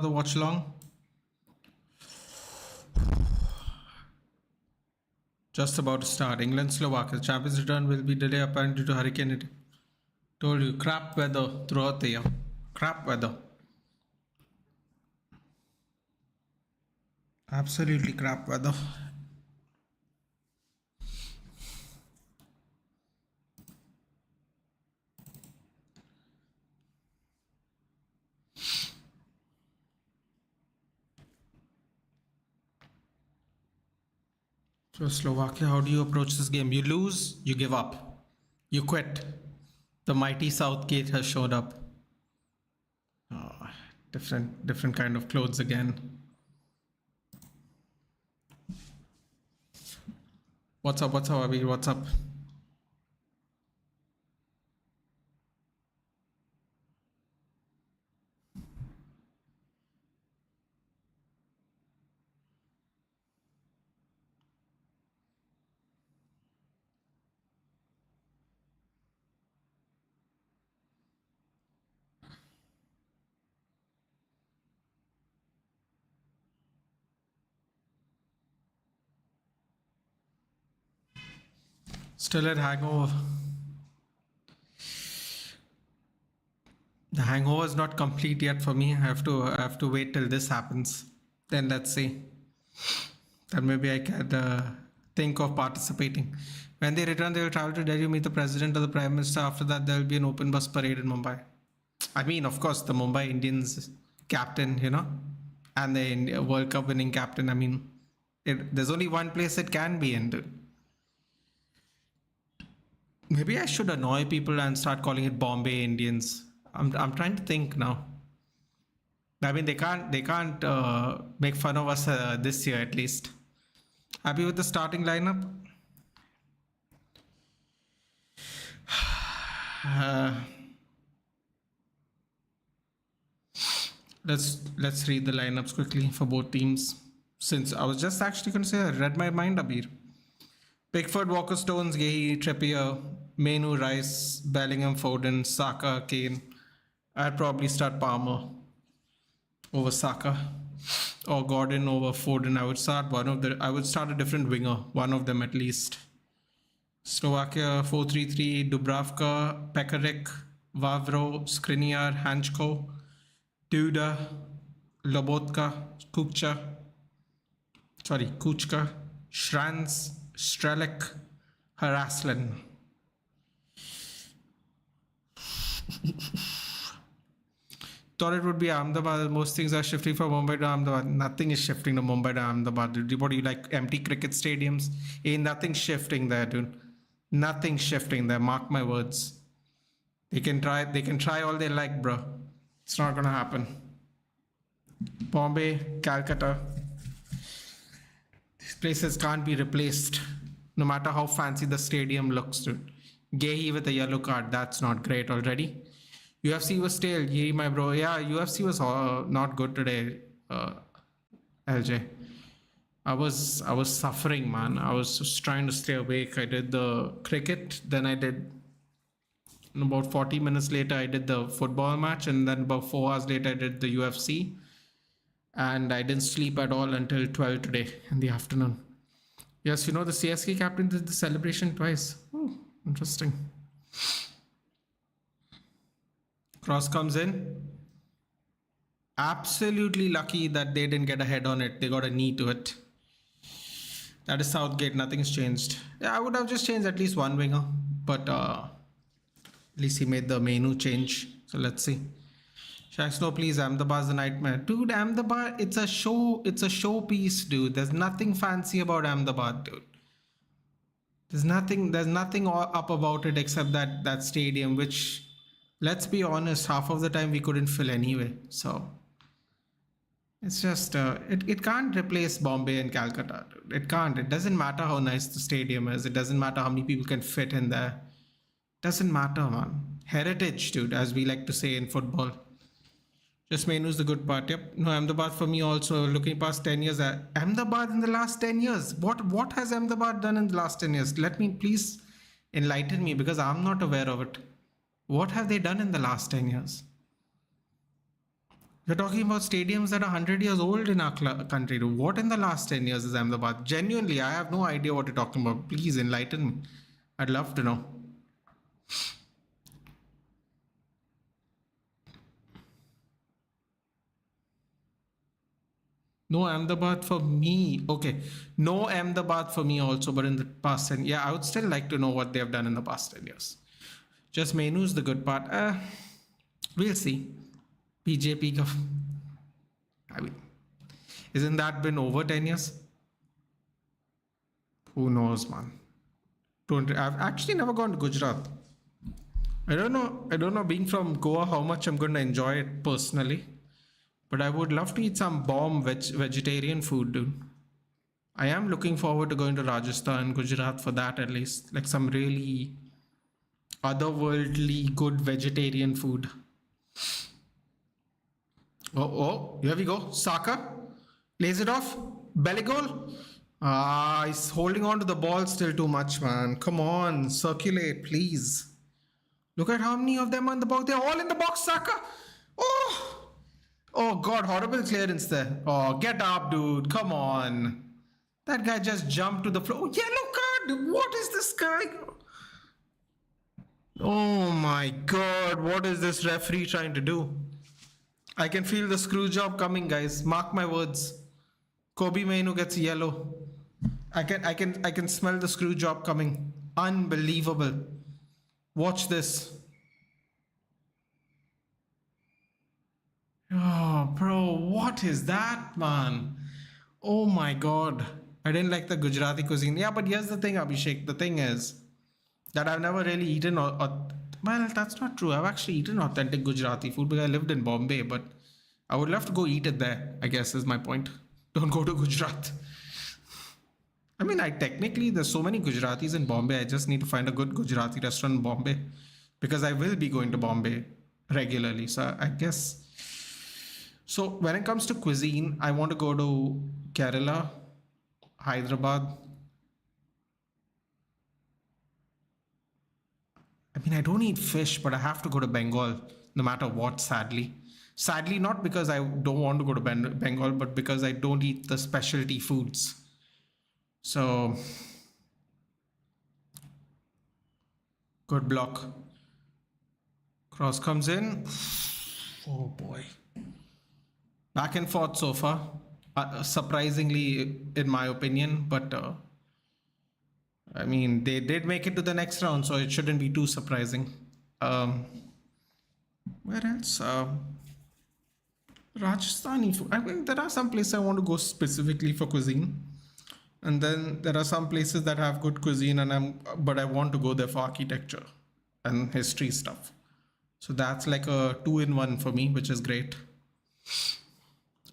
another watch long. Just about to start. England, Slovakia. The Champions return will be delayed apparently due to hurricane. Told you, crap weather throughout the year. Crap weather. Absolutely crap weather. So Slovakia, how do you approach this game? You lose, you give up. You quit. The mighty Southgate has showed up. Oh, different kind of clothes again. What's up, Abhi? What's up? Still at hangover. The hangover is not complete yet for me. I have to wait till this happens. Then let's see. Then maybe I can think of participating. When they return, they will travel to Delhi, meet the president or the prime minister. After that, there will be an open bus parade in Mumbai. I mean, of course, the Mumbai Indians captain, and the World Cup winning captain. I mean, there's only one place it can be in. Maybe I should annoy people and start calling it Bombay Indians. I'm trying to think now. I mean, they can't make fun of us this year at least. Happy with the starting lineup? Let's read the lineups quickly for both teams. Since I was just actually going to say I read my mind, Abir. Pickford, Walker, Stones, Gahey, Trippier, Menu, Rice, Bellingham, Foden, Saka, Kane. I'd probably start Palmer over Saka or Gordon over Foden. I would start a different winger, one of them at least. Slovakia 4-3-3, Dubravka, Pekarik, Vavro, Skriniar, Hanchko, Duda, Lobotka, Kuchka, Shranz, Strelek, Haraslan. Thought it would be Ahmedabad. Most things are shifting from Mumbai to Ahmedabad. Nothing is shifting to Mumbai to Ahmedabad. What do you like? Empty cricket stadiums? Ain't nothing shifting there, dude. Nothing shifting there. Mark my words. They can try all they like, bro. It's not gonna happen. Bombay, Calcutta. These places can't be replaced. No matter how fancy the stadium looks, dude. Gahey with a yellow card. That's not great already. UFC was stale. Yeah, my bro. Yeah, UFC was not good today, LJ. I was suffering, man. I was just trying to stay awake. I did the cricket, then I did about 40 minutes later I did the football match, and then about 4 hours later I did the UFC, and I didn't sleep at all until 12 today in the afternoon. Yes, the CSK captain did the celebration twice. Oh, interesting. Cross comes in. Absolutely lucky that they didn't get a head on it. They got a knee to it. That is Southgate. Nothing's changed. Yeah, I would have just changed at least one winger, but at least he made the menu change. So let's see. Shaq Snow, please. Ahmedabad's a nightmare, dude. Ahmedabad, it's a show. It's a showpiece, dude. There's nothing fancy about Ahmedabad, dude. There's nothing up about it except that stadium, which, let's be honest, half of the time we couldn't fill anyway. So it's just it can't replace Bombay and Calcutta. It can't. It doesn't matter how nice the stadium is. It doesn't matter how many people can fit in there. Doesn't matter, man. Heritage, dude, as we like to say in football. Just menu's the good part. Yep. No, Ahmedabad for me also. Looking past 10 years. Ahmedabad in the last 10 years. What has Ahmedabad done in the last 10 years? Let me please enlighten me, because I'm not aware of it. What have they done in the last 10 years? We're talking about stadiums that are 100 years old in our country. What in the last 10 years is Ahmedabad? Genuinely, I have no idea what you're talking about. Please enlighten me. I'd love to know. No Ahmedabad for me. Okay. No Ahmedabad for me also, but in the past 10, yeah, I would still like to know what they have done in the past 10 years. Just menu's the good part. We'll see. BJP I mean, isn't that been over 10 years? Who knows, man? I've actually never gone to Gujarat. I don't know. Being from Goa, how much I'm going to enjoy it personally. But I would love to eat some bomb vegetarian food, dude. I am looking forward to going to Rajasthan, Gujarat for that at least. Like some really otherworldly good vegetarian food. Oh, here we go. Saka lays it off. Belly goal. He's holding on to the ball still too much, man. Come on, circulate, please. Look at how many of them are in the box. They're all in the box, Saka. Oh God, horrible clearance there. Oh, get up, dude. Come on. That guy just jumped to the floor. Oh, yellow card. What is this guy? Oh my God. What is this referee trying to do? I can feel the screw job coming, guys. Mark my words. Kobe Mainu gets yellow. I can smell the screw job coming. Unbelievable. Watch this. Oh, bro, what is that, man? Oh my God. I didn't like the Gujarati cuisine. Yeah, but here's the thing, Abhishek. The thing is that I've never really eaten, well, that's not true. I've actually eaten authentic Gujarati food because I lived in Bombay, but I would love to go eat it there, I guess is my point. Don't go to Gujarat. I mean, there's so many Gujaratis in Bombay. I just need to find a good Gujarati restaurant in Bombay because I will be going to Bombay regularly. So I guess. So when it comes to cuisine, I want to go to Kerala, Hyderabad. I mean, I don't eat fish, but I have to go to Bengal no matter what, sadly. Sadly, not because I don't want to go to Bengal, but because I don't eat the specialty foods. So, good block. Cross comes in. Oh boy. Back and forth so far. Surprisingly, in my opinion, but I mean, they did make it to the next round, so it shouldn't be too surprising. Where else? Rajasthani food. I mean, there are some places I want to go specifically for cuisine. And then there are some places that have good cuisine, but I want to go there for architecture and history stuff. So that's like a 2-in-1 for me, which is great.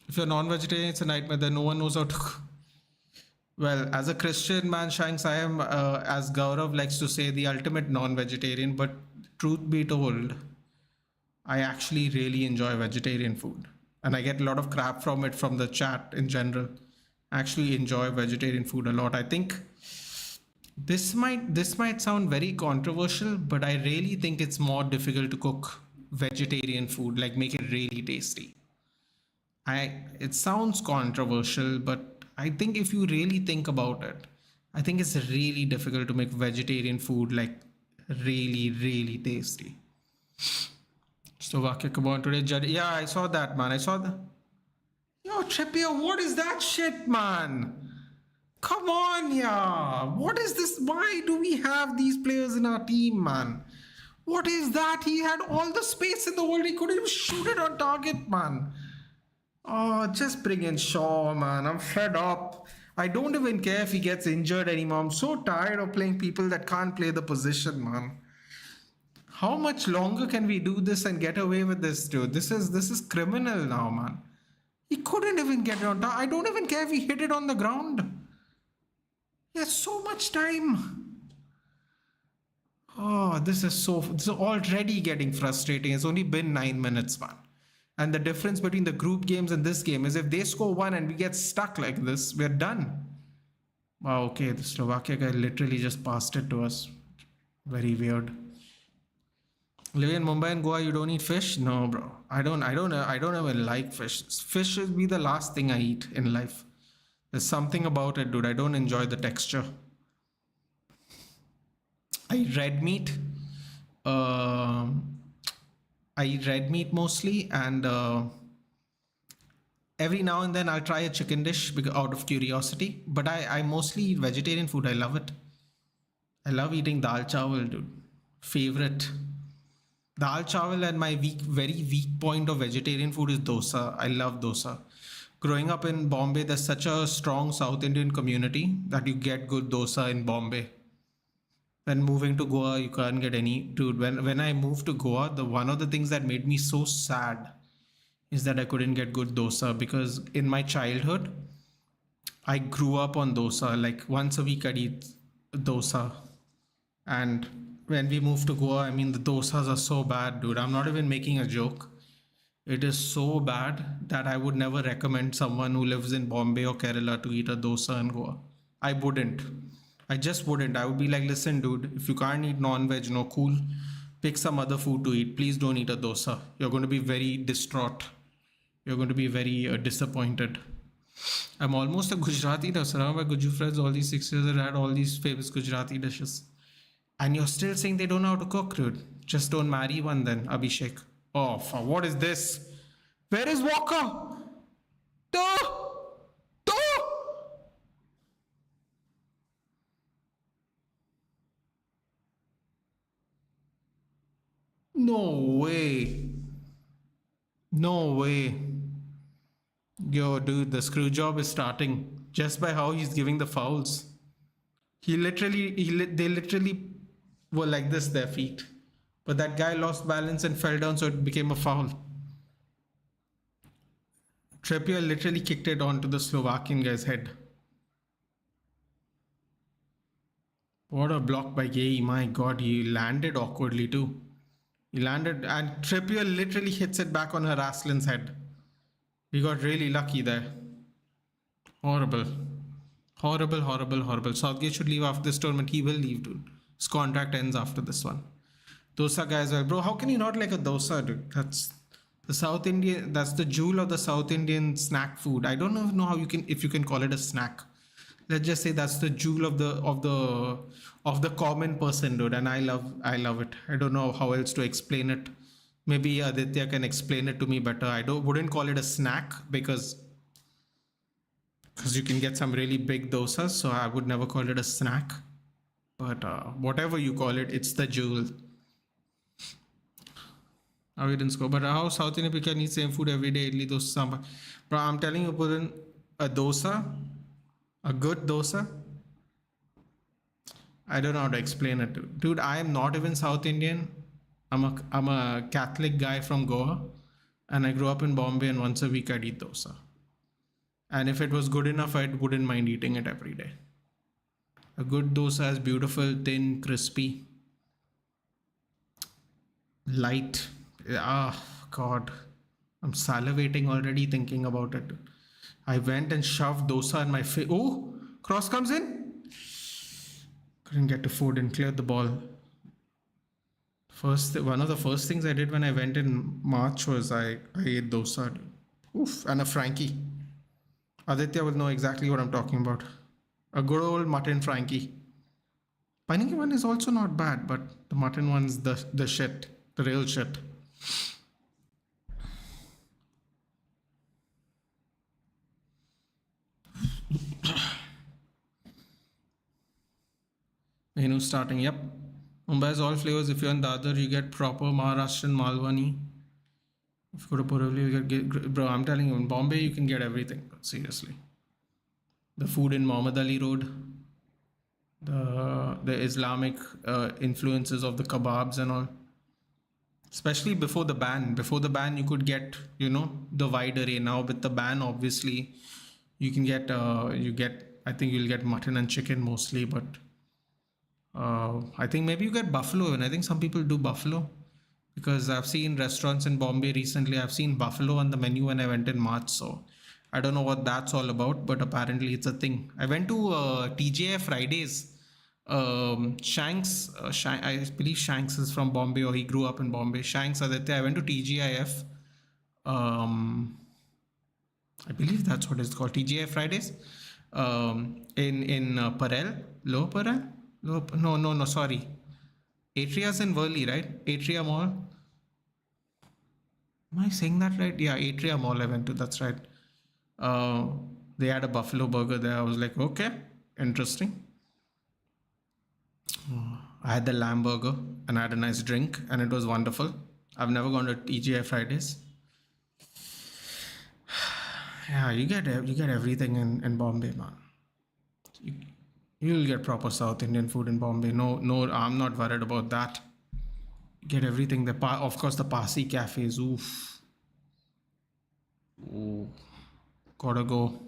If you're non-vegetarian, it's a nightmare. Then no one knows how to cook. Well, as a Christian man, Shanks, I am, as Gaurav likes to say, the ultimate non-vegetarian. But truth be told, I actually really enjoy vegetarian food. And I get a lot of crap from it from the chat in general. Actually enjoy vegetarian food a lot. I think this might sound very controversial, but I really think it's more difficult to cook vegetarian food, like make it really tasty. It sounds controversial, but I think if you really think about it, I think it's really difficult to make vegetarian food like really, really tasty. Slovakia, come on today. Yeah, I saw that, man. I saw the. Yo, Trippier, what is that shit, man? Come on, yeah. What is this? Why do we have these players in our team, man? What is that? He had all the space in the world. He couldn't even shoot it on target, man. Oh, just bring in Shaw, man. I'm fed up. I don't even care if he gets injured anymore. I'm so tired of playing people that can't play the position, man. How much longer can we do this and get away with this, dude? This is criminal now, man. He couldn't even get it on top. I don't even care if he hit it on the ground. He has so much time. Oh, this is already getting frustrating. It's only been 9 minutes, man. And the difference between the group games and this game is if they score 1 and we get stuck like this, we're done. Wow, okay, the Slovakia guy literally just passed it to us. Very weird. Living in Mumbai and Goa, you don't eat fish? No, bro. I don't even like fish. Fish should be the last thing I eat in life. There's something about it, dude. I don't enjoy the texture. I eat red meat. I eat red meat mostly, and every now and then I'll try a chicken dish because, out of curiosity. But I mostly eat vegetarian food. I love it. I love eating dal chawal, dude. Favorite. Dal chawal, and my very weak point of vegetarian food is dosa. I love dosa. Growing up in Bombay, there's such a strong South Indian community that you get good dosa in Bombay. Then moving to Goa, you can't get any. Dude, when I moved to Goa, the one of the things that made me so sad is that I couldn't get good dosa, because in my childhood, I grew up on dosa. Like once a week, I'd eat dosa. And when we moved to Goa, I mean, the dosas are so bad, dude. I'm not even making a joke. It is so bad that I would never recommend someone who lives in Bombay or Kerala to eat a dosa in Goa. I wouldn't. I just wouldn't. I would be like, listen, dude, if you can't eat non-veg, no, cool. Pick some other food to eat. Please don't eat a dosa. You're going to be very distraught. You're going to be very disappointed. I'm almost a Gujarati now. Surrounded by Guju friends all these 6 years. I had all these famous Gujarati dishes. And you're still saying they don't know how to cook, dude. Just don't marry one then, Abhishek. Oh, what is this? Where is Walker? Duh! Duh! No way. No way. Yo, dude, the screw job is starting just by how he's giving the fouls. They literally were like this, their feet. But that guy lost balance and fell down, so it became a foul. Trippier literally kicked it onto the Slovakian guy's head. What a block by Gay. My god, he landed awkwardly too. He landed, and Trippier literally hits it back on her Aslan's head. We got really lucky there. Horrible. Horrible, horrible, horrible. Southgate should leave after this tournament. He will leave, dude. His contract ends after this one. Dosa guys, well, bro, how can you not like a dosa, dude? That's the South Indian, that's the jewel of the South Indian snack food. I don't know how you can, if you can call it a snack. Let's just say that's the jewel of the common person, dude. And I love it. I don't know how else to explain it. Maybe Aditya can explain it to me better. Wouldn't call it a snack because you can get some really big dosas. So I would never call it a snack. But whatever you call it, it's the jewel. How we didn't score. But how South Indian people can eat same food every day? Idli, dosa, sambar. Bro, I'm telling you, put in a dosa, a good dosa. I don't know how to explain it, dude. I am not even South Indian. I'm a Catholic guy from Goa, and I grew up in Bombay, and once a week I'd eat dosa. And if it was good enough, I wouldn't mind eating it every day. A good dosa is beautiful, thin, crispy, light. Ah, God. I'm salivating already thinking about it. I went and shoved dosa in my face. Oh, cross comes in. Couldn't get to Foden, cleared the ball. One of the first things I did when I went in March was I ate dosa. Oof, and a Frankie. Aditya will know exactly what I'm talking about. A good old mutton Frankie. Paniki one is also not bad, but the mutton one's the shit. The real shit. Menu starting, yep. Mumbai has all flavors. If you're in Dadar, you get proper Maharashtrian Malwani. If you go to Borivali, you get... Bro, I'm telling you, in Bombay, you can get everything. Seriously. The food in Mohammad Ali Road. The Islamic influences of the kebabs and all. Especially before the ban. Before the ban, you could get, the wide array. Now with the ban, obviously, you can get, I think you'll get mutton and chicken mostly, but I think maybe you get buffalo, and I think some people do buffalo, because I've seen restaurants in Bombay recently. I've seen buffalo on the menu when I went in March, so I don't know what that's all about, but apparently it's a thing. I went to TGI Fridays Shanks, I believe Shanks is from Bombay, or he grew up in Bombay. Shanks Aditya, I went to TGIF. I believe that's what it's called, TGIF Fridays. In Parel, Lower Parel? No, sorry. Atria's in Worli, right? Atria Mall. Am I saying that right? Yeah, Atria Mall I went to, that's right. They had a buffalo burger there. I was like, okay, interesting. I had the lamb burger and I had a nice drink and it was wonderful. I've never gone to TGI Fridays. Yeah, you get everything in Bombay, man. You'll get proper South Indian food in Bombay. No, I'm not worried about that. You get everything. Of course, the Parsi cafes. Oof. Ooh. Gotta go.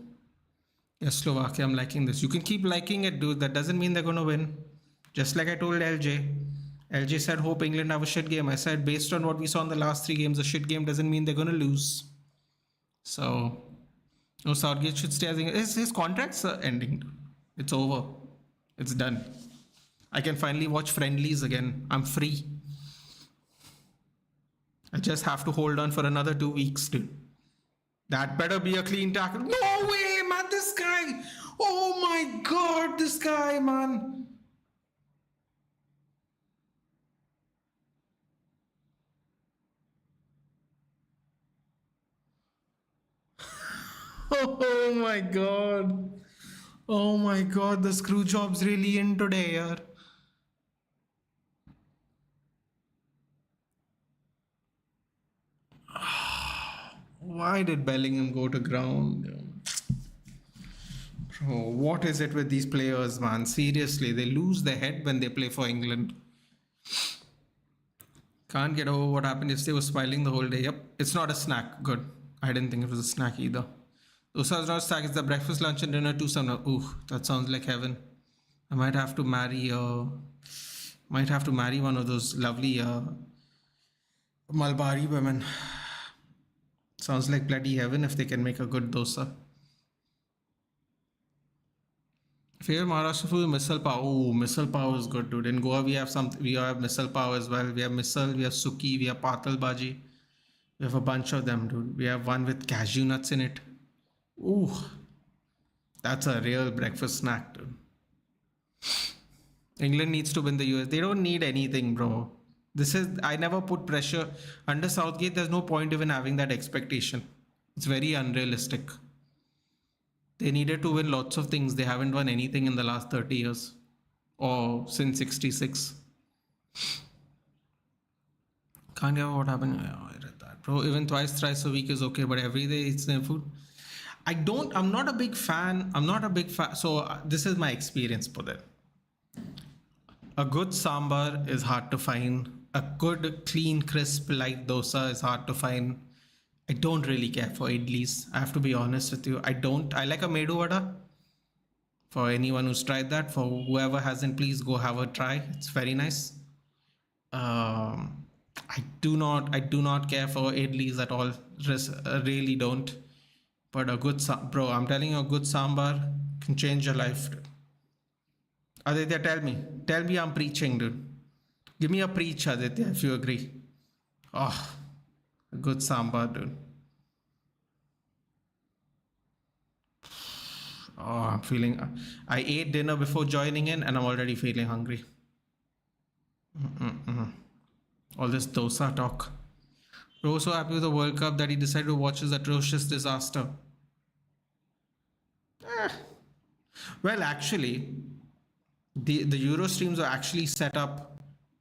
Yes, Slovakia, I'm liking this. You can keep liking it, dude. That doesn't mean they're gonna win. Just like I told LJ. LJ said, hope England have a shit game. I said, based on what we saw in the last 3 games, a shit game doesn't mean they're gonna lose. So, no, Southgate should stay. I think his contract's ending. It's over. It's done. I can finally watch friendlies again. I'm free. I just have to hold on for another 2 weeks, dude. That better be a clean tackle. No way, man. This guy. Oh my God, this guy, man. Oh my God. Oh my God, the screw job's really in today, yaar. Why did Bellingham go to ground? Bro, what is it with these players, man? Seriously, they lose their head when they play for England. Can't get over what happened yesterday. Was smiling the whole day. Yep, it's not a snack. Good. I didn't think it was a snack either. Dosa is not a snack. It's the breakfast, lunch, and dinner too. Ooh, that sounds like heaven. I might have to marry. One of those lovely Malbari women. Sounds like bloody heaven if they can make a good dosa. Favorite Maharashtra food, misal pav. Oh, misal pav is good, dude. In Goa, we have misal pav as well. We have misal, we have suki, we have patal bhaji. We have a bunch of them, dude. We have one with cashew nuts in it. Ooh, that's a real breakfast snack, dude. England needs to win the US. They don't need anything, bro. I never put pressure. Under Southgate, there's no point even having that expectation. It's very unrealistic. They needed to win lots of things. They haven't won anything in the last 30 years. Or since 66. Can't get what happened. Oh, I read that. Bro, even twice, thrice a week is okay, but every day it's their food. I'm not a big fan. So this is my experience, Pudir. A good sambar is hard to find. A good, clean, crisp, light dosa is hard to find. I don't really care for idlis. I have to be honest with you. I like a medu vada. For anyone who's tried that, for whoever hasn't, please go have a try. It's very nice. I do not care for idlis at all. Really don't. But a good bro, I'm telling you, a good sambar can change your life. Aditya, tell me I'm preaching, dude. Give me a preach, Aditya, if you agree. Oh, a good sambar, dude. Oh, I ate dinner before joining in and I'm already feeling hungry. All this dosa talk. Bro, so happy with the World Cup that he decided to watch his atrocious disaster. Well, actually, the Euro streams are actually set up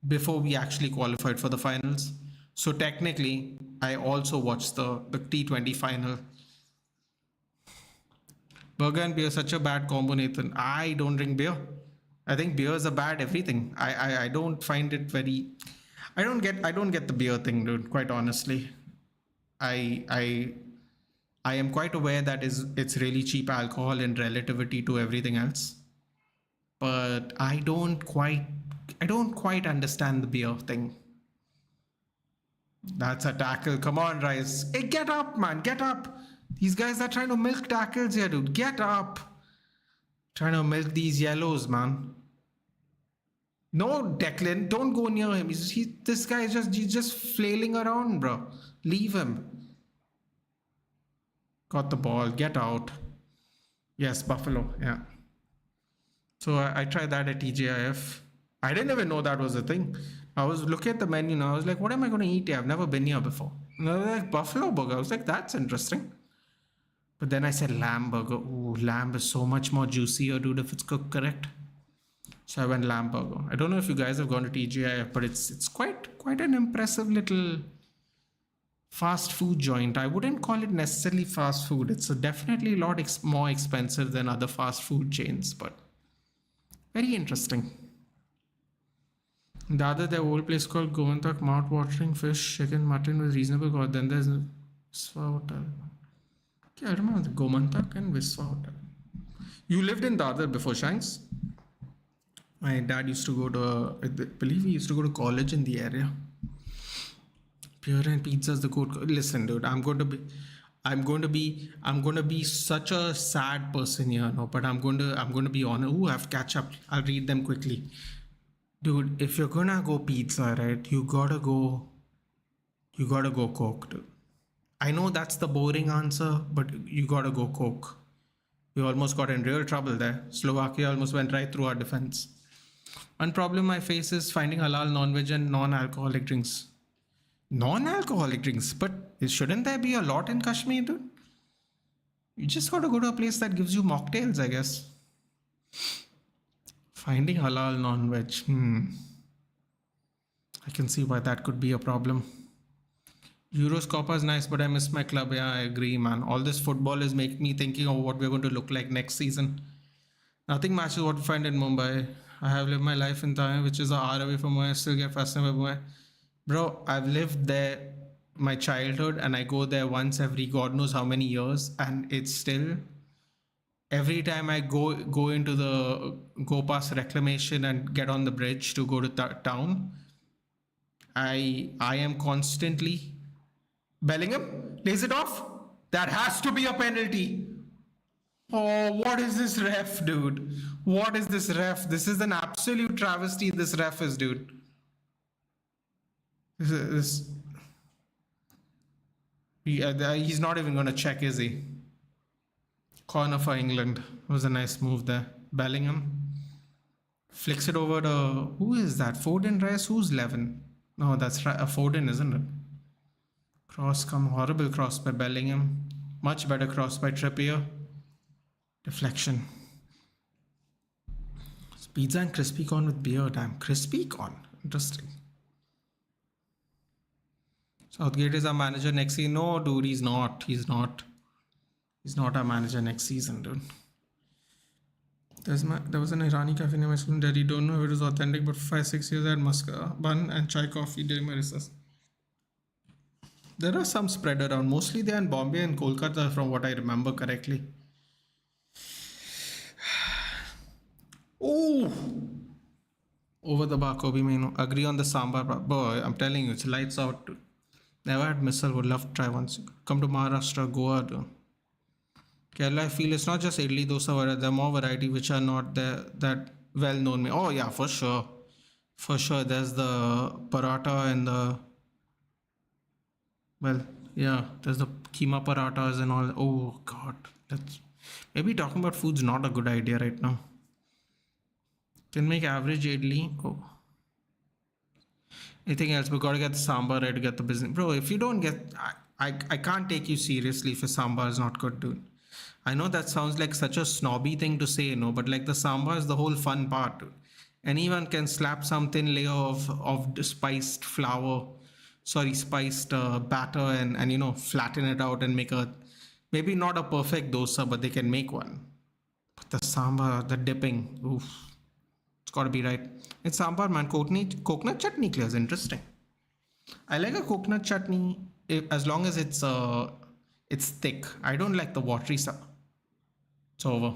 before we actually qualified for the finals. So technically, I also watched the T20 final. Burger and beer, such a bad combo, Nathan. I don't drink beer. I think beer is a bad everything. I don't find it very. I don't get the beer thing, dude. Quite honestly, I am quite aware that it's really cheap alcohol in relativity to everything else. But I don't quite understand the beer thing. That's a tackle. Come on, Rice. Hey, get up, man. Get up. These guys are trying to milk tackles here, dude. Get up. Trying to milk these yellows, man. No, Declan, don't go near him. This guy is he's just flailing around, bro. Leave him. Got the ball. Get out. Yes, Buffalo. Yeah. So I tried that at TGIF. I didn't even know that was a thing. I was looking at the menu and I was like, what am I going to eat here? I've never been here before. And I was like, Buffalo burger. I was like, that's interesting. But then I said lamb burger. Ooh, lamb is so much more juicier, dude, if it's cooked correct. So I went lamb burger. I don't know if you guys have gone to TGIF, but it's quite an impressive little fast food joint. I wouldn't call it necessarily fast food. It's definitely a lot more expensive than other fast food chains, but very interesting. The other, the old place called Goantak, mouth-watering fish, chicken, mutton with reasonable cost. Then there's Viswa Hotel. I remember Gomantak and Viswa Hotel. You lived in Dadar before, Shanks? My dad used to go to, I believe he used to go to college in the area. Pure and pizza is the good. Listen, dude, I'm going to be such a sad person here, no, but I'm going to be honest. Ooh, I have ketchup. I'll read them quickly. Dude, if you're gonna go pizza, right, you gotta go Coke, dude. I know that's the boring answer, but you gotta go Coke. We almost got in real trouble there. Slovakia almost went right through our defense. One problem I face is finding halal non-veg and non-alcoholic drinks. Non-alcoholic drinks? But shouldn't there be a lot in Kashmir, dude? You just gotta go to a place that gives you mocktails, I guess. Finding halal non-veg. I can see why that could be a problem. Euroscopa is nice, but I miss my club. Yeah, I agree, man. All this football is making me thinking of what we're going to look like next season. Nothing matches what we find in Mumbai. I have lived my life in Thailand, which is an hour away from Mumbai. I still get fascinated by Mumbai. Bro, I've lived there my childhood and I go there once every God knows how many years, and it's still every time I go into the go past reclamation and get on the bridge to go to town, I am constantly Bellingham lays it off. That has to be a penalty. Oh, what is this ref, dude? What is this ref? This is an absolute travesty. This ref is, dude. He's not even going to check, is he? Corner for England. It was a nice move there. Bellingham flicks it over to, who is that? Foden Rice? Who's Levin? No, that's Foden, isn't it? Cross come, horrible cross by Bellingham. Much better cross by Trippier. Deflection. It's pizza and crispy corn with beer. Damn, crispy corn. Interesting. Southgate is our manager next season. No, dude, he's not. He's not our manager next season, dude. There was an Irani cafe near my school in Delhi. Don't know if it was authentic, but for 5-6 years I had muska bun and chai coffee during my recess. There are some spread around. Mostly they're in Bombay and Kolkata, from what I remember correctly. Oh! Over the bar, Kobe Mano. Agree on the sambar. Boy, I'm telling you, it's lights out, dude. Never had missile. Would love to try once. Come to Maharashtra, Goa, dude. Kerala, I feel it's not just idli, dosa, there are more variety which are not there that well known. Oh yeah, for sure. For sure. There's the paratha and the, well, yeah, there's the keema parathas and all. Oh god. Maybe talking about food's not a good idea right now. Can make average idli. Oh. Anything else? We gotta get the sambar right to get the business. Bro, if you don't get, I can't take you seriously if a sambar is not good, dude. I know that sounds like such a snobby thing to say, but like the sambar is the whole fun part, dude. Anyone can slap some thin layer of spiced batter and flatten it out and make maybe not a perfect dosa, but they can make one. But the sambar, the dipping, oof. It's got to be right. It's sambar, man. Coconut chutney clears. Interesting. I like a coconut chutney as long as it's thick. I don't like the watery stuff. It's over.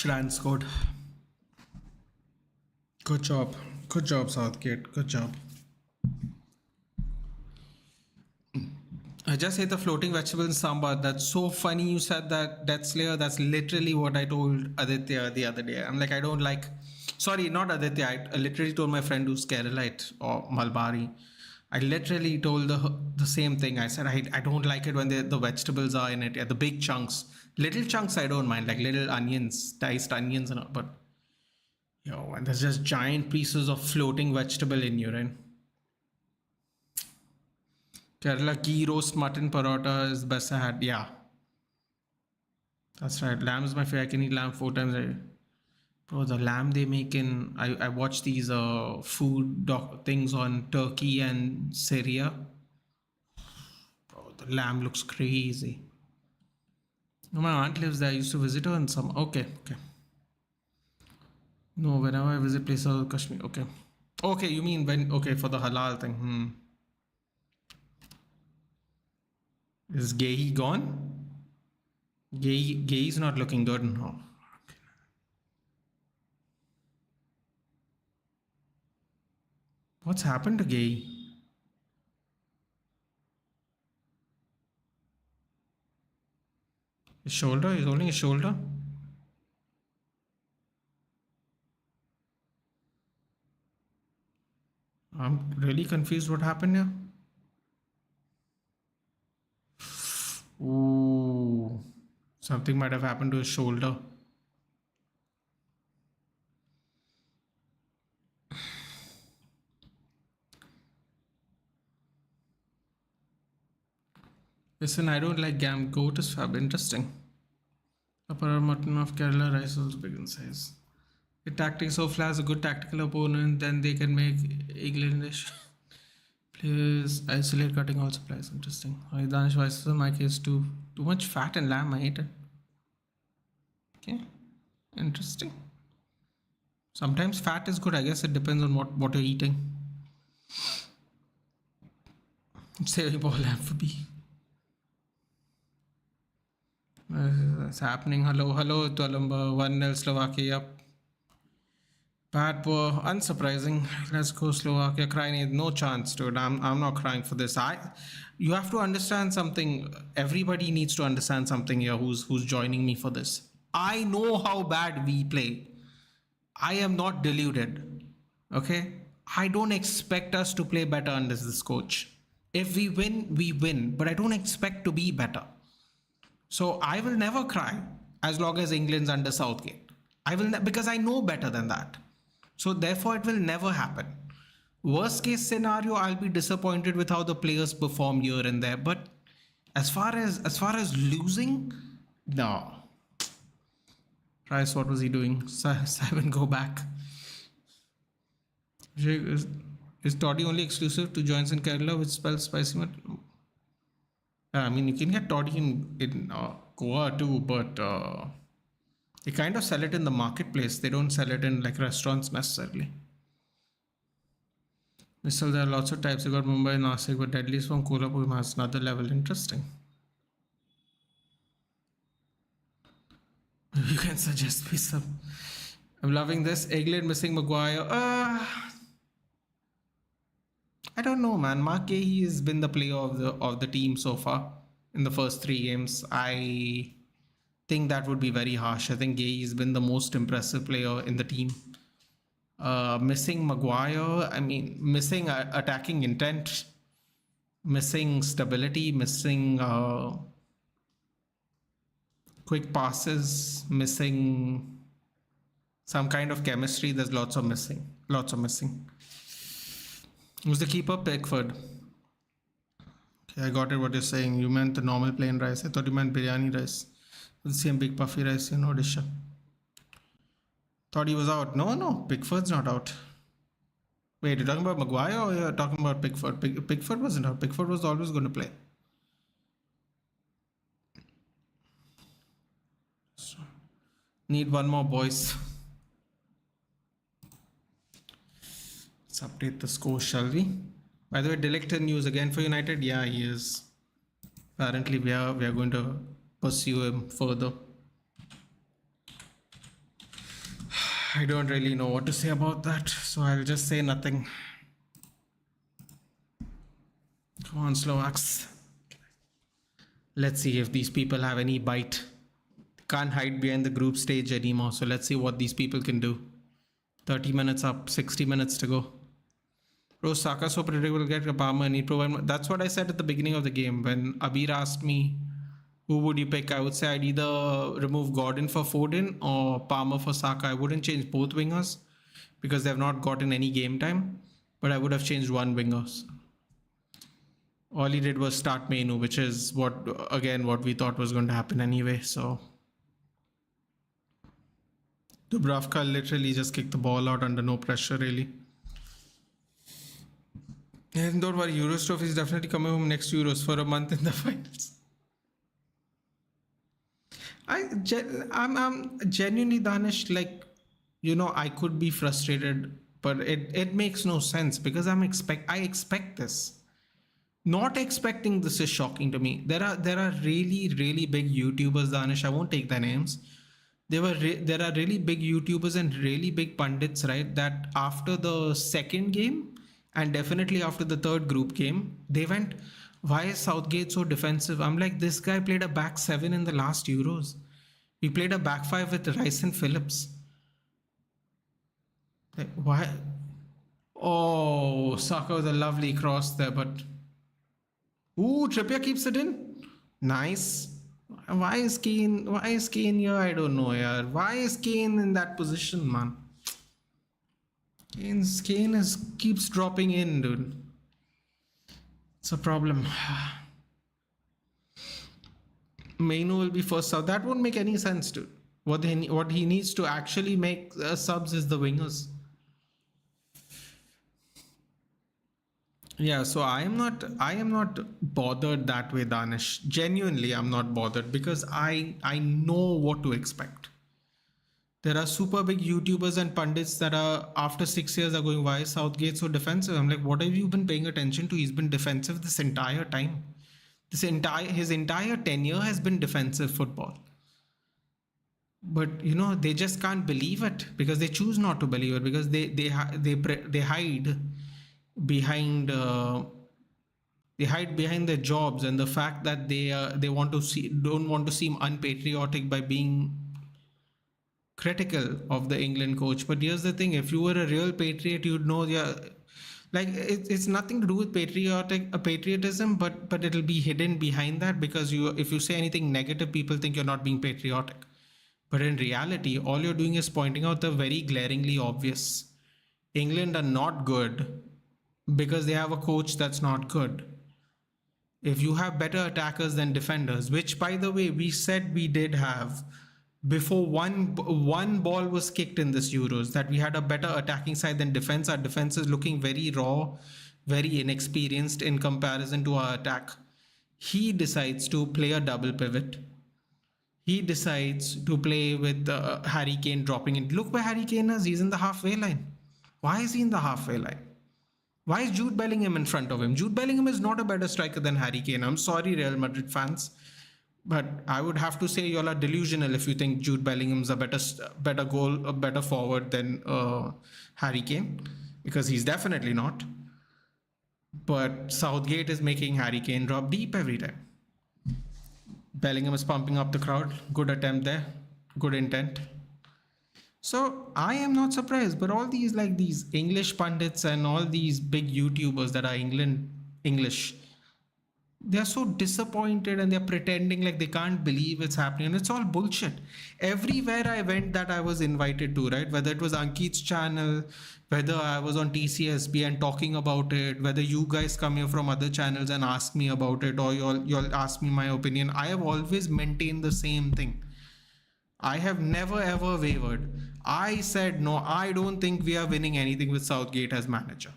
Shrine scored. Good job. Good job, Southgate. Good job. I just hate the floating vegetable in sambar. That's so funny you said that, Death Slayer. That's literally what I told Aditya the other day. I'm like, I don't like. Sorry, not Aditya. I literally told my friend who's Keralite or Malbari. I literally told the same thing. I said, I don't like it when the vegetables are in it. Yeah, the big chunks. Little chunks I don't mind, like little onions, diced onions and all. But, yo, and there's just giant pieces of floating vegetable in you, right? Kerala ghee roast mutton parota is the best I had. Yeah, that's right. Lamb is my favorite. I can eat lamb 4 times a day. Bro, the lamb they make in I watch these food things on Turkey and Syria. Bro, the lamb looks crazy. No, my aunt lives there. I used to visit her in some. Okay. No, whenever I visit places in Kashmir. Okay, you mean when? Okay, for the halal thing. Is Gehi gone? Gehi's not looking good. No. What's happened to Gehi? His shoulder? He's holding his shoulder? I'm really confused what happened here. Ooh. Something might have happened to his shoulder. Listen, I don't like gam. Goat is fab. Interesting. Upper mutton of Kerala rice also big in size. The tactics of has a good tactical opponent, then they can make English players isolate cutting all supplies. Interesting. Danish vices in my case too. Too much fat and lamb, I hate it. Okay. Interesting. Sometimes fat is good. I guess it depends on what you're eating. Saving ball lamb for B. It's happening. Hello, Tualumba. 1-0 Slovakia. Yep. Bad, poor, unsurprising. Let's go Slovakia. Crying, no chance, dude. I'm not crying for this. You have to understand something. Everybody needs to understand something here. Who's joining me for this? I know how bad we play. I am not deluded. Okay, I don't expect us to play better under this coach. If we win, we win. But I don't expect to be better. So I will never cry as long as England's under Southgate. I will because I know better than that. So therefore, it will never happen. Worst case scenario, I'll be disappointed with how the players perform here and there. But as far as losing, no. Rice, what was he doing? Simon, go back. Is toddy only exclusive to joints in Kerala, which spells spicy mutton? I mean, you can get toddy in Goa too, but they kind of sell it in the marketplace. They don't sell it in like restaurants necessarily. Still, there are lots of types. You got Mumbai and Nasik, but deadliest from Kolhapur has another level. Interesting. You can suggest me some. I'm loving this. England missing Maguire. I don't know, man. Mark Gahey has been the player of the team so far in the first 3 games. I think that would be very harsh. I think Gahey has been the most impressive player in the team. Missing Maguire, I mean, missing attacking intent, missing stability, missing quick passes, missing some kind of chemistry. There's lots of missing. Who's the keeper? Pickford. Okay, I got it what you're saying. You meant the normal plain rice. I thought you meant biryani rice. The same big puffy rice in Odisha. Thought he was out. No, Pickford's not out. Wait, you're talking about Maguire or you're talking about Pickford? Pickford wasn't out. Pickford was always going to play. So, need one more, boys. Let's update the score, shall we? By the way, Delector news again for United. Yeah, he is. Apparently, we are going to pursue him further. I don't really know what to say about that, so I'll just say nothing. Come on, Slovaks. Let's see if these people have any bite. Can't hide behind the group stage anymore, so let's see what these people can do. 30 minutes up, 60 minutes to go. Bro, Saka so predictable, get Obama and he provide. That's what I said at the beginning of the game. When Abir asked me, who would you pick? I would say I'd either remove Gordon for Foden or Palmer for Saka. I wouldn't change both wingers because they've not gotten any game time, but I would have changed one winger. All he did was start Menu, which is what we thought was going to happen anyway. So Dubravka literally just kicked the ball out under no pressure, really. And don't worry, Euros trophy is definitely coming home next Euros for a month in the finals. I'm genuinely, Danish, like, I could be frustrated, but it makes no sense because I expect this. Not expecting this is shocking to me. There are really, really big YouTubers, Danish. I won't take their names. There are really big YouTubers and really big pundits, right? That after the second game and definitely after the third group game, they went, why is Southgate so defensive? I'm like, this guy played a back seven in the last Euros. We played a back five with Rice and Phillips. Like, why? Oh, Saka with a lovely cross there, but... Ooh, Trippier keeps it in. Nice. Why is Kane here? I don't know, yaar. Why is Kane in that position, man? Kane keeps dropping in, dude. It's a problem. Mainu will be first sub. That won't make any sense, dude. What he needs to actually make subs is the wingers. Yeah, so I am not bothered that way, Danish. Genuinely, I'm not bothered because I know what to expect. There are super big YouTubers and pundits that are after 6 years are going, why is Southgate so defensive? I'm like, what have you been paying attention to? He's been defensive this entire time. His entire tenure has been defensive football. But they just can't believe it because they choose not to believe it because they hide behind their jobs and the fact that they don't want to seem unpatriotic by being critical of the England coach. But here's the thing: if you were a real patriot, you'd know. Yeah, like it's nothing to do with patriotism, but it'll be hidden behind that because if you say anything negative, people think you're not being patriotic. But in reality, all you're doing is pointing out the very glaringly obvious. England are not good because they have a coach that's not good. If you have better attackers than defenders, which by the way, we said we did have before one ball was kicked in this Euros, that we had a better attacking side than defense. Our defense is looking very raw, very inexperienced in comparison to our attack. He decides to play a double pivot. He decides to play with Harry Kane dropping in. Look where Harry Kane is. He's in the halfway line. Why is he in the halfway line? Why is Jude Bellingham in front of him? Jude Bellingham is not a better striker than Harry Kane. I'm sorry, Real Madrid fans. But I would have to say y'all are delusional if you think Jude Bellingham's a better forward than Harry Kane. Because he's definitely not. But Southgate is making Harry Kane drop deep every time. Bellingham is pumping up the crowd. Good attempt there. Good intent. So I am not surprised. But all these English pundits and all these big YouTubers that are English, they are so disappointed and they're pretending like they can't believe it's happening. And it's all bullshit. Everywhere I went that I was invited to, right? Whether it was Ankit's channel, whether I was on TCSB and talking about it, whether you guys come here from other channels and ask me about it, or you'll ask me my opinion, I have always maintained the same thing. I have never ever wavered. I said, no, I don't think we are winning anything with Southgate as manager.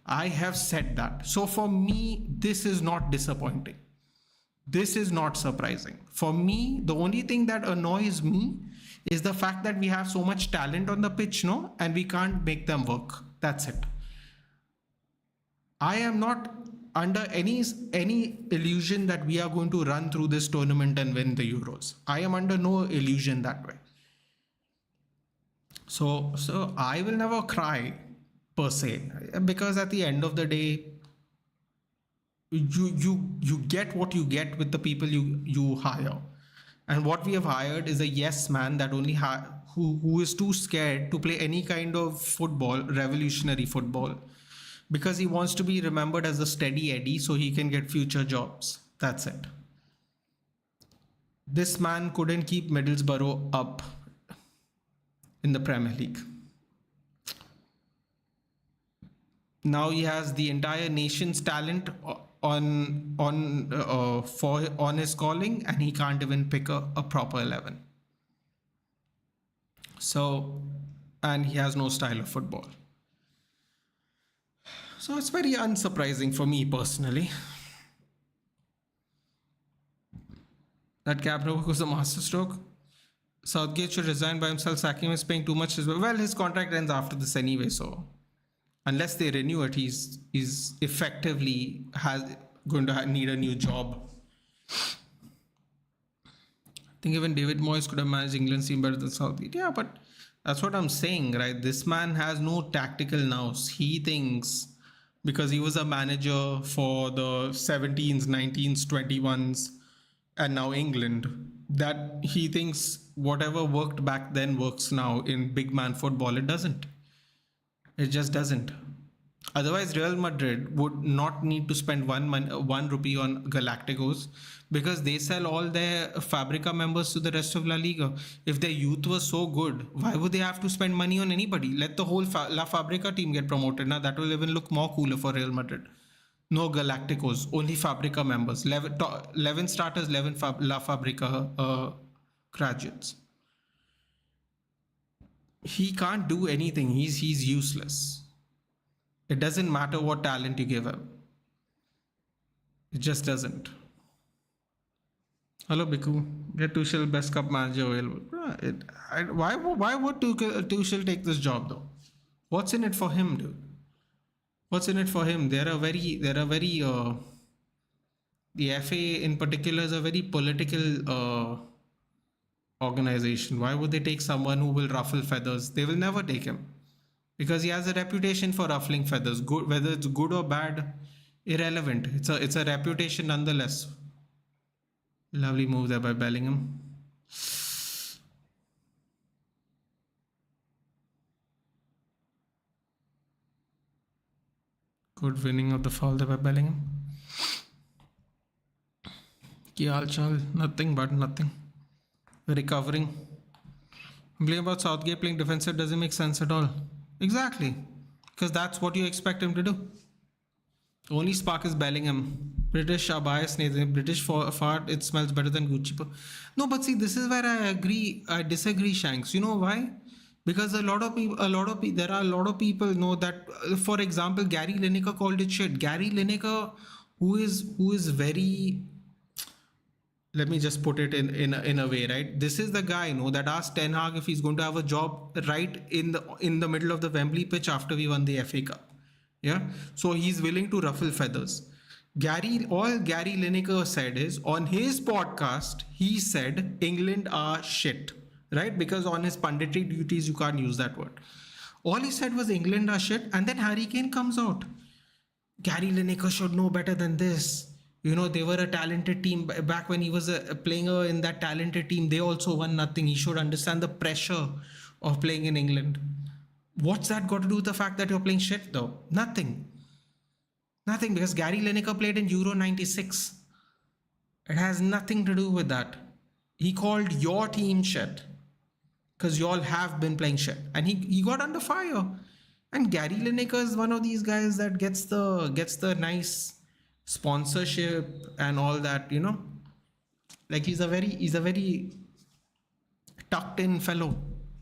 I have said that. So for me, this is not disappointing. This is not surprising. For me, the only thing that annoys me is the fact that we have so much talent on the pitch, no? And we can't make them work. That's it. I am not under any illusion that we are going to run through this tournament and win the Euros. I am under no illusion that way. So I will never cry per se, because at the end of the day, you get what you get with the people you hire. And what we have hired is a yes man that only who is too scared to play any kind of football, revolutionary football, because he wants to be remembered as a steady Eddie so he can get future jobs. That's it. This man couldn't keep Middlesbrough up in the Premier League. Now he has the entire nation's talent on his calling, and he can't even pick a proper 11. So, and he has no style of football. So it's very unsurprising for me personally. That Cabrera was a masterstroke. Southgate should resign by himself. Sacking him is paying too much as well. Well, his contract ends after this anyway, so unless they renew it, he's effectively going to need a new job. I think even David Moyes could have managed England's team better than Southgate. Yeah, but that's what I'm saying, right? This man has no tactical nous. He thinks because he was a manager for the 17s, 19s, 21s, and now England, that he thinks whatever worked back then works now in big man football. It doesn't. It just doesn't. Otherwise, Real Madrid would not need to spend one rupee on Galacticos, because they sell all their Fabrica members to the rest of La Liga. If their youth was so good, why would they have to spend money on anybody? Let the whole La Fabrica team get promoted. Now that will even look more cooler for Real Madrid. No Galacticos, only Fabrica members. 11 starters, 11 La Fabrica graduates. He can't do anything. He's useless. It doesn't matter what talent you give him. It just doesn't. Hello, Biku. Get Tuchel best cup manager available. Why would Tuchel take this job though? What's in it for him, dude? What's in it for him? The FA in particular is a very political organization. Why would they take someone who will ruffle feathers? They will never take him, because he has a reputation for ruffling feathers. Good, whether it's good or bad, irrelevant. It's a reputation nonetheless. Lovely move there by Bellingham. Good winning of the foul there by Bellingham. Ki hal chal? Nothing but nothing. Recovering. Complaining about Southgate playing defensive doesn't make sense at all. Exactly. Because that's what you expect him to do. The only spark is Bellingham. British are biased. British fart, it smells better than Gucci. No, but see, this is where I disagree, Shanks. You know why? Because there are a lot of people know that, for example, Gary Lineker called it shit. Gary Lineker, who is very, let me just put it in a way, right? This is the guy, that asked Ten Hag if he's going to have a job right in the middle of the Wembley pitch after we won the FA Cup. Yeah, so he's willing to ruffle feathers. All Gary Lineker said is, on his podcast, he said England are shit, right? Because on his punditry duties, you can't use that word. All he said was England are shit, and then Harry Kane comes out. Gary Lineker should know better than this. They were a talented team back when he was playing in that talented team. They also won nothing. He should understand the pressure of playing in England. What's that got to do with the fact that you're playing shit though? Nothing, because Gary Lineker played in Euro 96. It has nothing to do with that. He called your team shit because you all have been playing shit, and he got under fire. And Gary Lineker is one of these guys that gets the nice sponsorship and all that, like he's a very tucked in fellow.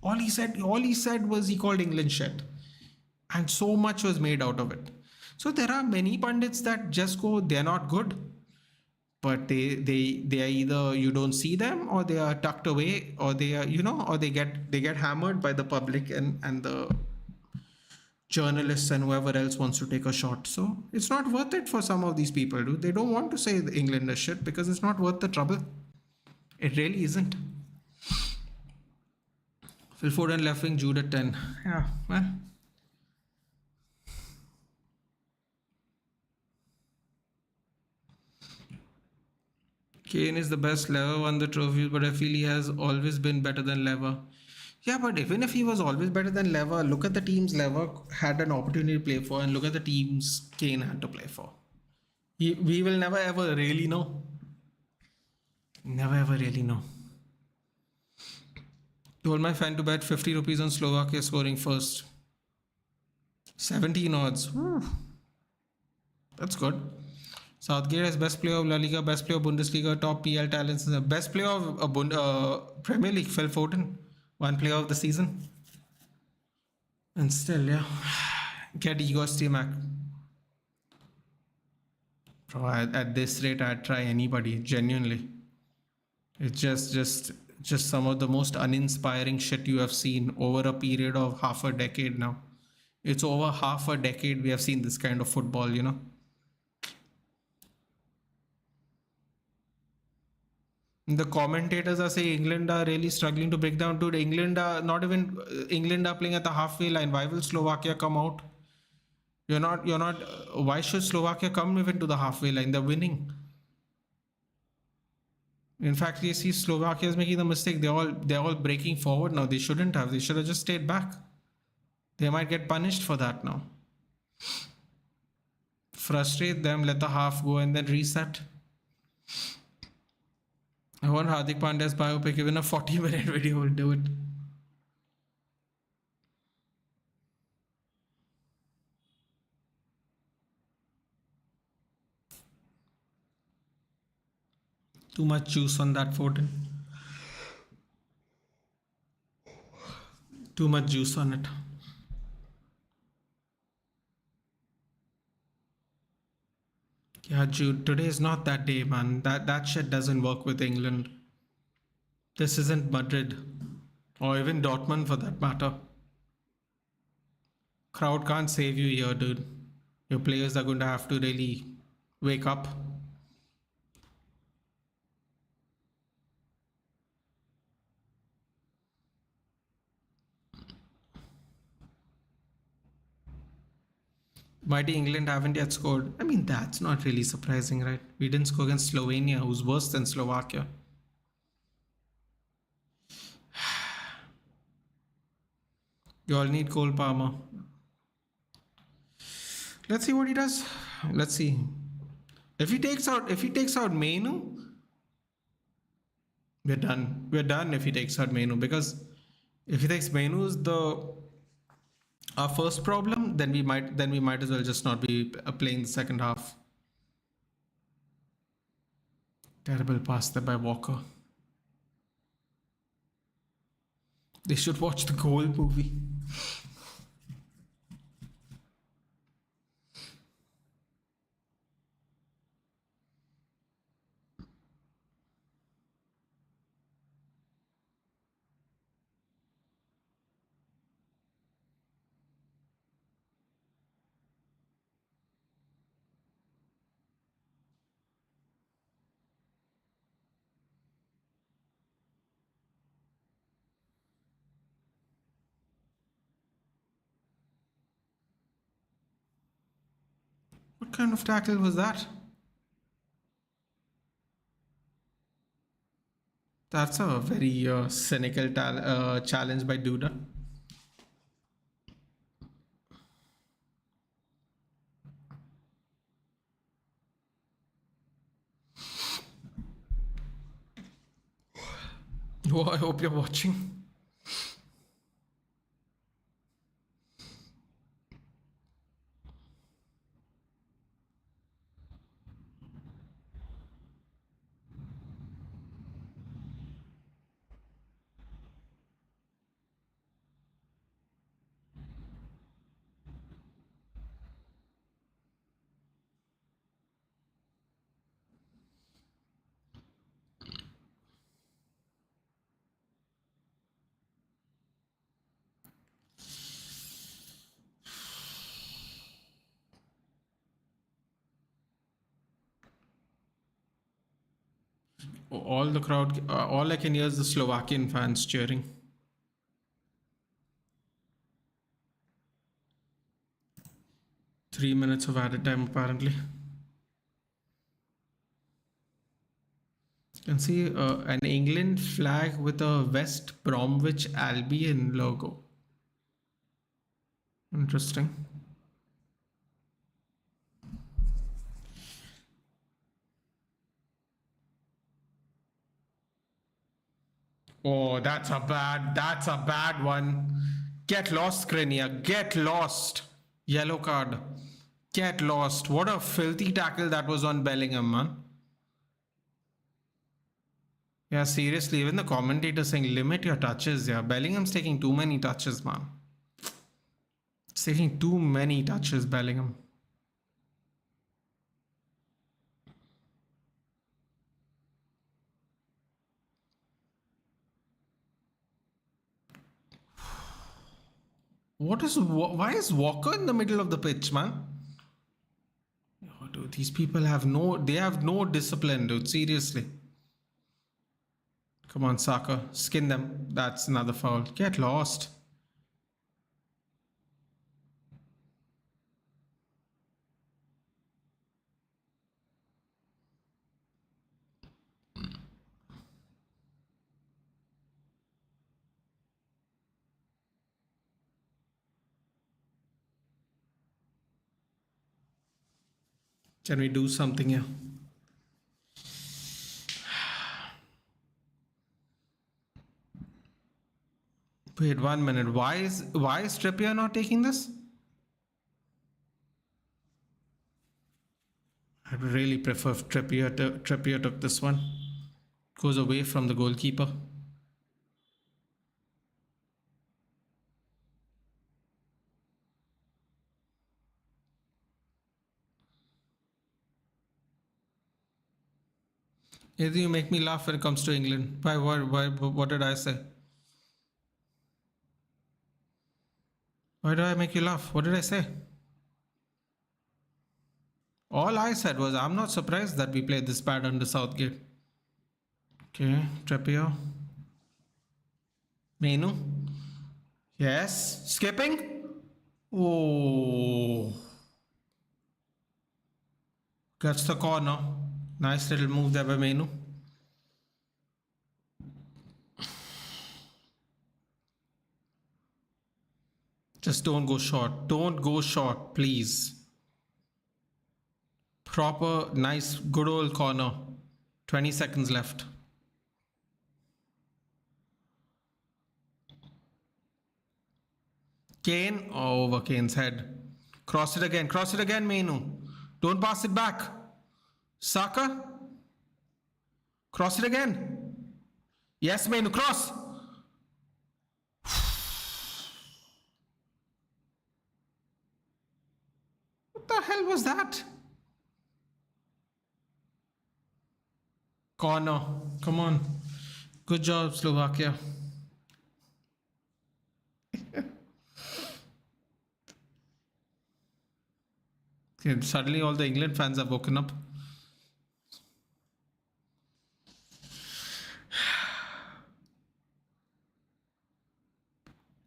All he said was he called England shit, and so much was made out of it. So there are many pundits that just go, they're not good, but they are either you don't see them, or they are tucked away, or they are or they get hammered by the public and the journalists and whoever else wants to take a shot. So it's not worth it for some of these people, dude. They don't want to say the England is shit because it's not worth the trouble. It really isn't. Phil Foden left wing, Jude at 10. Yeah, well. Kane is the best. Lever won the trophy, but I feel he has always been better than Lever. Yeah, but even if he was always better than Lever, look at the teams Lever had an opportunity to play for, and look at the teams Kane had to play for. We will never ever really know. Never ever really know. Told my fan to bet 50 rupees on Slovakia scoring first. 17 odds. Whew. That's good. Southgate is best player of La Liga, best player of Bundesliga, top PL talents, best player of Premier League, Phil Foden, one player of the season. And still, yeah, get Igor Stimac. Bro, at this rate, I'd try anybody, genuinely. It's just some of the most uninspiring shit you have seen over a period of half a decade now. It's over half a decade we have seen this kind of football, you know. The commentators are saying England are really struggling to break down. Dude, England are not even England are playing at the halfway line. Why will Slovakia come out? You're not. Why should Slovakia come even to the halfway line? They're winning. In fact, you see Slovakia is making the mistake. They're all breaking forward now. They shouldn't have. They should have just stayed back. They might get punished for that now. Frustrate them, let the half go, and then reset. I want Hardik Pandya's biopic. Even a 40-minute video will do it. Too much juice on that Foden. Too much juice on it. Yeah, Jude, today is not that day, man. That shit doesn't work with England. This isn't Madrid. Or even Dortmund for that matter. Crowd can't save you here, dude. Your players are going to have to really wake up. Mighty England haven't yet scored. I mean, that's not really surprising, right? We didn't score against Slovenia, who's worse than Slovakia. You all need Cole Palmer. Let's see what he does. Let's see. If he takes out Mainu, we're done. We're done if he takes out Mainu, because if he takes Mainu as our first problem, then we might as well just not be playing the second half. Terrible pass there by Walker. They should watch the Goal movie. What kind of tackle was that? That's a very cynical challenge by Duda. Oh, I hope you're watching. All the crowd, all I can hear is the Slovakian fans cheering. 3 minutes of added time apparently. You can see an England flag with a West Bromwich Albion logo. Interesting. Oh, that's a bad one. Get lost, Skriniar. Get lost. Yellow card. Get lost. What a filthy tackle that was on Bellingham, man. Yeah, seriously, even the commentator saying limit your touches. Yeah, Bellingham's taking too many touches, man. It's taking too many touches, Bellingham. Why is Walker in the middle of the pitch, man? Oh, dude, these people have no discipline, dude. Seriously. Come on, Saka. Skin them. That's another foul. Get lost. Can we do something here? Wait 1 minute. Why is Trippier not taking this? I'd really prefer if Trippier took this one. Goes away from the goalkeeper. Either you make me laugh when it comes to England. What did I say? Why do I make you laugh? What did I say? All I said was I'm not surprised that we played this bad under Southgate. Okay, Trippier. Menu. Yes. Skipping. Oh. Gets the corner. Nice little move there by Menu. Just don't go short. Don't go short, please. Proper, nice, good old corner. 20 seconds left. Kane, over Kane's head. Cross it again, Menu. Don't pass it back. Saka. Cross it again. Yes, Menu, cross. What the hell was that? Corner. Come on. Good job, Slovakia. Okay, suddenly all the England fans have woken up.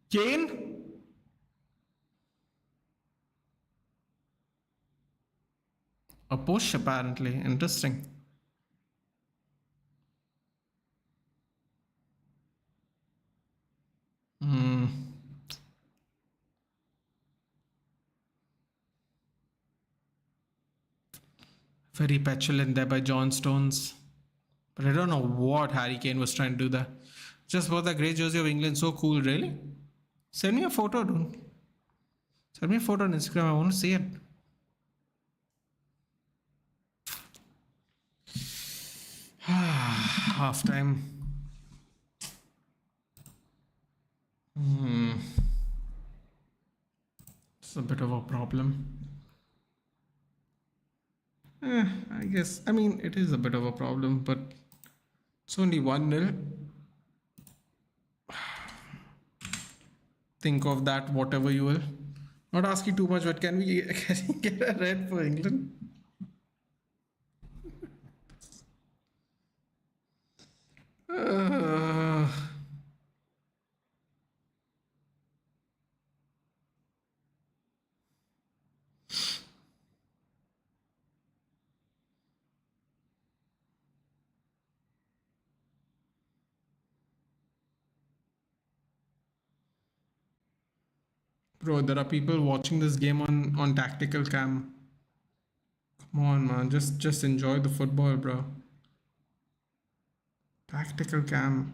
Kane. A push apparently. Interesting. Very petulant there by John Stones. But I don't know what Harry Kane was trying to do there. Just for the grey jersey of England. So cool, really? Send me a photo, dude. Send me a photo on Instagram. I want to see it. Half time. It's a bit of a problem. I guess. I mean, it is a bit of a problem, but it's only 1-0. Think of that, whatever you will. Not asking too much, but can we get a red for England? Bro, there are people watching this game on tactical cam. Come on, man. Just enjoy the football, bro. Tactical cam.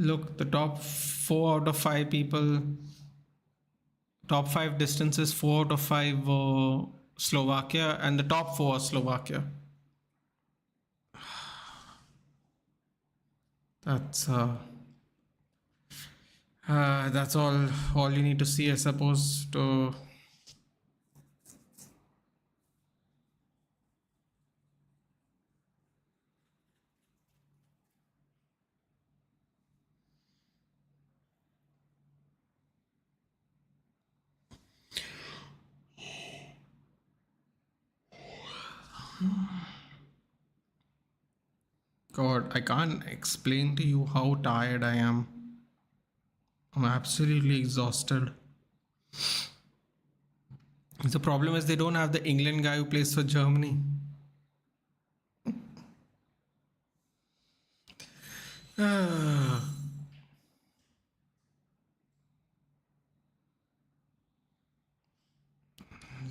Look, the top 4 out of 5 people, top 5 distances, 4 out of 5 Slovakia, and the top 4 are Slovakia. That's that's all you need to see, I suppose. To God, I can't explain to you how tired I am. I'm absolutely exhausted. The problem is they don't have the England guy who plays for Germany.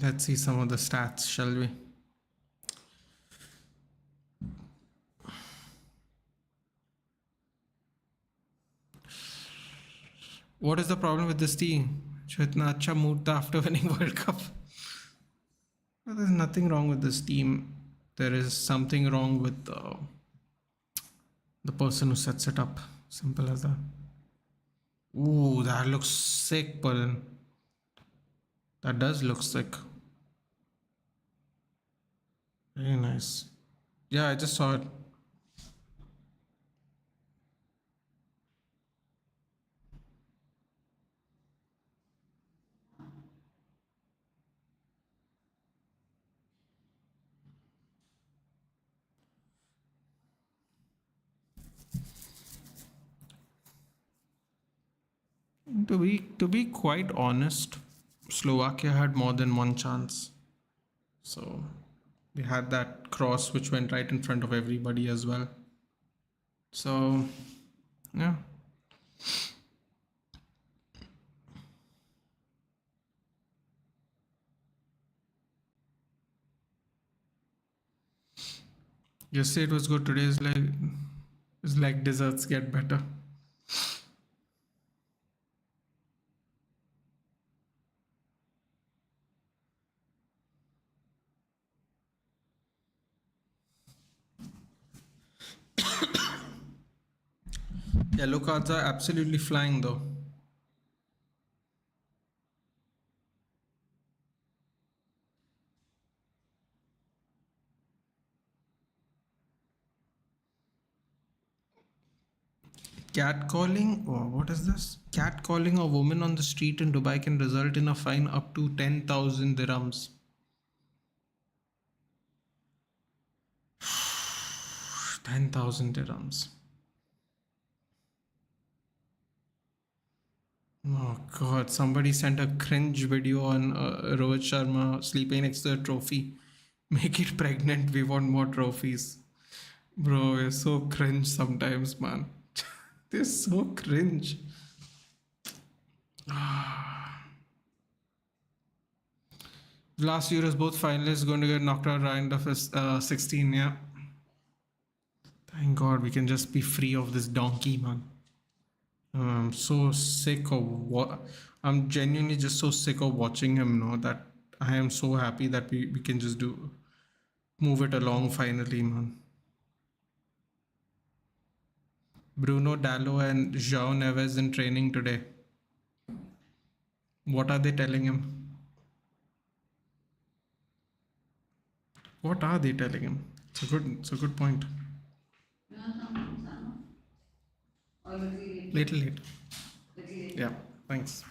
Let's see some of the stats, shall we? What is the problem with this team? जो इतना अच्छा mood था after winning World Cup. Well, there's nothing wrong with this team. There is something wrong with the person who sets it up. Simple as that. Ooh, that looks sick, Paran. That does look sick. Very nice. Yeah, I just saw it. To be quite honest, Slovakia had more than one chance. So they had that cross which went right in front of everybody as well. So yeah. Yesterday it was good. Today is like desserts get better. Yellow cards are absolutely flying though. Catcalling, oh, what is this? Catcalling a woman on the street in Dubai can result in a fine up to 10,000 dirhams. 10,000 dirhams. Oh god, somebody sent a cringe video on Rohit Sharma sleeping next to a trophy. Make it pregnant, we want more trophies. Bro, you're so cringe sometimes, man. They're so cringe. Last year, both finalists going to get knocked out round of 16, yeah. Thank God we can just be free of this donkey, man. I'm so sick of what I'm genuinely just so sick of watching him, that I am so happy that we can just move it along finally, man. Bruno Dallo and João Neves in training today. What are they telling him? What are they telling him? It's a good point. Little late. Yeah, thanks.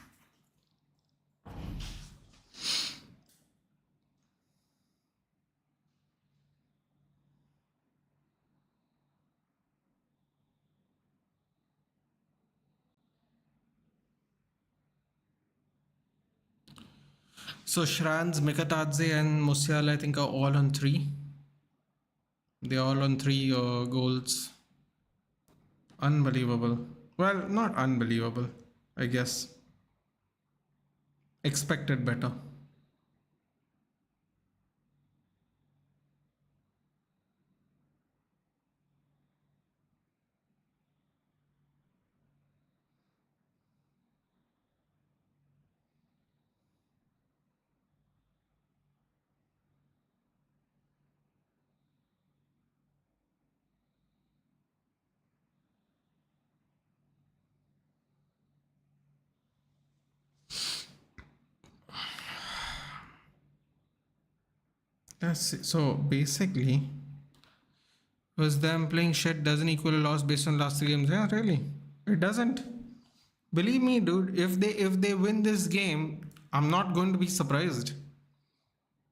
So Shranz, Mikatadze, and Musiala, I think, are all on 3. They're all on 3 goals. Unbelievable. Well, not unbelievable, I guess. Expected better. So basically, was them playing shit doesn't equal a loss based on last 3 games? Yeah, really, it doesn't. Believe me, dude. If they win this game, I'm not going to be surprised.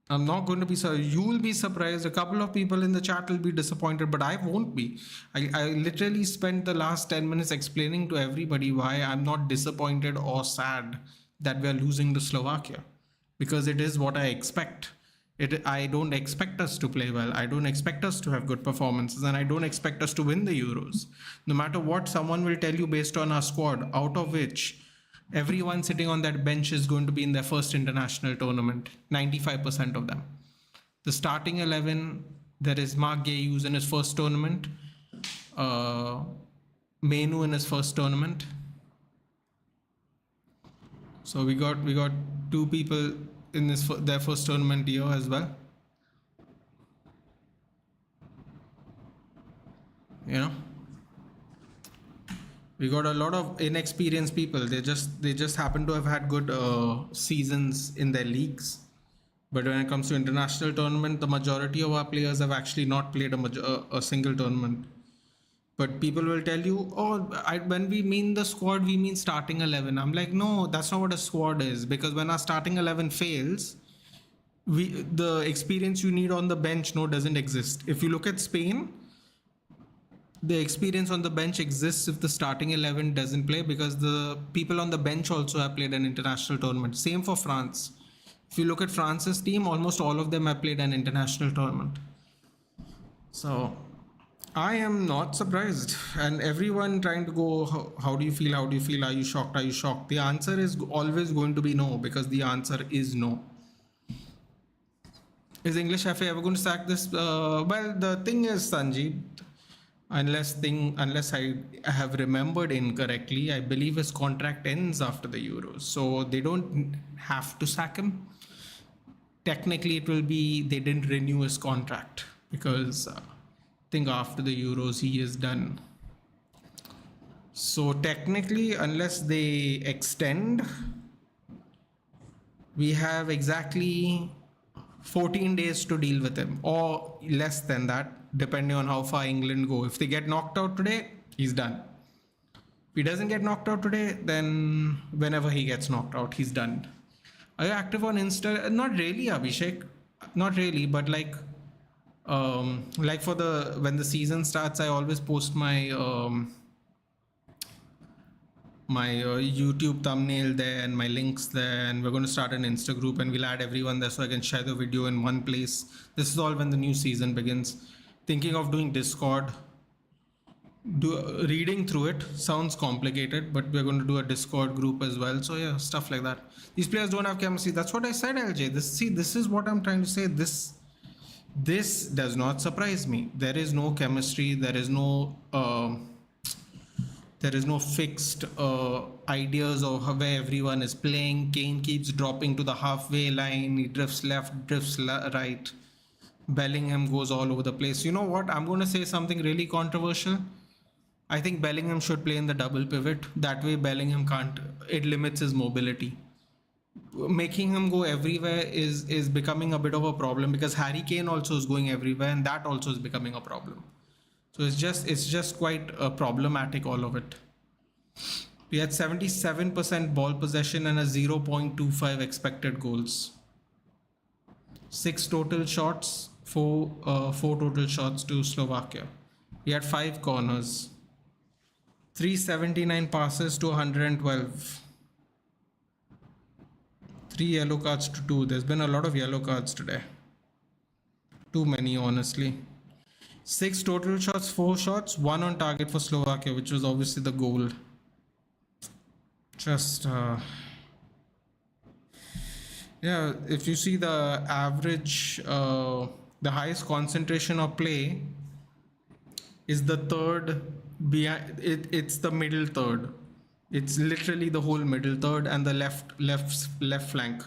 I'm not going to be surprised. You will be surprised. A couple of people in the chat will be disappointed, but I won't be. I literally spent the last 10 minutes explaining to everybody why I'm not disappointed or sad that we are losing to Slovakia, because it is what I expect. I don't expect us to play well. I don't expect us to have good performances, and I don't expect us to win the Euros. No matter what someone will tell you based on our squad, out of which everyone sitting on that bench is going to be in their first international tournament, 95% of them. The starting 11, there is Mark Gay, who's in his first tournament, Menu in his first tournament. So we got 2 people in their first tournament year as well. You know, we got a lot of inexperienced people. They just happen to have had good seasons in their leagues, but when it comes to international tournament, the majority of our players have actually not played a single tournament. But people will tell you, oh, when we mean the squad, we mean starting 11. I'm like, no, that's not what a squad is, because when our starting 11 fails, the experience you need on the bench doesn't exist. If you look at Spain, the experience on the bench exists if the starting 11 doesn't play, because the people on the bench also have played an international tournament. Same for France. If you look at France's team, almost all of them have played an international tournament. So I am not surprised. And everyone trying to go, how do you feel? How do you feel? Are you shocked? Are you shocked? The answer is always going to be no, because the answer is no. Is English FA ever going to sack this? Well, the thing is, Sanjeev, unless I have remembered incorrectly, I believe his contract ends after the Euros, so they don't have to sack him. Technically, it will be they didn't renew his contract, because I think after the Euros he is done. So technically, unless they extend, we have exactly 14 days to deal with him, or less than that, depending on how far England go. If they get knocked out today, he's done. If he doesn't get knocked out today, then whenever he gets knocked out, he's done. Are you active on Insta? Not really, Abhishek. Not really, but like for when the season starts, I always post my YouTube thumbnail there and my links there, and we're going to start an Insta group, and we'll add everyone there so I can share the video in one place. This is all when the new season begins. Thinking of doing Discord. Reading through it sounds complicated, but we're going to do a Discord group as well. So yeah, stuff like that. These players don't have chemistry. That's what I said, LJ. This is what I'm trying to say. This does not surprise me. There is no chemistry. There is no fixed ideas of where everyone is playing. Kane keeps dropping to the halfway line. He drifts left, drifts right. Bellingham goes all over the place. You know what? I'm going to say something really controversial. I think Bellingham should play in the double pivot. That way Bellingham can't, it limits his mobility. Making him go everywhere is becoming a bit of a problem, because Harry Kane also is going everywhere, and that also is becoming a problem. So it's just quite problematic, all of it. We had 77% ball possession and a 0.25 expected goals. 6 total shots, four total shots to Slovakia. We had 5 corners. 379 passes to 112. 3 yellow cards to 2. There's been a lot of yellow cards today. Too many, honestly. 6 total shots, 4 shots, 1 on target for Slovakia, which was obviously the goal. Just, yeah, if you see the average, the highest concentration of play is the third behind it's the middle third. It's literally the whole middle third and the left flank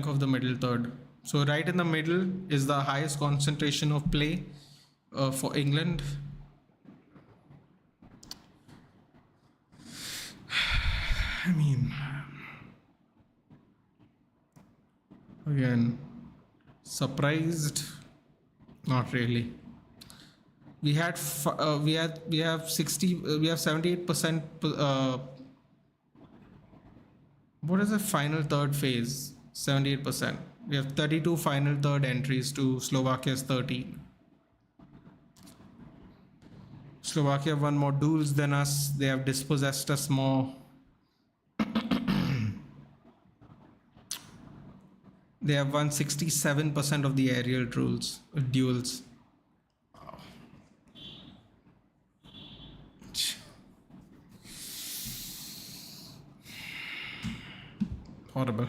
of the middle third. So right in the middle is the highest concentration of play for England. I mean, again, surprised? Not really. We have 78%. What is the final third phase? 78%. We have 32 final third entries to Slovakia's 13. Slovakia have won more duels than us. They have dispossessed us more. They have won 67% of the aerial duels. Horrible.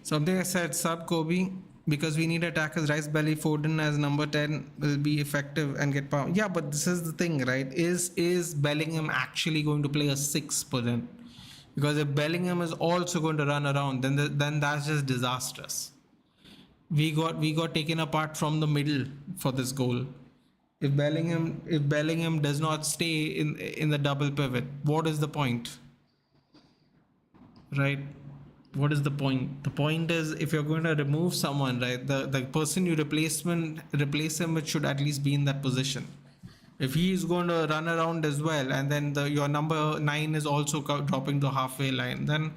Something I said, sub Kobe, because we need attackers. Rice Belly Foden as number 10 will be effective and get power. Yeah, but this is the thing, right? Is Bellingham actually going to play a 6 for them? Because if Bellingham is also going to run around, then that's just disastrous. We got taken apart from the middle for this goal. If Bellingham does not stay in the double pivot, what is the point? Right? What is the point? The point is, if you're going to remove someone, right, the person you replace him with should at least be in that position. If he is going to run around as well, and then your number 9 is also dropping the halfway line, then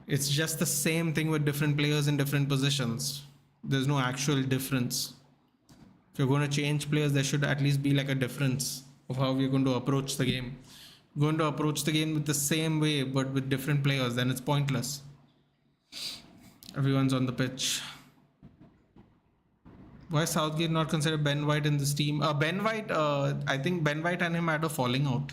it's just the same thing with different players in different positions. There's no actual difference. If you're going to change players, there should at least be like a difference of how we're going to approach the game. Going to approach the game with the same way but with different players, then it's pointless. Everyone's on the pitch. Why Southgate not consider Ben White in this team? Ben White, I think Ben White and him had a falling out.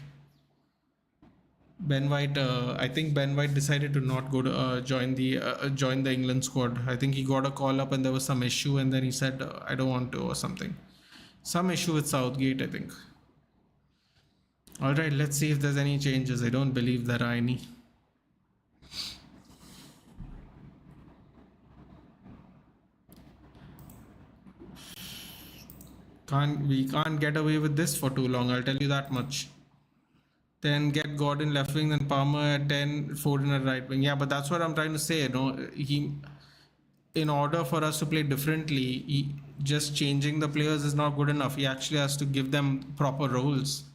I think Ben White decided to not go to join the England squad. I think he got a call up and there was some issue, and then he said I don't want to, or something. Some issue with Southgate, I think. All right, let's see if there's any changes. I don't believe there are any. We can't get away with this for too long, I'll tell you that much. Then get Gordon left wing, then Palmer at 10, Foden at right wing. Yeah, but that's what I'm trying to say. In order for us to play differently, just changing the players is not good enough. He actually has to give them proper roles.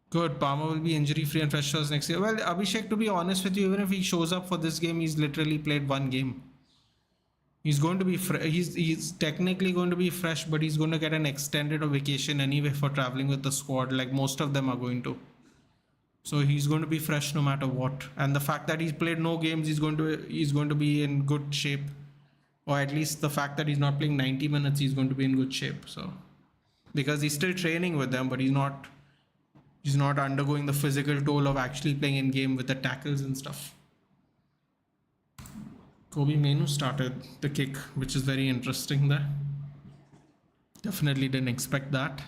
Good. Palmer will be injury free and fresh shots next year. Well, Abhishek, to be honest with you, even if he shows up for this game, he's literally played one game. He's going to be he's technically going to be fresh, but he's going to get an extended vacation anyway for traveling with the squad, like most of them are going to. So he's going to be fresh no matter what. And the fact that he's played no games, he's going to be in good shape. Or at least the fact that he's not playing 90 minutes, he's going to be in good shape. So because he's still training with them, but he's not undergoing the physical toll of actually playing in game with the tackles and stuff. Kobe Mainoo started the kick, which is very interesting there. Definitely didn't expect that.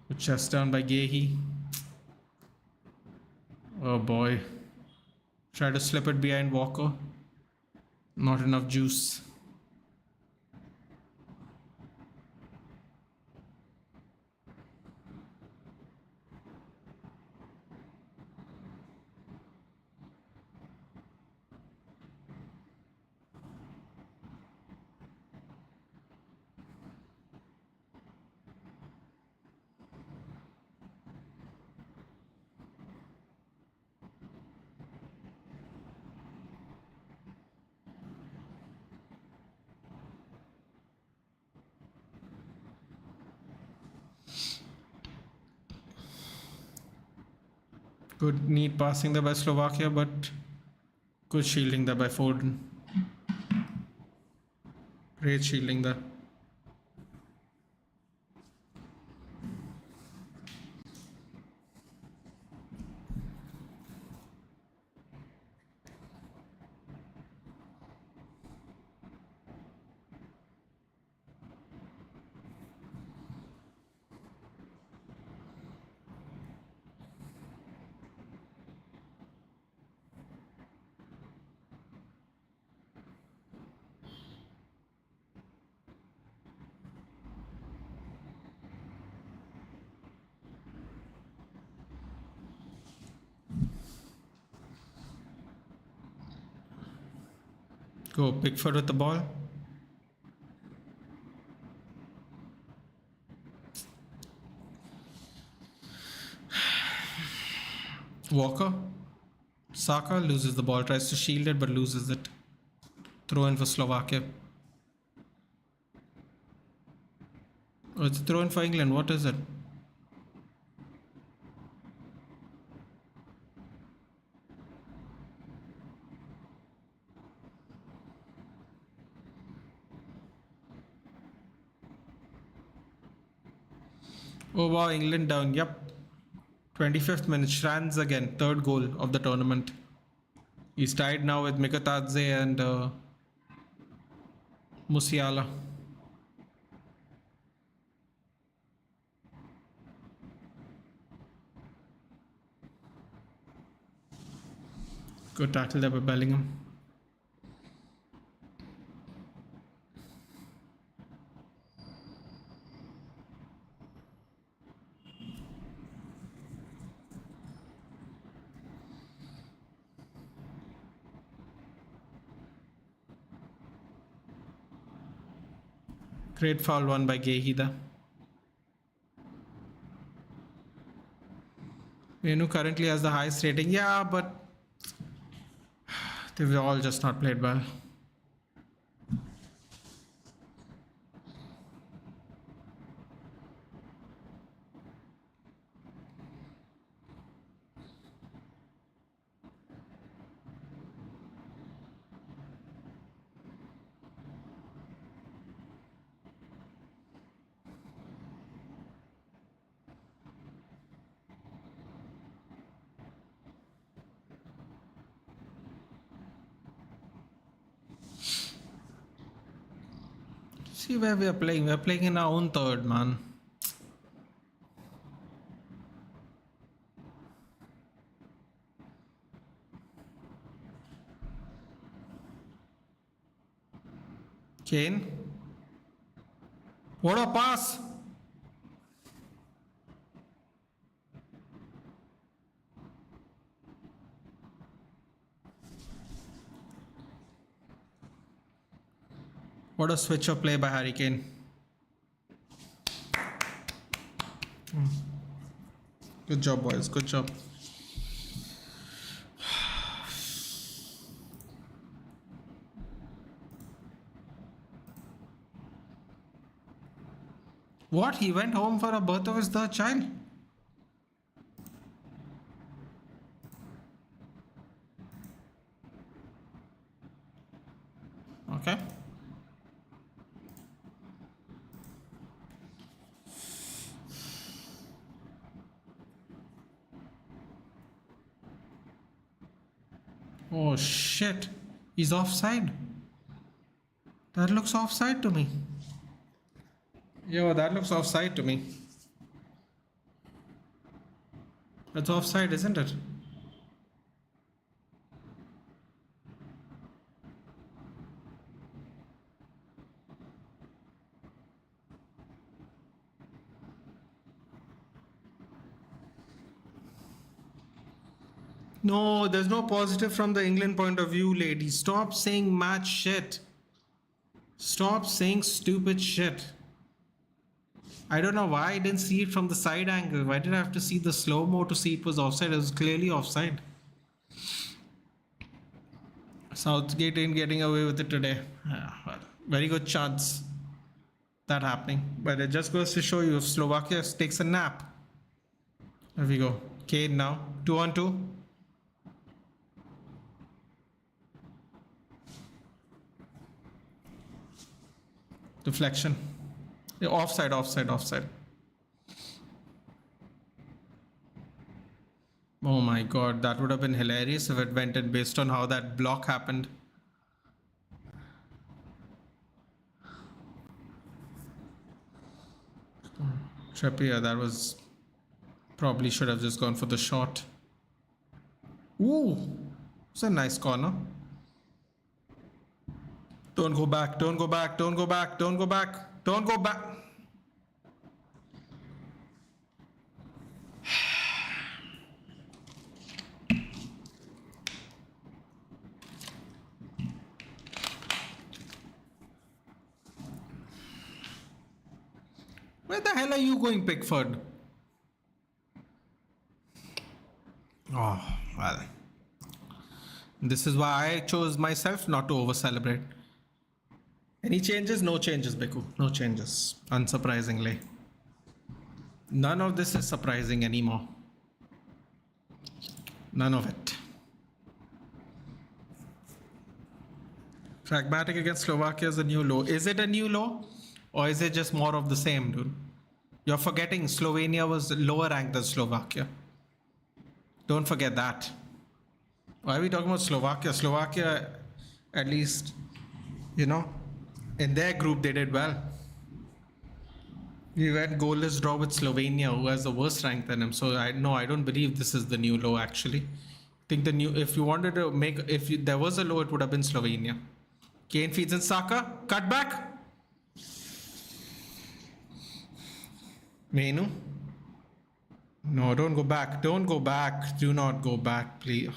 Good chest down by Gehi. Oh boy. Try to slip it behind Walker. Not enough juice. Good neat passing there by Slovakia, but good shielding there by Foden. Great shielding there. Go Pickford with the ball. Walker. Saka loses the ball, tries to shield it but loses it. Throw in for Slovakia. Oh, it's a throw in for England. What is it? Oh wow, England down. Yep. 25th minute. Schranz again. Third goal of the tournament. He's tied now with Mikotadze and Musiala. Good tackle there by Bellingham. Great foul won by Gehida. Venu currently has the highest rating. Yeah, but they've all just not played well. See where we are playing. We are playing in our own third, man. Kane. What a pass! What a switch of play by Harry Kane. Good job, boys. Good job. What? He went home for a birth of his third child? Okay. Oh shit. He's offside. That looks offside to me. Yo, that looks offside to me. That's offside, isn't it? No, there's no positive from the England point of view, lady. Stop saying match shit. Stop saying stupid shit. I don't know why I didn't see it from the side angle. Why did I have to see the slow-mo to see it was offside? It was clearly offside. Southgate ain't getting away with it today. Yeah, well, very good chance that happening. But it just goes to show you if Slovakia takes a nap. There we go. Kane now. 2-on-2. Deflection. Offside. Oh my god, that would have been hilarious if it went in based on how that block happened. Trippier, that was... Probably should have just gone for the shot. Ooh, it's a nice corner. Don't go back. Where the hell are you going, Pickford? Oh, well. This is why I chose myself not to over-celebrate. Any changes? No changes, Beku. No changes. Unsurprisingly. None of this is surprising anymore. None of it. Pragmatic against Slovakia is a new low. Is it a new low? Or is it just more of the same, dude? You're forgetting Slovenia was lower ranked than Slovakia. Don't forget that. Why are we talking about Slovakia? Slovakia, at least, you know, in their group they did well. We went goalless draw with Slovenia, who has the worst rank than him. So I don't believe this is the new low actually. I think the new, if you wanted to make, there was a low, it would have been Slovenia. Kane feeds in Saka, cut back. Menu. No, don't go back. Do not go back, please.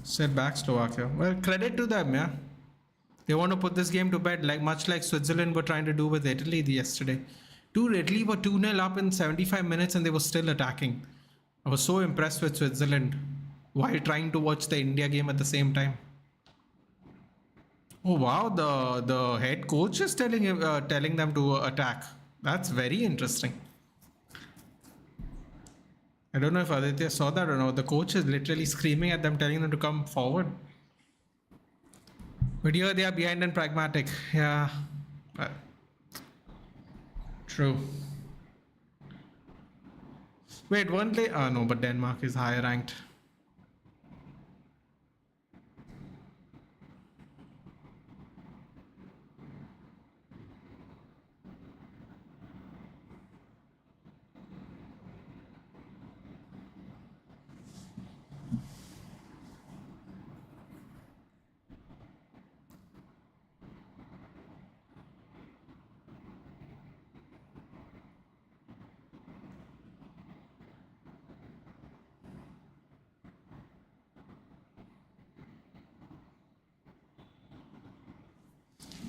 Set back Slovakia. Well, credit to them, yeah. They want to put this game to bed, much like Switzerland were trying to do with Italy yesterday. Dude, Italy were 2-0 up in 75 minutes and they were still attacking. I was so impressed with Switzerland while trying to watch the India game at the same time. Oh wow, the head coach is telling them to attack. That's very interesting. I don't know if Aditya saw that or not. The coach is literally screaming at them, telling them to come forward. But here they are behind and pragmatic. Yeah. True. Wait, weren't they? Oh no, but Denmark is higher ranked.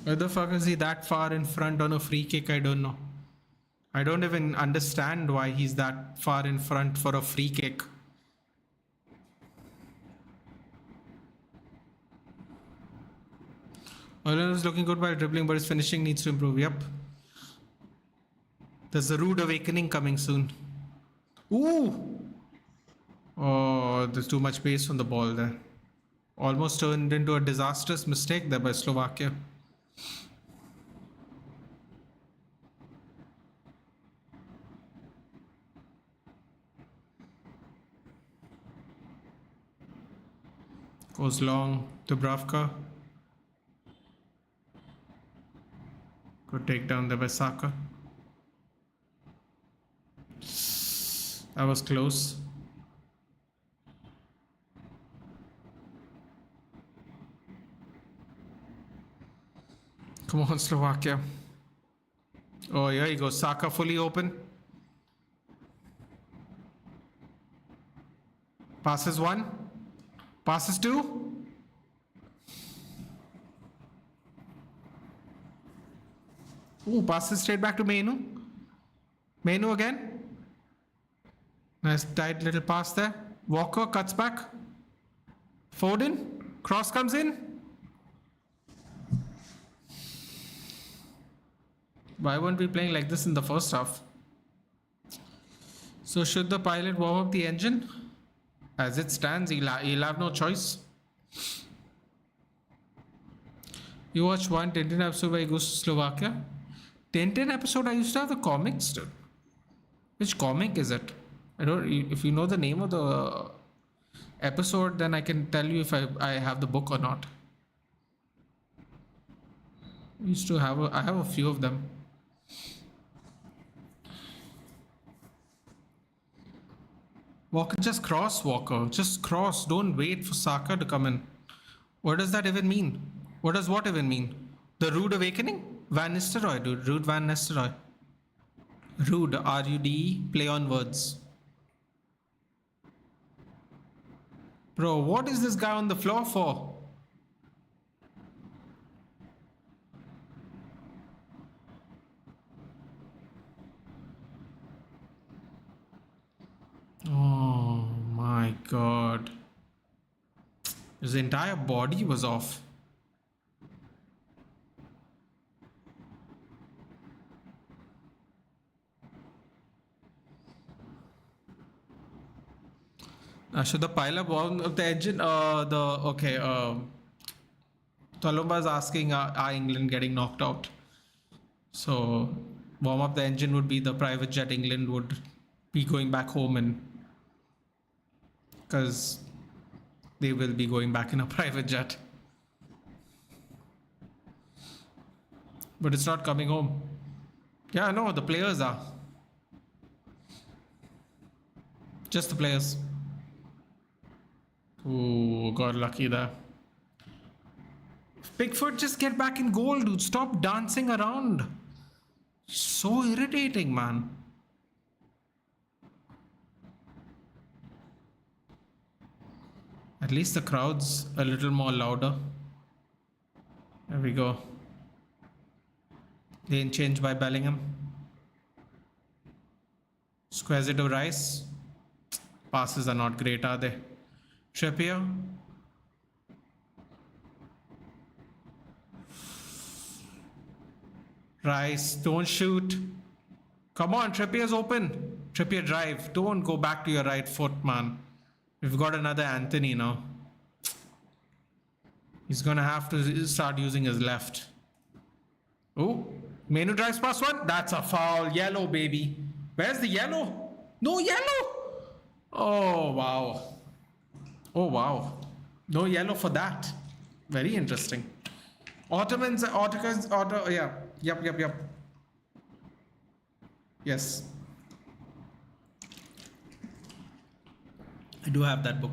Where the fuck is he that far in front on a free kick? I don't know. I don't even understand why he's that far in front for a free kick. Oiler is looking good while dribbling, but his finishing needs to improve. Yep. There's a rude awakening coming soon. Ooh! Oh, there's too much pace on the ball there. Almost turned into a disastrous mistake there by Slovakia. Goes long. Dubravka. Good takedown there by Saka. That was close. Come on, Slovakia. Oh, here you go. Saka fully open. Passes one. Passes two. Ooh, passes straight back to Menu. Menu again. Nice tight little pass there. Walker cuts back. Foden. Cross comes in. Why weren't we playing like this in the first half? So should the pilot warm up the engine? As it stands, he'll have no choice. You watch one Tintin episode where he goes to Slovakia? Tintin episode, I used to have the comics, dude. Which comic is it? I don't. If you know the name of the episode, then I can tell you if I have the book or not. I used to have. I have a few of them. Walker, just cross, Walker. Just cross. Don't wait for Saka to come in. What does that even mean? What does what even mean? The Rude Awakening? Van Nistelrooy, dude. Rude Van Nistelrooy. Rude, R-U-D-E, play on words. Bro, what is this guy on the floor for? Oh my god. His entire body was off. Should the pilot warm up the engine? Talumba is asking, are England getting knocked out? So, warm up the engine would be the private jet England would be going back home in. Because they will be going back in a private jet. But it's not coming home. Yeah, no, the players are. Just the players. Oh, got lucky there. Pickford, just get back in goal, dude. Stop dancing around. So irritating, man. At least the crowd's a little more louder. There we go. Lane change by Bellingham. Squares it to Rice. Passes are not great, are they? Trippier. Rice, don't shoot. Come on, Trippier's open. Trippier drive. Don't go back to your right foot, man. We've got another Anthony now. He's gonna have to start using his left. Oh, Menu drives past one. That's a foul. Yellow, baby. Where's the yellow? No yellow. Oh, wow. Oh, wow. No yellow for that. Very interesting. Yeah. Yep. Yes. I do have that book.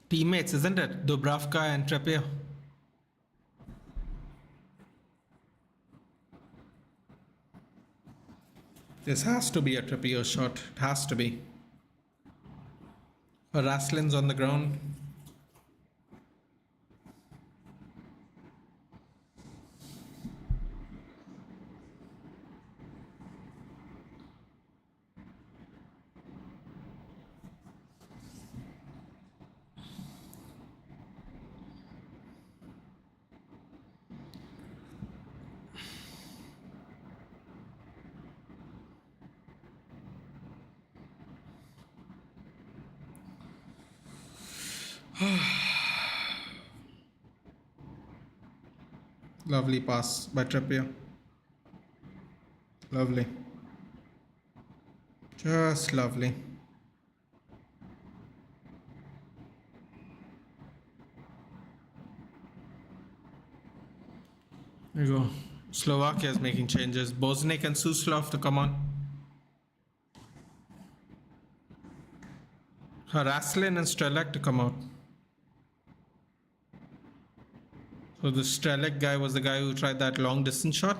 Teammates, isn't it? Dubravka and Trippier. This has to be a Trippier shot. It has to be. Raslin's on the ground. Lovely pass by Trippier. Lovely. Just lovely. There you go. Slovakia is making changes. Bosniak and Suslov to come on. Raslin and Strelak to come out. So the Strelak guy was the guy who tried that long distance shot.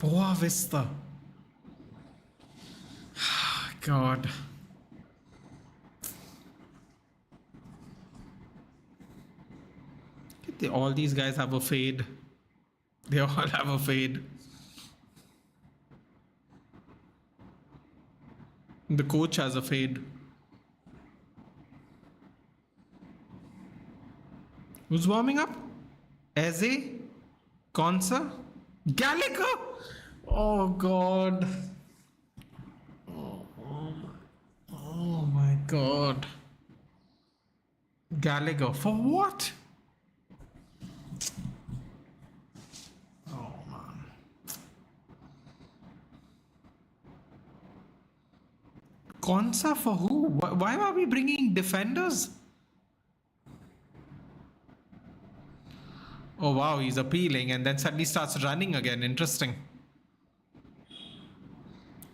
Boa Vista. God. All these guys have a fade. They all have a fade. The coach has a fade. Who's warming up? Eze? Consa? Gallagher? Oh God. Oh my God. Gallagher. For what? Oh man. Consa for who? Why are we bringing defenders? Oh wow, he's appealing and then suddenly starts running again. Interesting.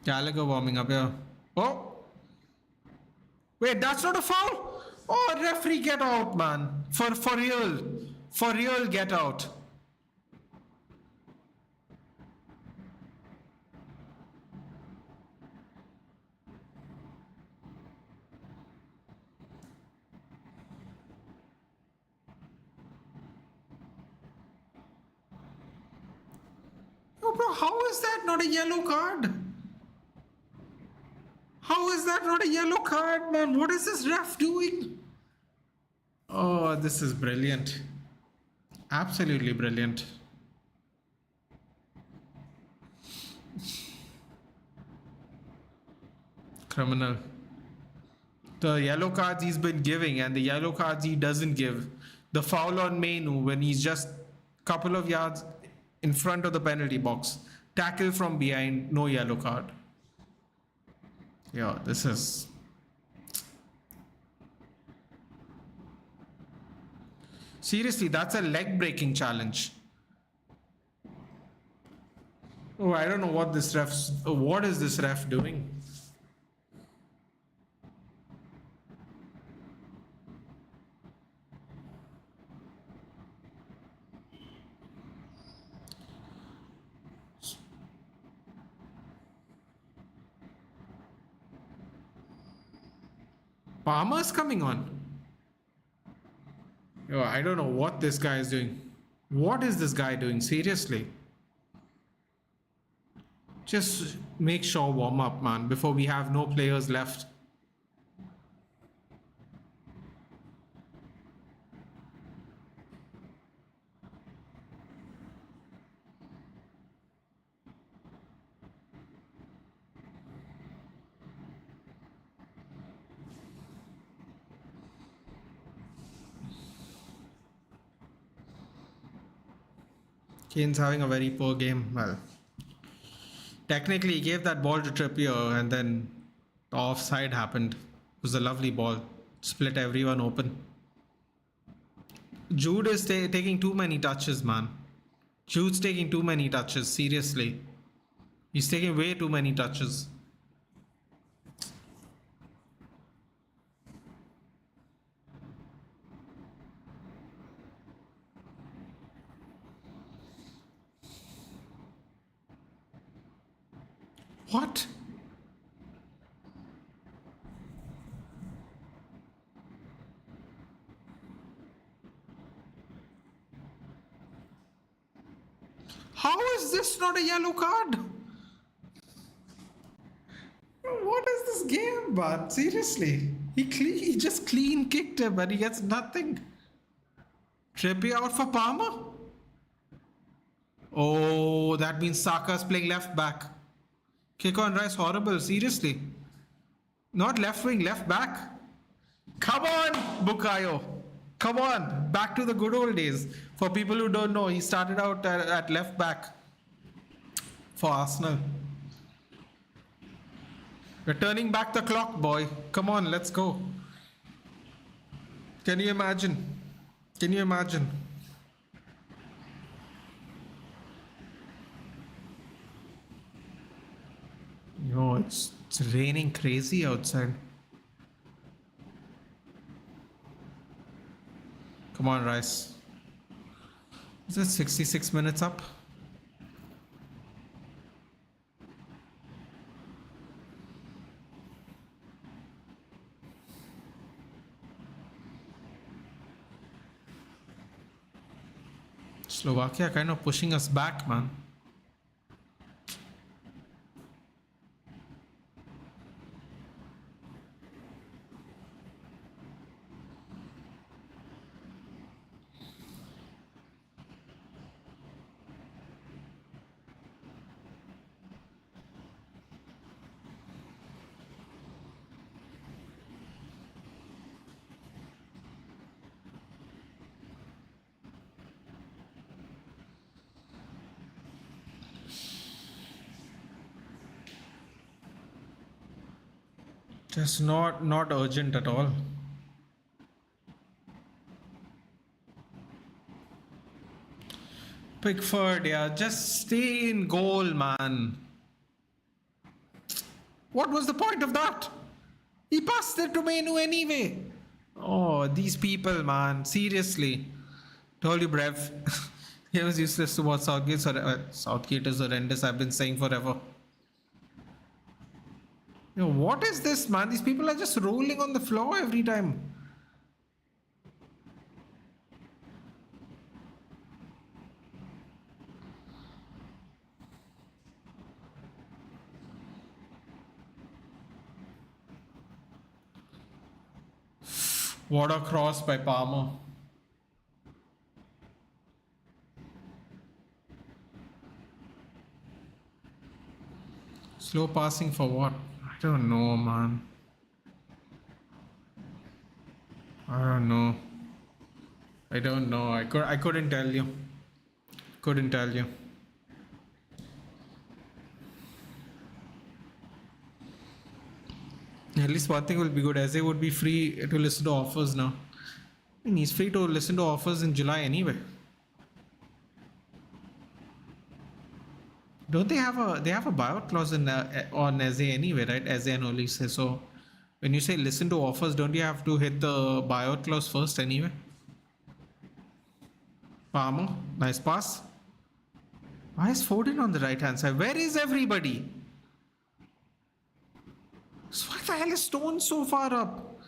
Gallagher warming up here. Oh! Wait, that's not a foul? Oh, referee, get out, man. For real. For real, get out. Oh, bro, how is that not a yellow card? How is that not a yellow card, man? What is this ref doing? Oh, this is brilliant. Absolutely brilliant. Criminal. The yellow cards he's been giving and the yellow cards he doesn't give. The foul on Mainu when he's just a couple of yards in front of the penalty box. Tackle from behind, no yellow card. Yeah, this is... Seriously, that's a leg breaking challenge. Oh, I don't know what this ref's... What is this ref doing? Palmer's coming on. Yo, I don't know what this guy is doing. What is this guy doing? Seriously. Just make sure warm up, man, before we have no players left. Kane's having a very poor game. Well, technically he gave that ball to Trippier and then the offside happened. It was a lovely ball. Split everyone open. Jude is taking too many touches, man. Jude's taking too many touches, seriously. He's taking way too many touches. What? How is this not a yellow card? What is this game, man? Seriously. He just clean kicked him and he gets nothing. Trippier out for Palmer? Oh, that means Saka's playing left back. Kick on Rice, horrible, seriously. Not left wing, left back. Come on, Bukayo. Come on, back to the good old days. For people who don't know, he started out at left back for Arsenal. We're turning back the clock, boy. Come on, let's go. Can you imagine? Can you imagine? Yo, it's raining crazy outside. Come on, Rice. Is it 66 minutes up? Slovakia kind of pushing us back, man. Just not urgent at all. Pickford, yeah, just stay in goal, man. What was the point of that? He passed it to Menu anyway. Oh, these people, man. Seriously. Told you, Brev. He was useless to watch Southgate. Southgate is horrendous, I've been saying forever. What is this, man? These people are just rolling on the floor every time. What a cross by Palmer. Slow passing for what? I don't know, man. I don't know. I couldn't tell you. Couldn't tell you. At least one thing will be good. Eze would be free to listen to offers now. I mean, he's free to listen to offers in July anyway. Don't they have a buyout clause in on Eze anyway, right? Eze and Olise. So when you say listen to offers, don't you have to hit the buyout clause first anyway? Palmer, nice pass. Why is Foden on the right hand side? Where is everybody? So why the hell is Stone so far up?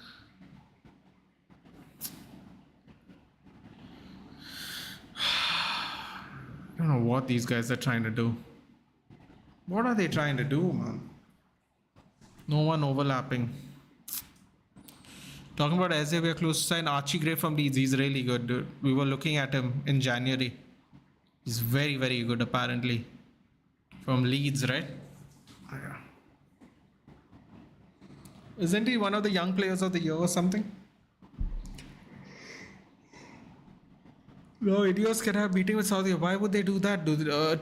I don't know what these guys are trying to do. What are they trying to do, man? No one overlapping. Talking about Eze, we are close to sign Archie Gray from Leeds. He's really good, dude. We were looking at him in January. He's very, very good, apparently. From Leeds, right? Yeah. Isn't he one of the young players of the year or something? No, Idios can have meeting with Saudi. Why would they do that?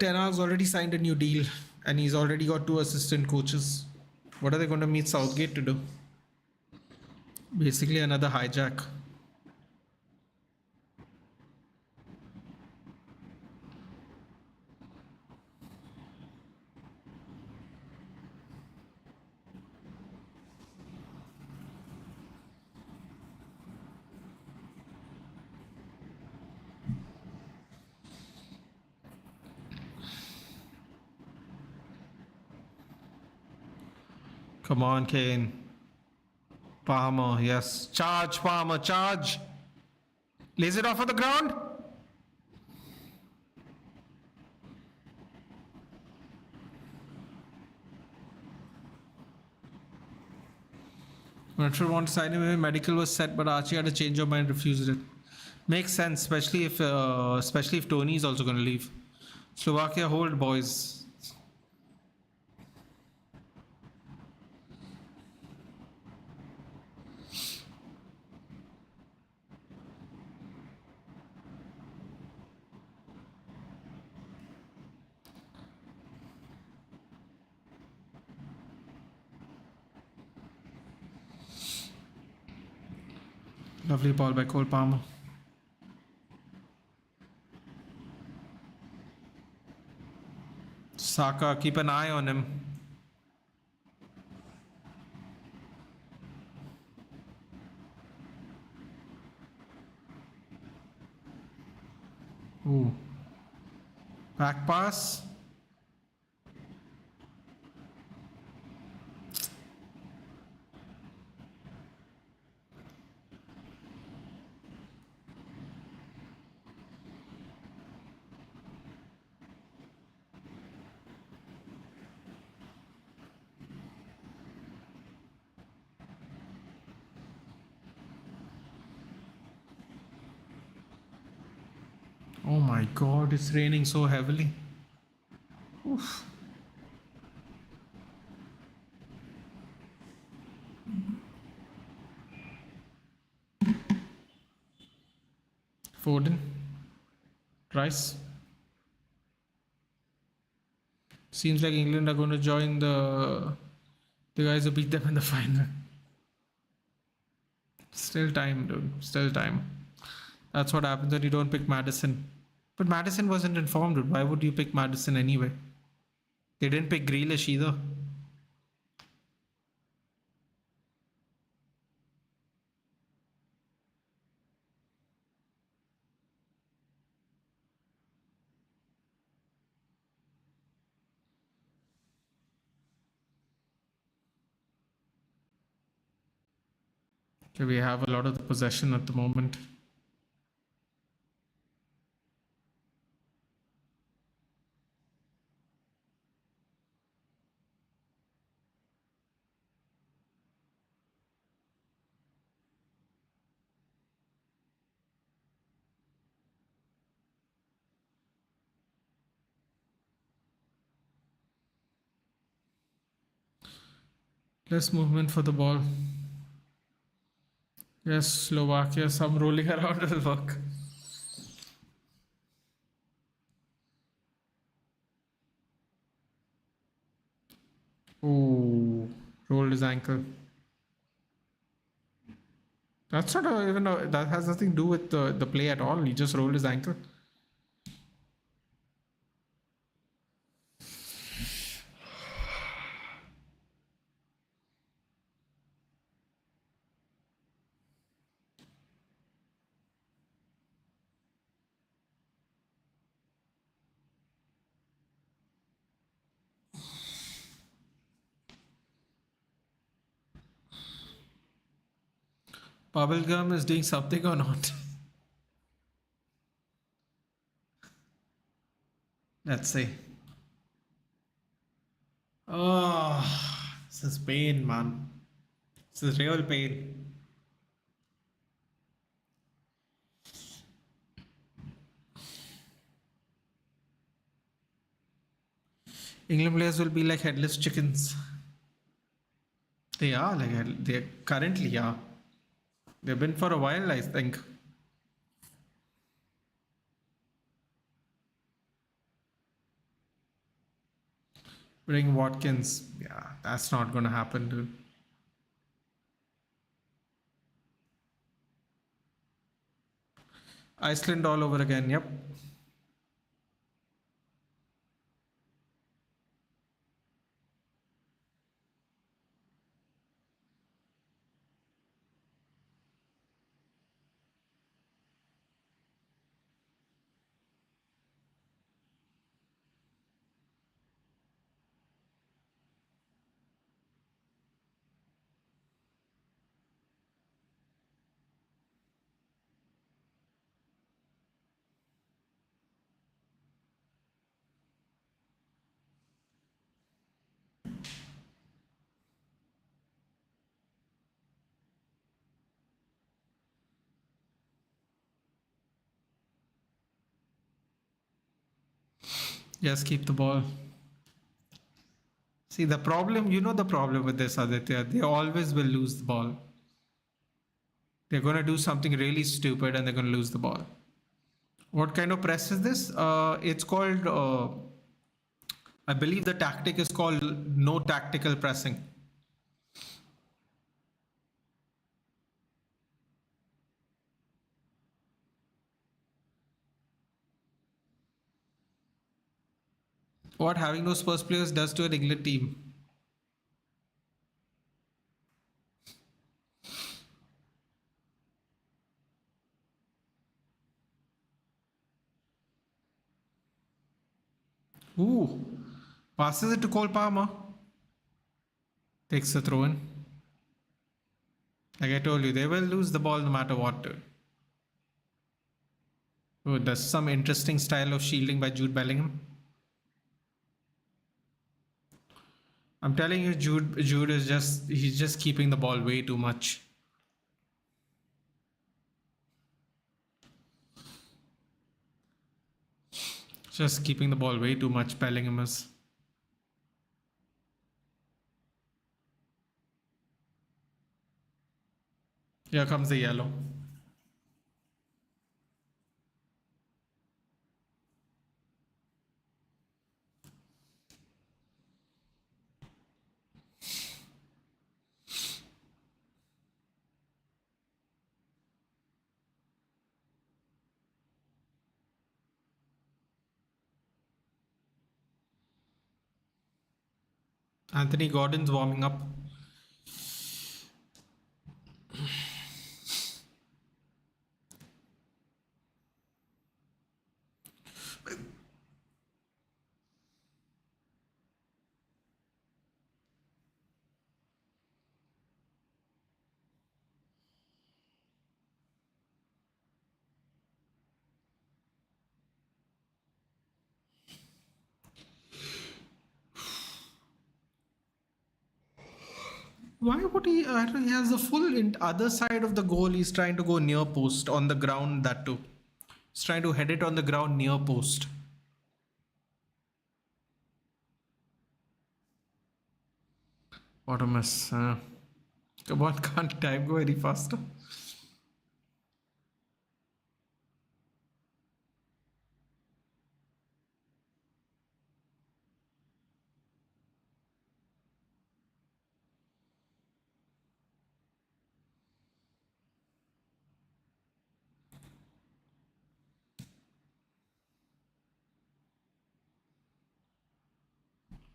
Ten Hag's already signed a new deal and he's already got 2 assistant coaches. What are they going to meet Southgate to do? Basically another hijack. Come on, Kane. Palmer, yes. Charge, Palmer, charge. Lays it off of the ground. Brentford want to sign him. Medical was set, but Archie had a change of mind, refused it. Makes sense, especially if Tony is also going to leave. Slovakia hold, boys. Lovely ball by Cole Palmer. Saka, keep an eye on him. Ooh. Back pass. my god, it's raining so heavily. Oof. Foden. Rice. Seems like England are going to join the guys who beat them in the final. Still time, dude. Still time. That's what happens when you don't pick Madison. But Madison wasn't informed, dude. Why would you pick Madison anyway? They didn't pick Grealish either. Okay, we have a lot of the possession at the moment. Less movement for the ball. Yes, Slovakia, some rolling around will work. Oh, rolled his ankle. That's not even that has nothing to do with the play at all. He just rolled his ankle. Bubblegum is doing something or not? Let's see. Oh, this is pain, man. This is real pain. England players will be like headless chickens. They are like they currently are. They've been for a while, I think. Bring Watkins. Yeah, that's not gonna happen, dude. Iceland all over again. Yep. Yes, keep the ball. See, the problem, the problem with this, Aditya, they always will lose the ball. They're going to do something really stupid and they're going to lose the ball. What kind of press is this? It's called, I believe the tactic is called no tactical pressing. What having those first players does to an England team. Ooh, passes it to Cole Palmer. Takes the throw in. Like I told you, they will lose the ball no matter what. Oh, there's some interesting style of shielding by Jude Bellingham. I'm telling you, Jude is he's just keeping the ball way too much. Just keeping the ball way too much, Bellingham is. Here comes the yellow. Anthony Gordon's warming up. Why would he? He has the full other side of the goal. He's trying to go near post on the ground. That too. He's trying to head it on the ground near post. What a mess. Come on, can't time go any faster?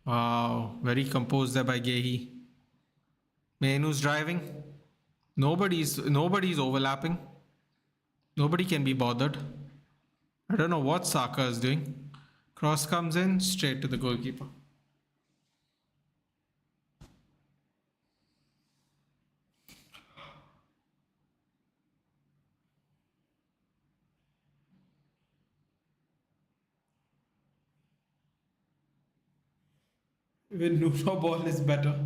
Wow, very composed there by Gehi. Mainu's driving. Nobody's overlapping. Nobody can be bothered. I don't know what Saka is doing. Cross comes in straight to the goalkeeper. Even Nuno ball is better.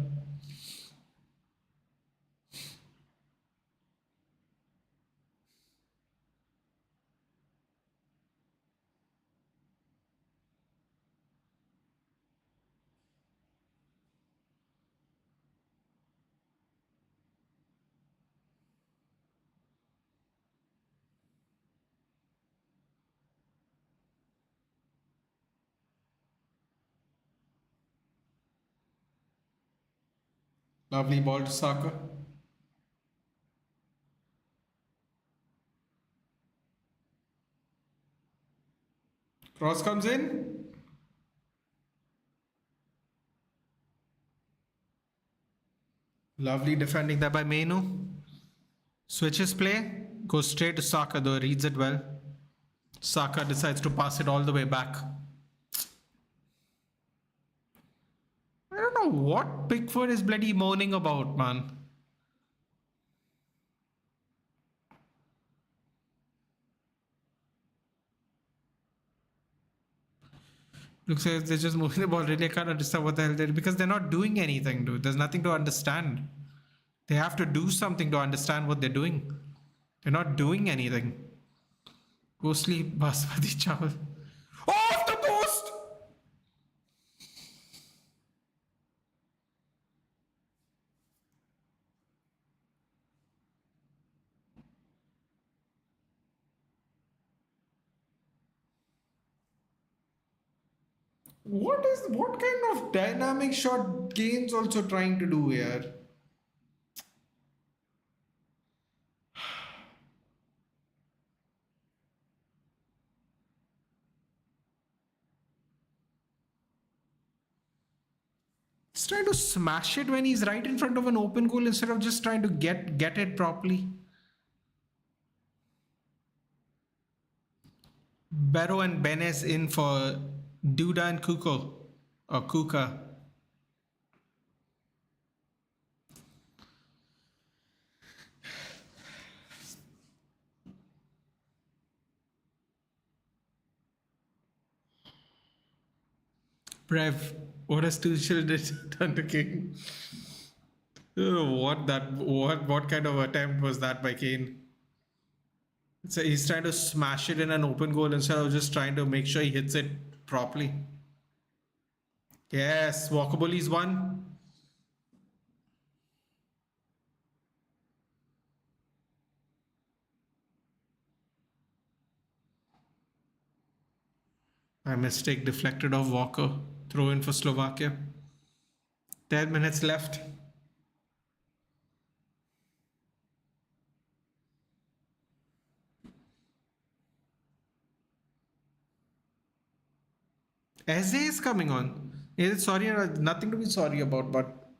Lovely ball to Saka. Cross comes in. Lovely defending there by Mainu. Switches play. Goes straight to Saka though. Reads it well. Saka decides to pass it all the way back. I don't know what Pickford is bloody moaning about, man. Looks like they're just moving the ball. Really, I can't understand what the hell they're doing because they're not doing anything, dude. There's nothing to understand. They have to do something to understand what they're doing. They're not doing anything. Ghostly Basmati chawal. Off the post! What kind of dynamic shot Kane's also trying to do here? He's trying to smash it when he's right in front of an open goal instead of just trying to get it properly. Barrow and Benes in for Duda and Kuko. Or Kuka. Brev, what has Tuchel done to Kane? What kind of attempt was that by Kane? So he's trying to smash it in an open goal instead of just trying to make sure he hits it properly. Yes, walkable is one. My mistake deflected off Walker. Throw in for Slovakia. 10 minutes left. Eze is coming on. Sorry, nothing to be sorry about, but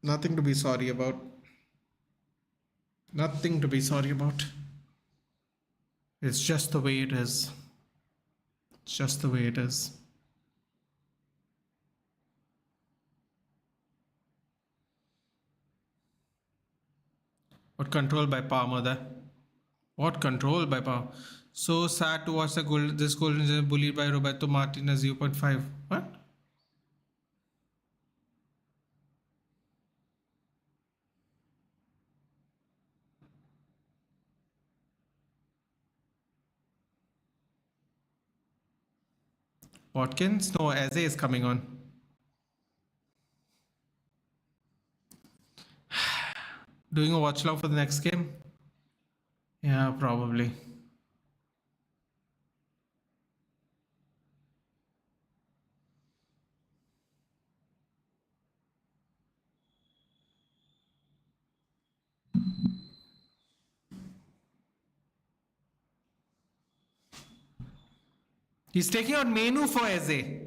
nothing to be sorry about. Nothing to be sorry about. It's just the way it is. It's just the way it is. What control by Palmer there? What control by Palmer? So sad to watch this goal bullied by Roberto Martinez 0.5. What? Watkins? No, Eze is coming on. Doing a watch log for the next game? Yeah, probably. He's taking out Menu for Eze.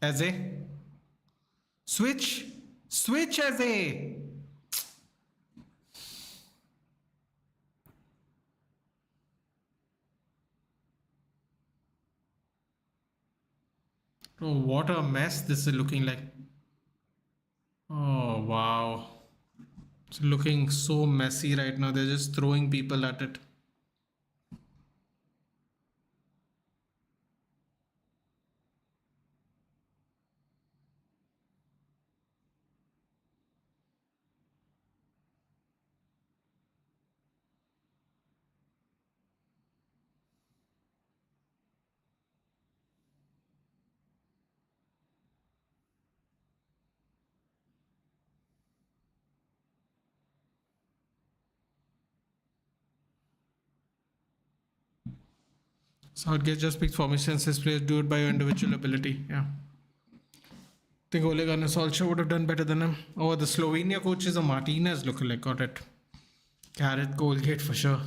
Eze. Switch. Switch Eze. Oh, what a mess this is looking like. Oh, wow. It's looking so messy right now. They're just throwing people at it. Southgate just picked formations. His players do it by your individual ability. Yeah. I think Ole Gunnar Solskjaer would have done better than him. Oh, the Slovenia coach is a Martinez lookalike. Got it. Gareth Goalgate for sure.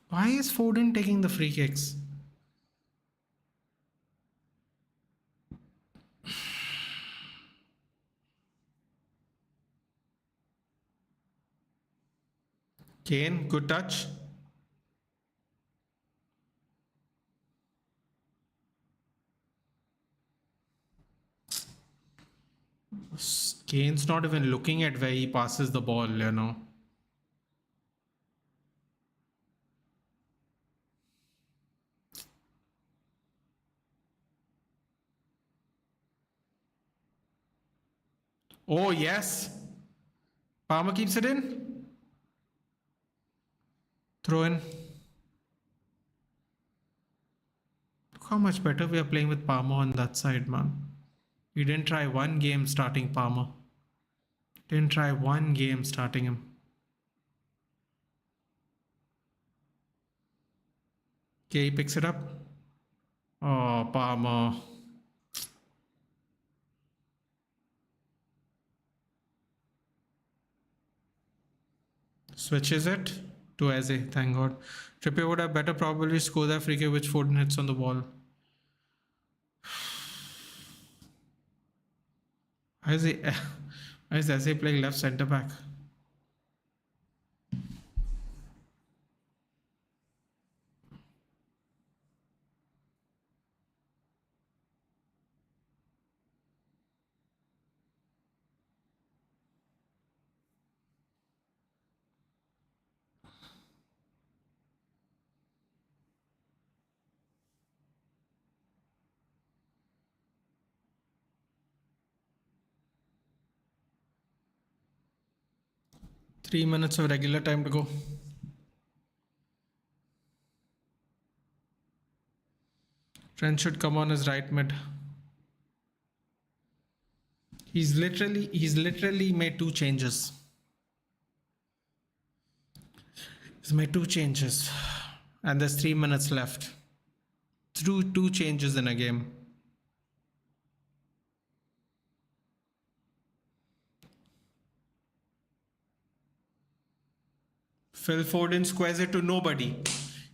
Why is Foden taking the free kicks? Kane, good touch. Kane's not even looking at where he passes the ball, you know. Oh, yes. Palmer keeps it in. Throw in. Look how much better we are playing with Palmer on that side, man. We didn't try one game starting Palmer. Didn't try one game starting him. Okay, he picks it up. Oh, Palmer. Switches it to Eze, thank God. Trippier would have better probably score that free kick which Foden hits on the ball. Why is Eze playing left centre back? 3 minutes of regular time to go. Trent should come on as right mid. He's literally made 2 changes. He's made 2 changes. And there's 3 minutes left. Through 2 changes in a game. Phil Foden squares it to nobody.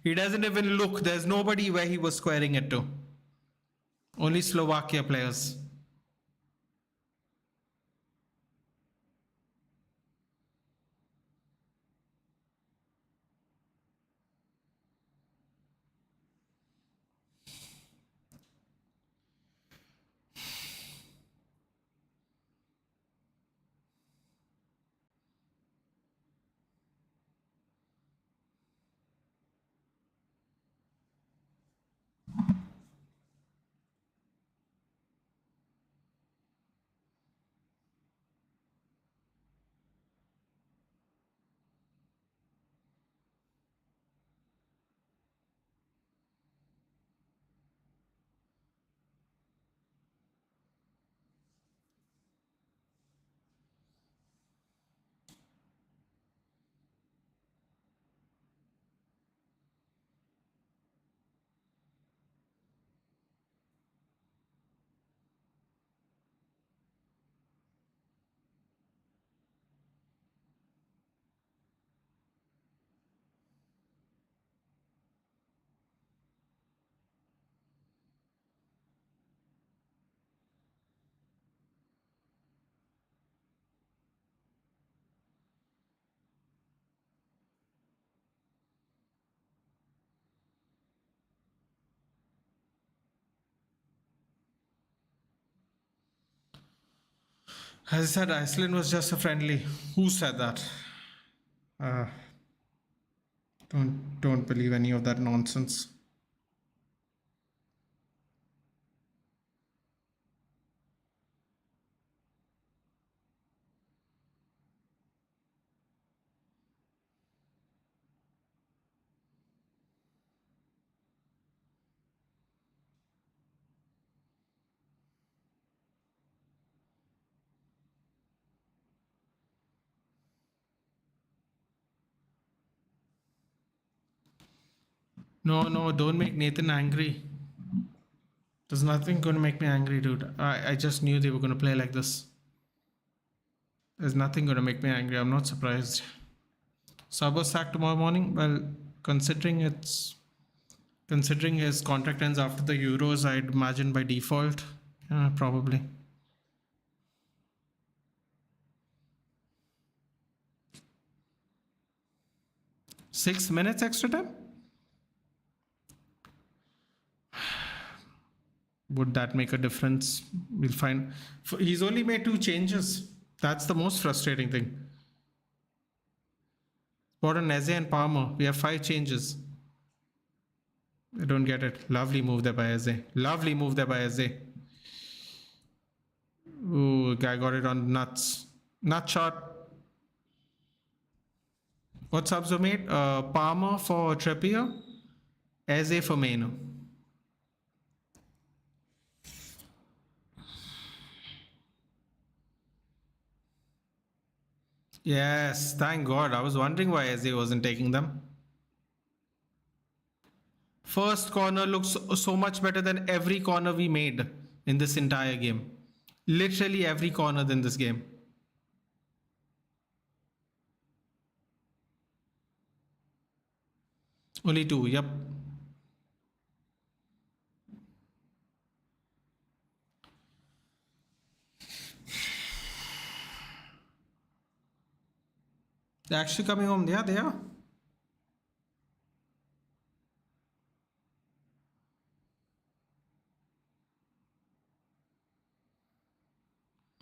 He doesn't even look. There's nobody where he was squaring it to. Only Slovakia players. As I said, Iceland was just a friendly. Who said that? Uh, don't believe any of that nonsense. No, don't make Nathan angry. There's nothing going to make me angry, dude. I just knew they were going to play like this. There's nothing going to make me angry. I'm not surprised. Sabo sacked tomorrow morning. Well, considering his contract ends after the Euros, I'd imagine by default, probably. $6 minutes extra time? Would that make a difference? We'll find. He's only made 2 changes. That's the most frustrating thing. Brought on Eze and Palmer. We have 5 changes. I don't get it. Lovely move there by Eze. Lovely move there by Eze. Ooh, guy got it on nuts. Nut shot. What subs were made? Palmer for Trippier. Eze for Meno. Yes, thank God. I was wondering why Eze wasn't taking them. First corner looks so much better than every corner we made in this entire game. Literally every corner in this game. Only 2, yep. They're actually coming home. Yeah, they are.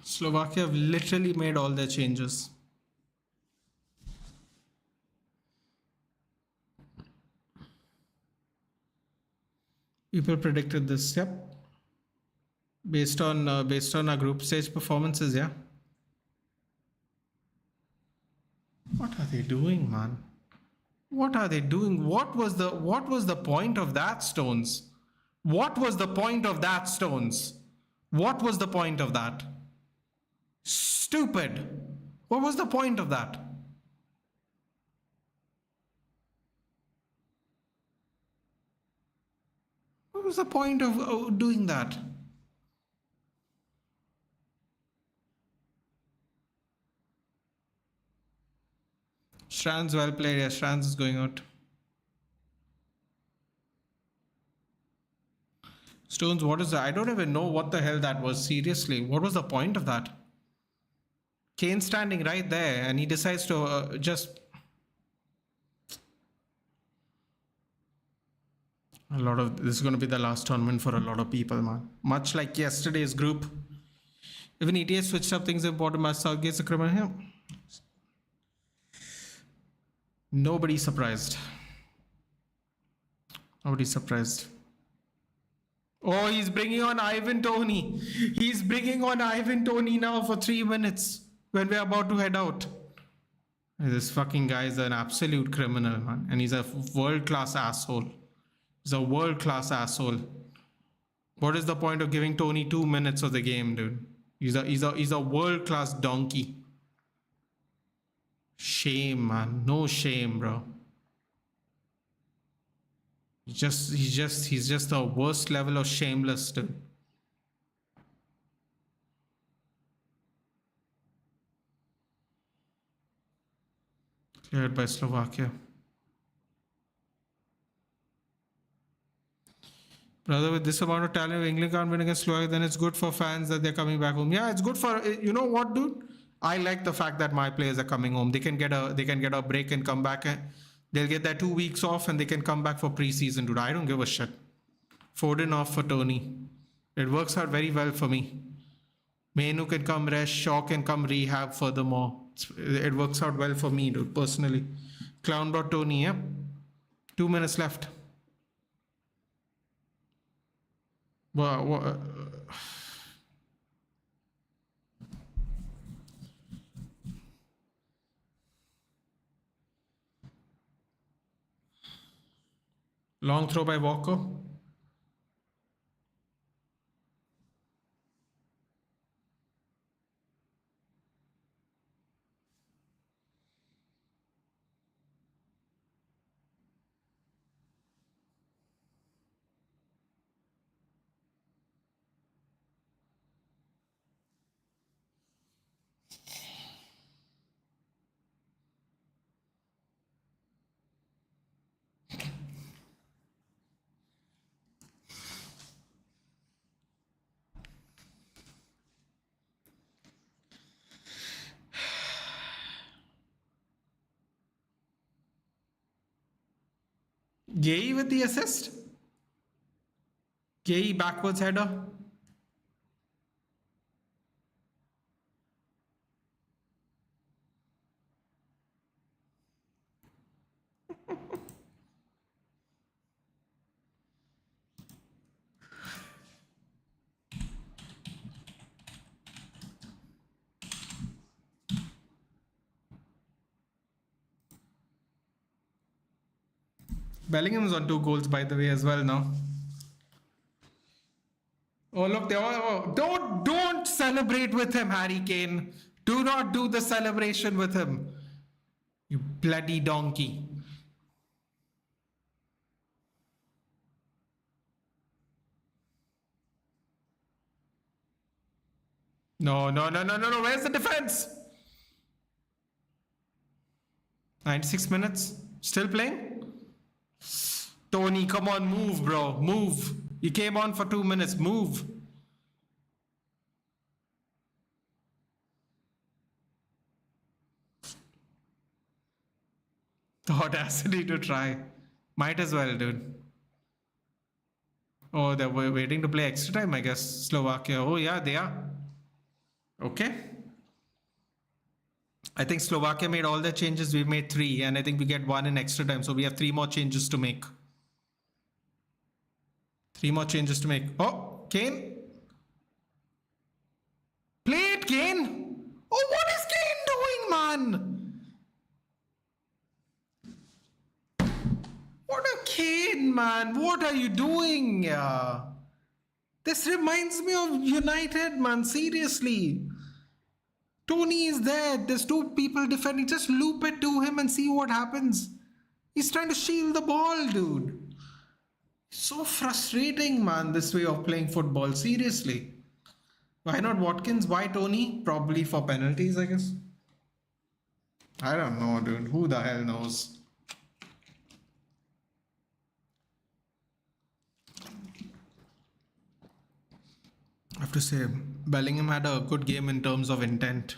Slovakia have literally made all their changes. People predicted this, yep. Based on our group stage performances, yeah. What are they doing, man? What are they doing? What was the point of that, Stones? What was the point of that, Stones? What was the point of that? Stupid. What was the point of that? What was the point of doing that? Strands well played. Yeah, Strands is going out. Stones, what is that? I don't even know what the hell that was. Seriously, what was the point of that? Kane standing right there and he decides to just... This is going to be the last tournament for a lot of people, man. Much like yesterday's group. Even ETA switched up things important match. Southgate's a criminal here. Nobody's surprised. Nobody's surprised. Oh, he's bringing on Ivan Toney. He's bringing on Ivan Toney now for 3 minutes when we're about to head out. This fucking guy is an absolute criminal, man. And he's a world-class asshole. He's a world-class asshole. What is the point of giving Toney 2 minutes of the game, dude? He's a world-class donkey. Shame, man. No shame, bro. He's just the worst level of shameless, dude. Cleared by Slovakia. Brother, with this amount of talent, if England can't win against Slovakia, then it's good for fans that they're coming back home. Yeah, it's good for, you know what, dude? I like the fact that my players are coming home. They can get a break and come back. They'll get their 2 weeks off and they can come back for pre-season, dude. I don't give a shit. Foden off for Toney. It works out very well for me. Mainu can come rest. Shaw can come rehab furthermore. It works out well for me, dude, personally. Clown brought Toney, yeah? 2 minutes left. What? Long throw by Walker. Gay with the assist. Gay backwards header. Bellingham's on 2 goals, by the way, as well now. Oh, look, they all... Oh, don't celebrate with him, Harry Kane. Do not do the celebration with him. You bloody donkey. No. Where's the defense? 96 minutes. Still playing? Toney, come on, move, bro. Move. You came on for 2 minutes. Move. The audacity to try. Might as well, dude. Oh, they're waiting to play extra time, I guess. Slovakia. Oh, yeah, they are. Okay. I think Slovakia made all the changes. We made 3, and I think we get 1 in extra time. So we have 3 more changes to make. 3 more changes to make. Oh, Kane. Play it, Kane. Oh, what is Kane doing, man? Kane, man, what are you doing? This reminds me of United, man. Seriously. Tony is there. There's two people defending. Just loop it to him and see what happens. He's trying to shield the ball, dude. So frustrating, man, this way of playing football. Seriously. Why not Watkins? Why Tony? Probably for penalties, I guess. I don't know, dude. Who the hell knows? I have to say, Bellingham had a good game in terms of intent.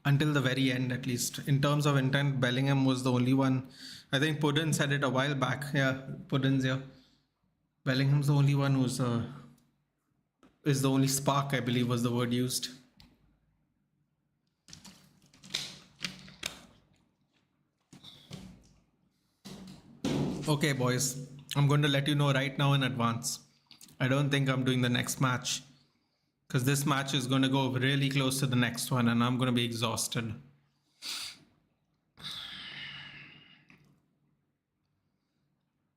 Until the very end, at least. In terms of intent, Bellingham was the only one. I think Puddin said it a while back. Yeah, Puddin's here. Bellingham's the only one who's is the only spark, I believe was the word used. Okay, boys. I'm going to let you know right now in advance. I don't think I'm doing the next match. Because this match is going to go really close to the next one and I'm going to be exhausted.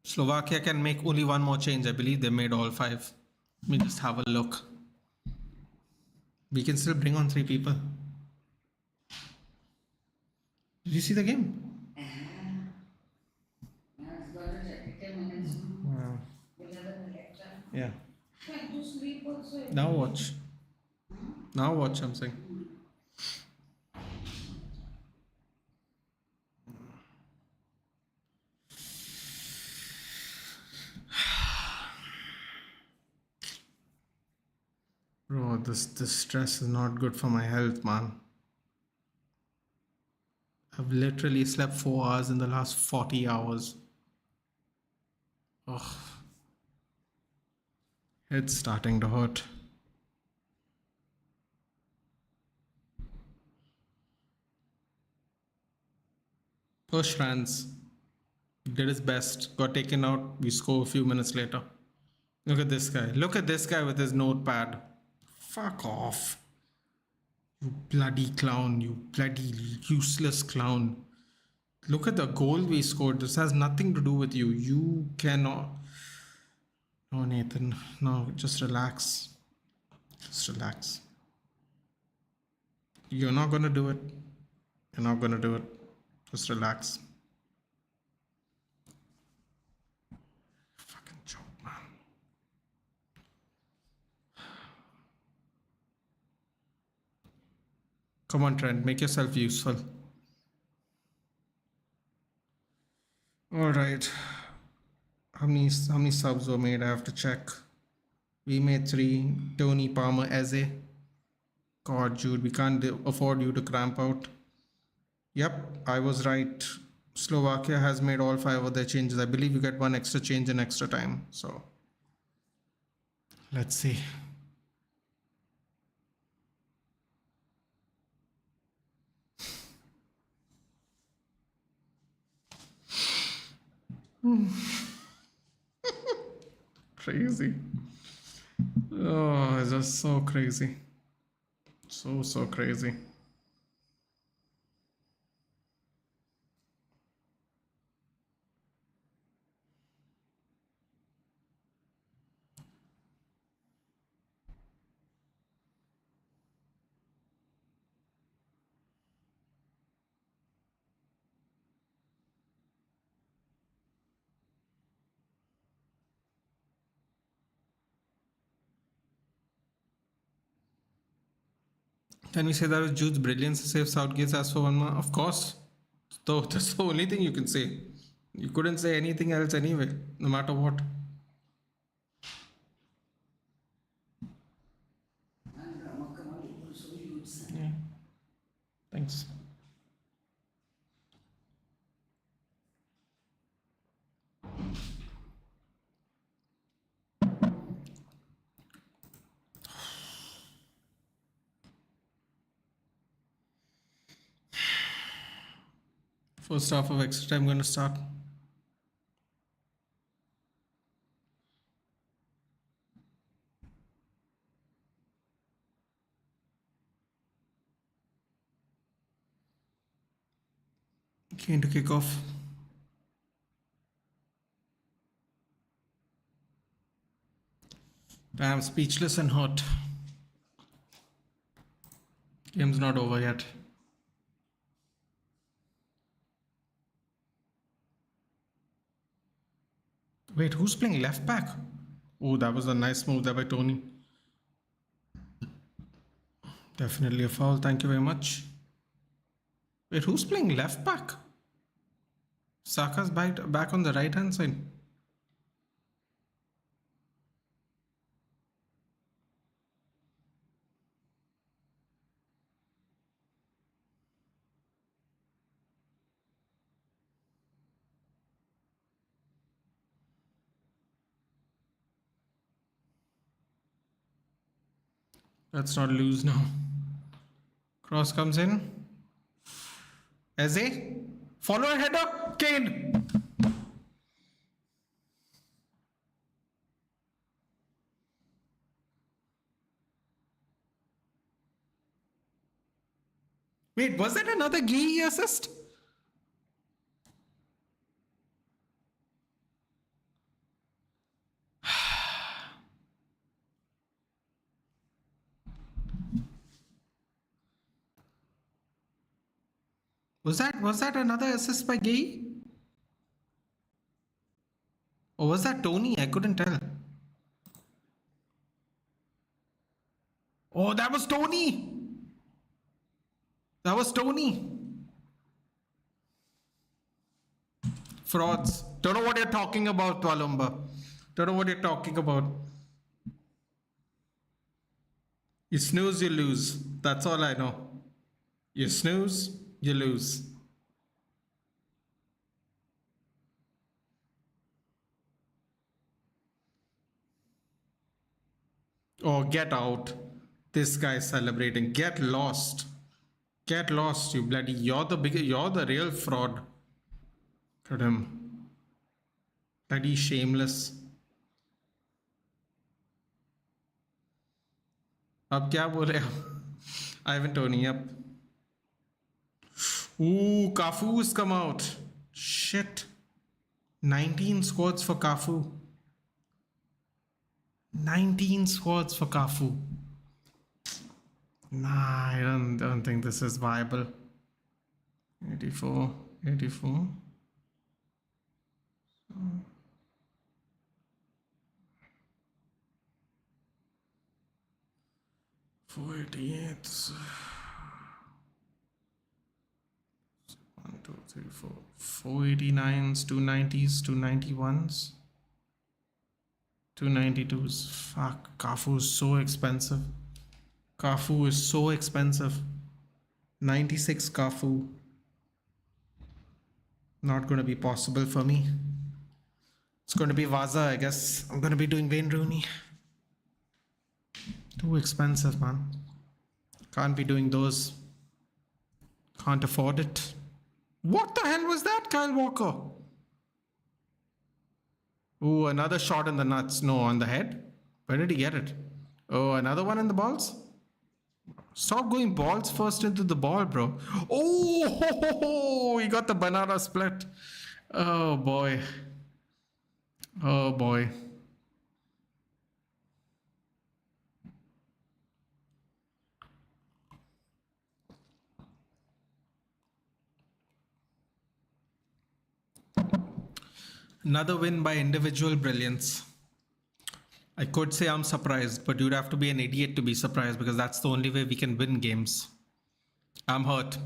Slovakia can make only one more change. I believe they made all 5. Let me just have a look. We can still bring on 3 people. Did you see the game? Wow. Yeah. Now watch. Now watch, I'm saying. Bro, this stress is not good for my health, man. I've literally slept 4 hours in the last 40 hours. Ugh. It's starting to hurt. Push Rans did his best, got taken out. We score a few minutes later. Look at this guy. Look at this guy with his notepad. Fuck off. You bloody clown. You bloody useless clown. Look at the goal we scored. This has nothing to do with you. You cannot. No, Nathan. No, just relax. Just relax. You're not gonna do it. You're not gonna do it. Just relax. Fucking joke, man. Come on, Trent. Make yourself useful. All right. How many subs were made? I have to check. We made 3. Tony, Palmer, Eze. God, Jude, we can't afford you to cramp out. Yep, I was right. Slovakia has made all 5 of their changes. I believe you get 1 extra change in extra time. So, let's see. Crazy. Oh, it's just so crazy. So crazy. Can we say that was Jude's brilliance to save Southgate's ass for 1 month? Of course. So that's the only thing you can say. You couldn't say anything else anyway, no matter what. Yeah. Thanks. First half of extra time going to start. Keen to kick off. I'm speechless and hurt. Game's not over yet. Wait, who's playing left back? Oh, that was a nice move there by Tony. Definitely a foul. Thank you very much. Wait, who's playing left back? Saka's back on the right hand side. Let's not lose now. Cross comes in. Eze. Follow a header. Kane. Wait, was that another Gay assist? Was that another assist by Gay? Or was that Tony? I couldn't tell. Oh, that was Tony. That was Tony. Frauds. Don't know what you're talking about, Walumba. Don't know what you're talking about. You snooze, you lose. That's all I know. You snooze, you lose. Oh, get out. This guy's celebrating. Get lost. Get lost, you bloody. You're the real fraud. Look at him. Bloody shameless. अब क्या बोल रहे हो? Ivan Tony up. Ooh, Cafu's come out. Shit. 19 squads for Cafu. 19 squads for Cafu. Nah, I don't think this is viable. 84. 488. 1, 2, 3, 4. 489s, 290s, 291s, 292s. Fuck, Cafu is so expensive. Cafu is so expensive. 96 Cafu. Not going to be possible for me. It's going to be Vaza, I guess. I'm going to be doing Wayne Rooney. Too expensive, man. Can't be doing those. Can't afford it. What the hell was that, Kyle Walker? Ooh, another shot in the nuts. No, on the head. Where did he get it? Oh, another one in the balls? Stop going balls first into the ball, bro. Oh, he got the banana split. Oh, boy. Oh, boy. Another win by individual brilliance. I could say I'm surprised, but you'd have to be an idiot to be surprised because that's the only way we can win games. I'm hurt.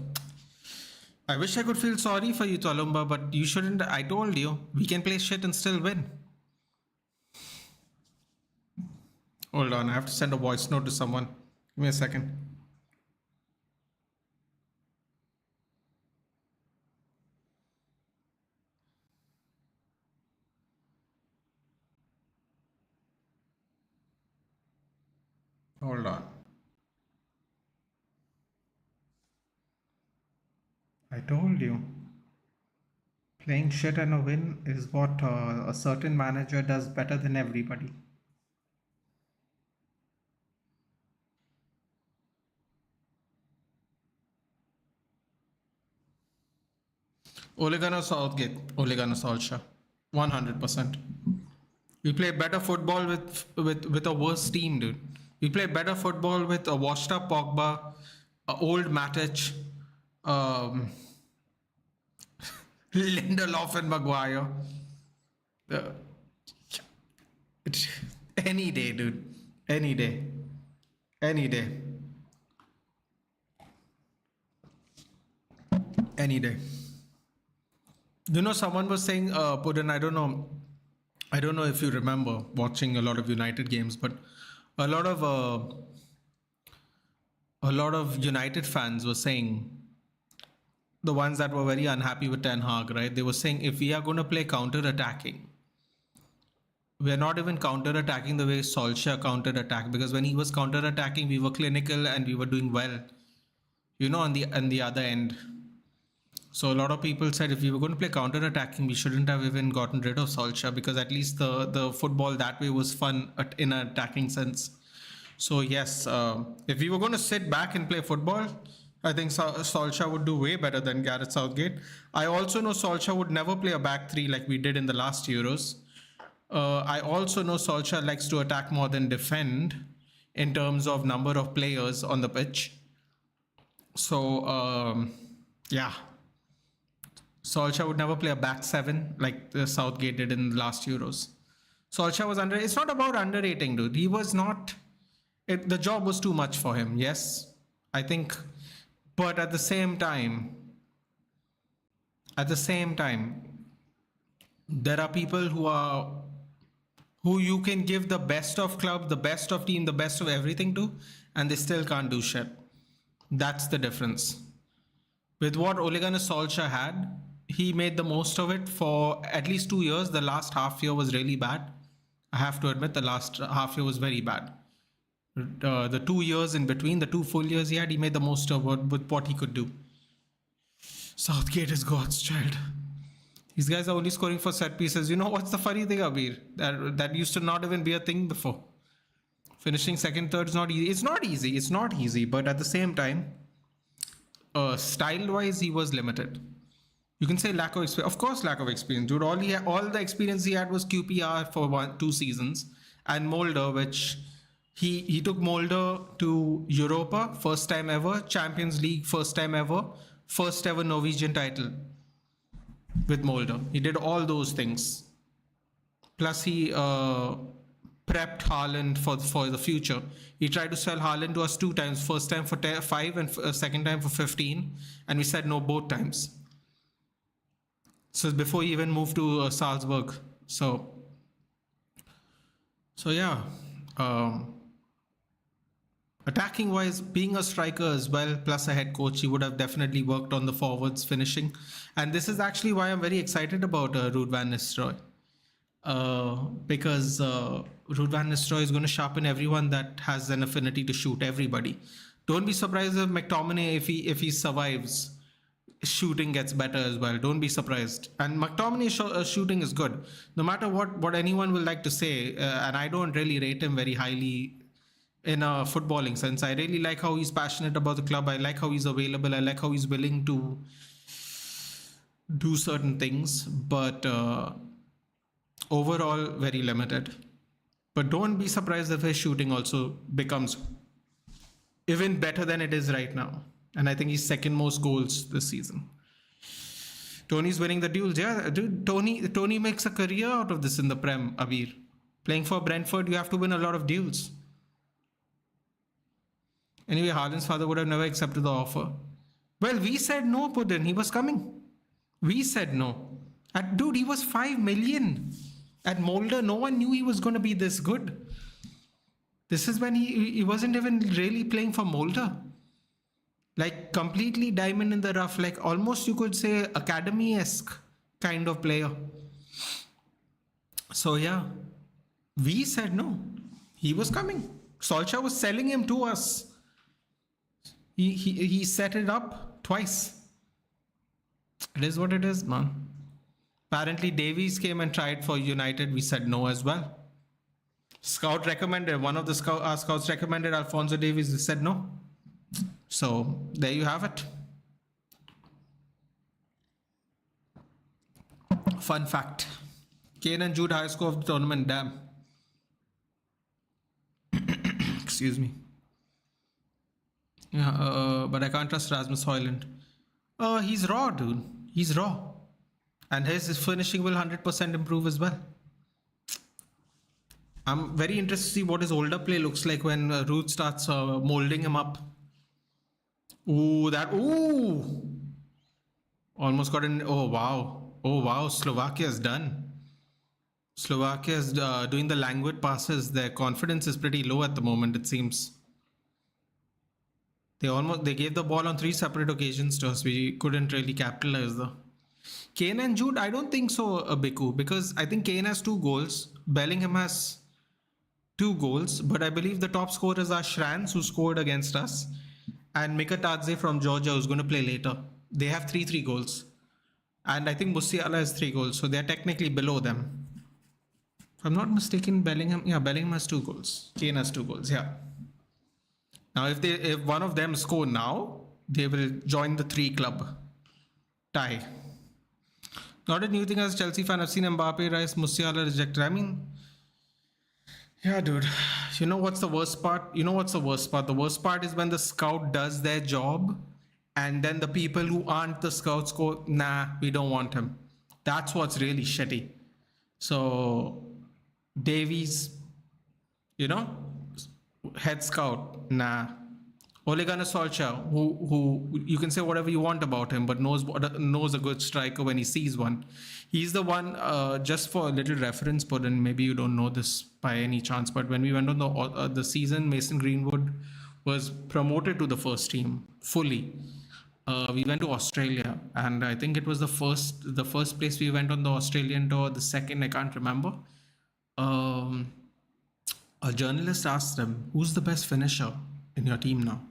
I wish I could feel sorry for you, Tolumba, but you shouldn't. I told you, we can play shit and still win. Hold on, I have to send a voice note to someone. Give me a second. Hold on. I told you. Playing shit and a win is what a certain manager does better than everybody. Ole Gunnar Southgate. Ole Gunnar Solskjaer. 100%. We play better football with a worse team, dude. We play better football with a washed up Pogba, a old Matic, um, Lindelof and Maguire. Uh, any day, dude. Any day. Any day. Any day. You know, someone was saying, Puddin, I don't know if you remember watching a lot of United games, but a lot of uh, a lot of United fans were saying, the ones that were very unhappy with Ten Hag, right? They were saying if we are going to play counter-attacking, we're not even counter-attacking the way Solskjaer counter-attacked, because when he was counter-attacking, we were clinical and we were doing well, on the other end. So a lot of people said if we were going to play counter-attacking, we shouldn't have even gotten rid of Solskjaer, because at least the football that way was fun in an attacking sense. So yes, if we were going to sit back and play football, I think Solskjaer would do way better than Gareth Southgate. I also know Solskjaer would never play a back three like we did in the last Euros. I also know Solskjaer likes to attack more than defend in terms of number of players on the pitch. So yeah, Solskjaer would never play a back seven like the Southgate did in the last Euros. Solskjaer was it's not about underrating, dude. He was not. The job was too much for him. Yes, I think, but at the same time, there are people who you can give the best of club, the best of team, the best of everything to, and they still can't do shit. That's the difference. With what Ole Gunnar Solskjaer had, he made the most of it for at least 2 years. The last half year was really bad. I have to admit, the last half year was very bad. The 2 years in between, the 2 full years he had, he made the most of with what he could do. Southgate is God's child. These guys are only scoring for set pieces. You know what's the funny thing, Abir? That used to not even be a thing before. Finishing second, third is not easy. It's not easy. But at the same time, style-wise, he was limited. You can say lack of experience. Of course, lack of experience, dude. All the experience he had was QPR for 2 seasons, and Mulder, which he took Mulder to Europa, first time ever, Champions League, first time ever, first ever Norwegian title with Mulder. He did all those things. Plus, he prepped Haaland for the future. He tried to sell Haaland to us 2 times, first time for 5 and second time for 15, and we said no both times. So before he even moved to Salzburg. So yeah. Attacking wise, being a striker as well, plus a head coach, he would have definitely worked on the forwards finishing. And this is actually why I'm very excited about Ruud van Nistelrooy. Because Ruud van Nistelrooy is going to sharpen everyone that has an affinity to shoot, everybody. Don't be surprised if McTominay, if he survives, shooting gets better as well. Don't be surprised. And McTominay's shooting is good. No matter what anyone will like to say, and I don't really rate him very highly in a footballing sense. I really like how he's passionate about the club. I like how he's available. I like how he's willing to do certain things. But overall, very limited. But don't be surprised if his shooting also becomes even better than it is right now. And I think he's second most goals this season. Tony's winning the duels. Yeah, dude, Tony makes a career out of this in the Prem, Abir. Playing for Brentford, you have to win a lot of duels. Anyway, Haaland's father would have never accepted the offer. Well, we said no, Puddin. He was coming. We said no. Dude, he was 5 million. At Molde, no one knew he was going to be this good. This is when he wasn't even really playing for Molde. Like completely diamond in the rough. Like almost you could say academy-esque kind of player. So yeah, we said no. He was coming. Solskjaer was selling him to us. He set it up twice. It is what it is, man. Apparently Davies came and tried for United. We said no as well. Scout recommended, one of the scouts recommended Alphonso Davies. We said no. So there you have it. Fun fact. Kane and Jude highest score of the tournament. Damn. Excuse me. Yeah, but I can't trust Rasmus Højlund. He's raw, dude. He's raw. And his finishing will 100% improve as well. I'm very interested to see what his older play looks like when Ruth starts molding him up. Ooh, that. Ooh! Almost got in. Oh, wow. Oh, wow. Slovakia is done. Slovakia is doing the languid passes. Their confidence is pretty low at the moment, it seems. They gave the ball on 3 separate occasions to us. We couldn't really capitalize though. Kane and Jude, I don't think so, Biku, because I think Kane has 2 goals. Bellingham has 2 goals, but I believe the top scorers are Shrans, who scored against us, and Mika Tadze from Georgia, who's going to play later. They have 3 goals. And I think Musiala has 3 goals, so they're technically below them. If I'm not mistaken, Bellingham has 2 goals. Kane has 2 goals, yeah. Now, if one of them score now, they will join the 3 club. Tie. Not a new thing as a Chelsea fan. I've seen Mbappe, Rice, Musiala rejected. I mean, yeah, dude. You know what's the worst part? The worst part is when the scout does their job and then the people who aren't the scouts go, nah, we don't want him. That's what's really shitty. So, Davies, head scout, nah. Ole Gunnar Solskjaer, who you can say whatever you want about him, but knows a good striker when he sees one. He's the one, just for a little reference, but then maybe you don't know this by any chance, but when we went on the season, Mason Greenwood was promoted to the first team fully. We went to Australia, and I think it was the first place we went on the Australian tour. The second, I can't remember. A journalist asked him, "Who's the best finisher in your team now?"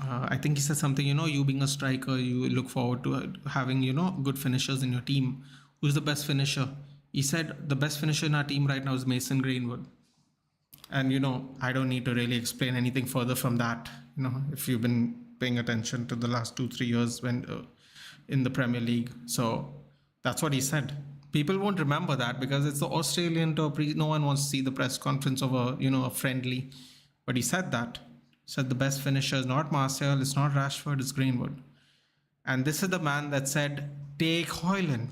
I think he said something, you being a striker, you look forward to having, good finishers in your team. Who's the best finisher? He said the best finisher in our team right now is Mason Greenwood. And, I don't need to really explain anything further from that. If you've been paying attention to the last 2-3 years when in the Premier League. So that's what he said. People won't remember that because it's the Australian tour. No one wants to see the press conference of a friendly. But he said that. Said the best finisher is not Martial, it's not Rashford, it's Greenwood. And this is the man that said, take Højlund.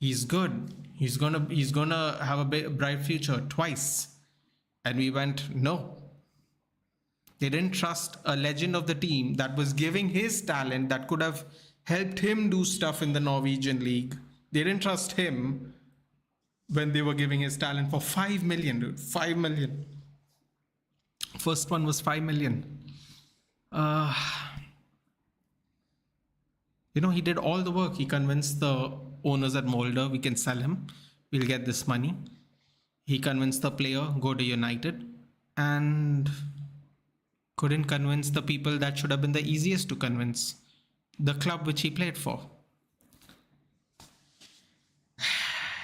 He's good. He's gonna have a bright future twice. And we went, no. They didn't trust a legend of the team that was giving his talent that could have helped him do stuff in the Norwegian league. They didn't trust him when they were giving his talent for 5 million, dude. 5 million. First one was 5 million. He did all the work. He convinced the owners at Molde, we can sell him. We'll get this money. He convinced the player, go to United. And couldn't convince the people that should have been the easiest to convince. The club which he played for.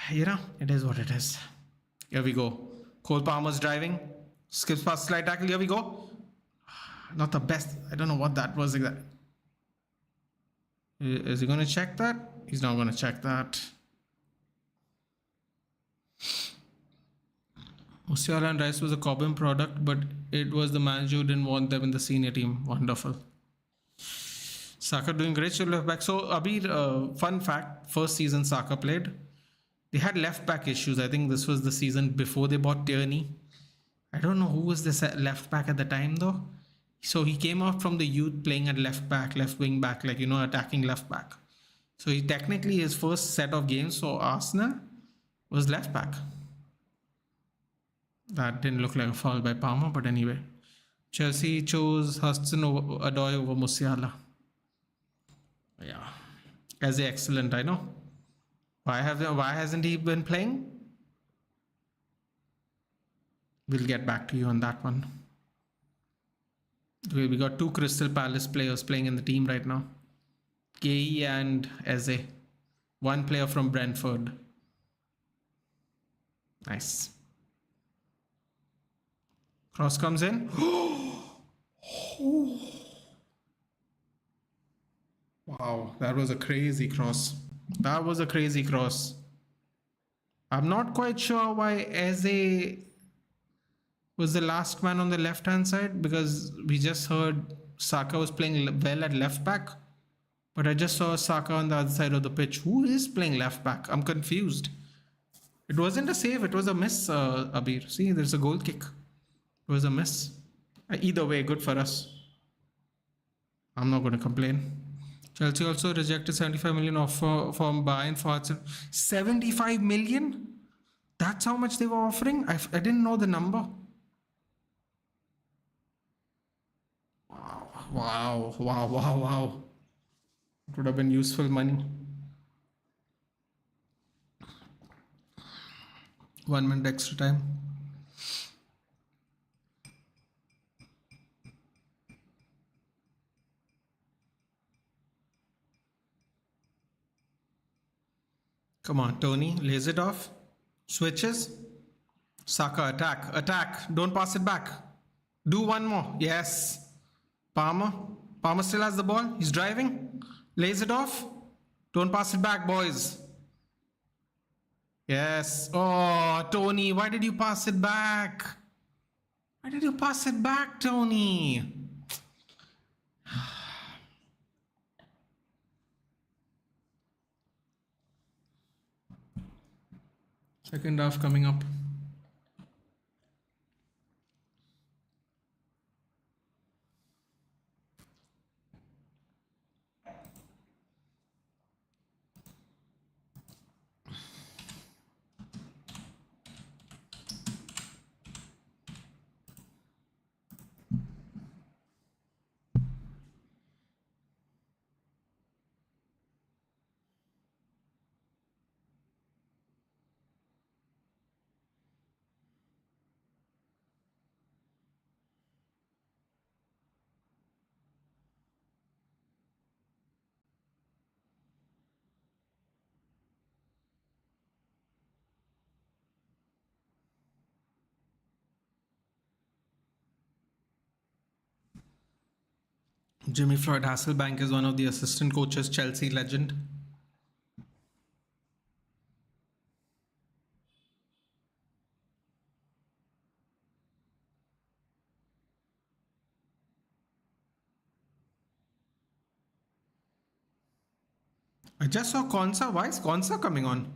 It is what it is. Here we go. Cole Palmer's driving. Skips past slide tackle. Here we go. Not the best. I don't know what that was exactly. Is he going to check that? He's not going to check that. Musiala and Rice was a Cobham product, but it was the manager who didn't want them in the senior team. Wonderful. Saka doing great. Should left back. So, Abir, fun fact, first season Saka played, they had left back issues. I think this was the season before they bought Tierney. I don't know who was this left back at the time though. So he came out from the youth playing at left back, left wing back, attacking left back. So he technically his first set of games for Arsenal was left back. That didn't look like a foul by Palmer, but anyway. Chelsea chose Hudson-Odoi over Musiala. Yeah. As excellent, I know. Why hasn't he been playing? We'll get back to you on that one. Okay, we got 2 Crystal Palace players playing in the team right now. Kei and Eze. 1 player from Brentford. Nice. Cross comes in. Wow, that was a crazy cross. I'm not quite sure why Eze was the last man on the left hand side, because we just heard Saka was playing well at left back. But I just saw Saka on the other side of the pitch. Who is playing left back? I'm confused. It wasn't a save, it was a miss, Abir. See, there's a goal kick. It was a miss. Either way, good for us. I'm not going to complain. Chelsea also rejected 75 million offer from Bayern for 75 million? That's how much they were offering? I didn't know the number. Wow. It would have been useful money. 1 minute extra time. Come on, Tony, lays it off. Switches. Saka, attack. Don't pass it back. Do one more. Yes. Palmer still has the ball. He's driving. Lays it off. Don't pass it back, boys. Yes. Oh, Tony, why did you pass it back? Why did you pass it back, Tony? Second half coming up. Jimmy Floyd Hasselbank is one of the assistant coaches, Chelsea legend. I just saw Konsa. Why is Konsa coming on?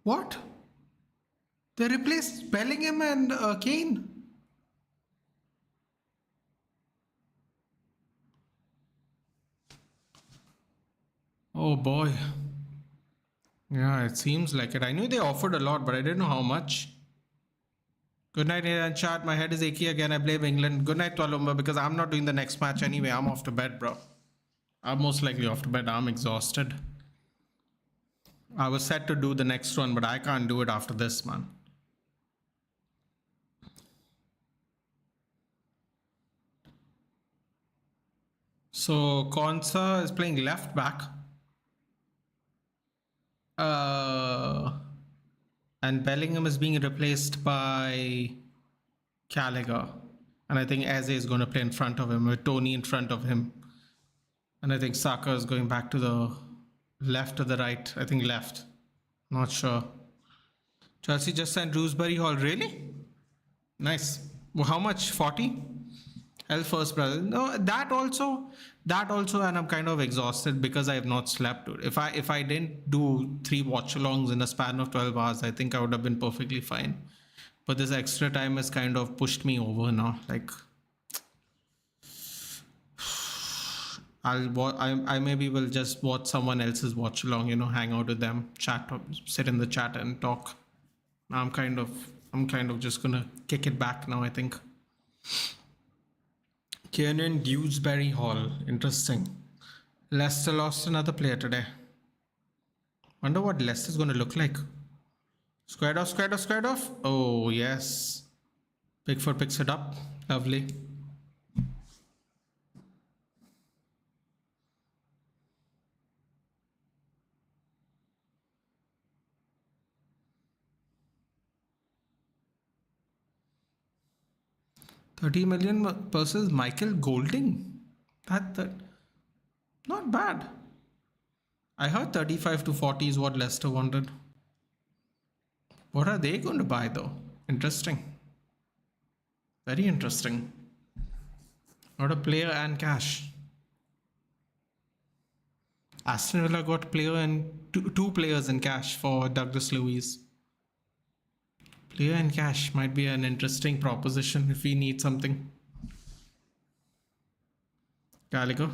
What? They replaced Bellingham and Kane. Oh boy. Yeah, it seems like it. I knew they offered a lot, but I didn't know how much. Good night, and chat. My head is achy again. I blame England. Good night, Tualumba, because I'm not doing the next match anyway. I'm off to bed, bro. I'm most likely off to bed. I'm exhausted. I was set to do the next one, but I can't do it after this, man. So Konsa is playing left back. And Bellingham is being replaced by Gallagher. And I think Eze is going to play in front of him, with Tony in front of him. And I think Saka is going back to the left or the right. I think left. Not sure. Chelsea just signed Dewsbury Hall. Really? Nice. Well, how much? 40? Hell first, brother. No, that also, and I'm kind of exhausted because I have not slept. If I didn't do 3 watch-alongs in a span of 12 hours, I think I would have been perfectly fine. but this extra time has kind of pushed me over now. Like, I maybe will just watch someone else's watch along, hang out with them, chat, sit in the chat and talk. Now I'm kind of just gonna kick it back now, I think. Kiernan Dewsbury Hall. Interesting. Leicester lost another player today. Wonder what Leicester's gonna look like. Squared off, squared off, squared off. Oh yes. Pickford picks it up. Lovely. $30 million versus Michael Golding. That not bad. I heard 35 to 40 is what Leicester wanted. What are they going to buy though? Interesting. Very interesting. Not a player and cash. Aston Villa got player and two players in cash for Douglas Luiz. Player and cash might be an interesting proposition if we need something. Gallagher.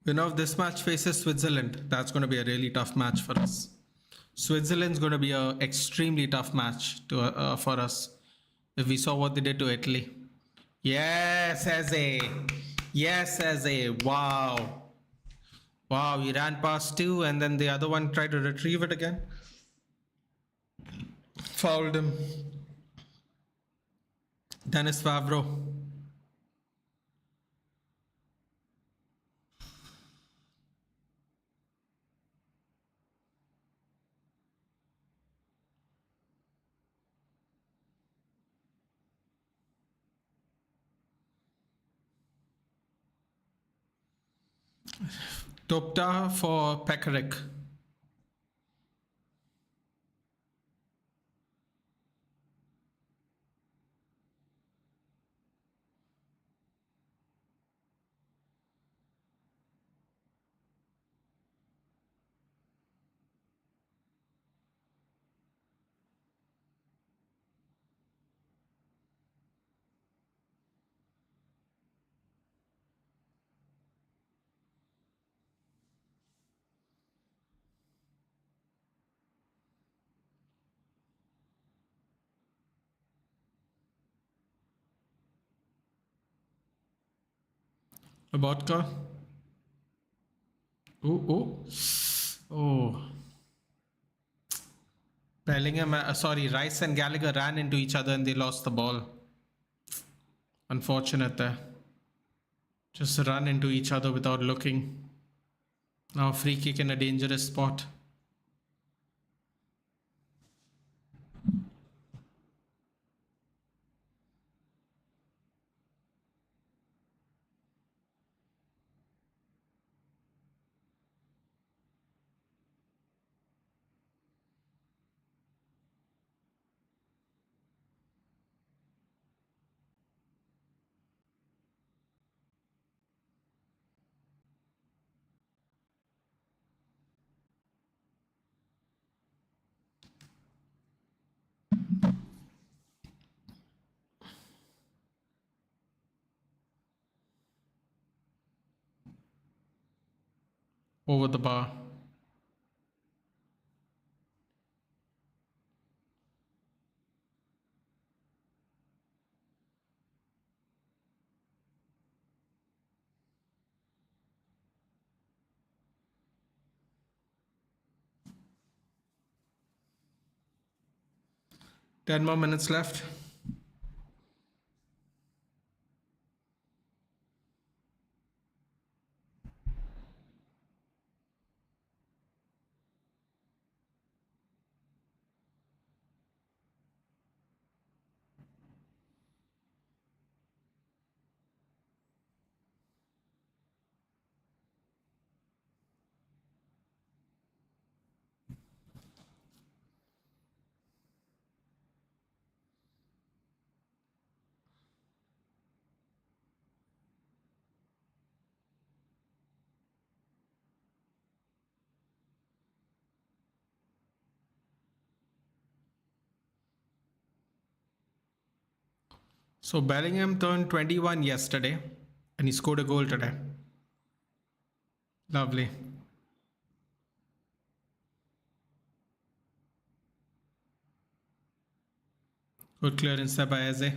Winner of this match faces Switzerland. That's going to be a really tough match for us. Switzerland's going to be an extremely tough match for us. If we saw what they did to Italy. Yes, Eze. Yes, Eze. Wow. Wow, he ran past two and then the other one tried to retrieve it again. Fouled him. Dennis Favreau. Topta for Pekarik. Lobotka. Oh. Oh. Bellingham, Rice and Gallagher ran into each other and they lost the ball. Unfortunate there. Just run into each other without looking. Now free kick in a dangerous spot. Over the bar. Ten more minutes left. So Bellingham turned 21 yesterday and he scored a goal today. Lovely. Good clearance there by Eze.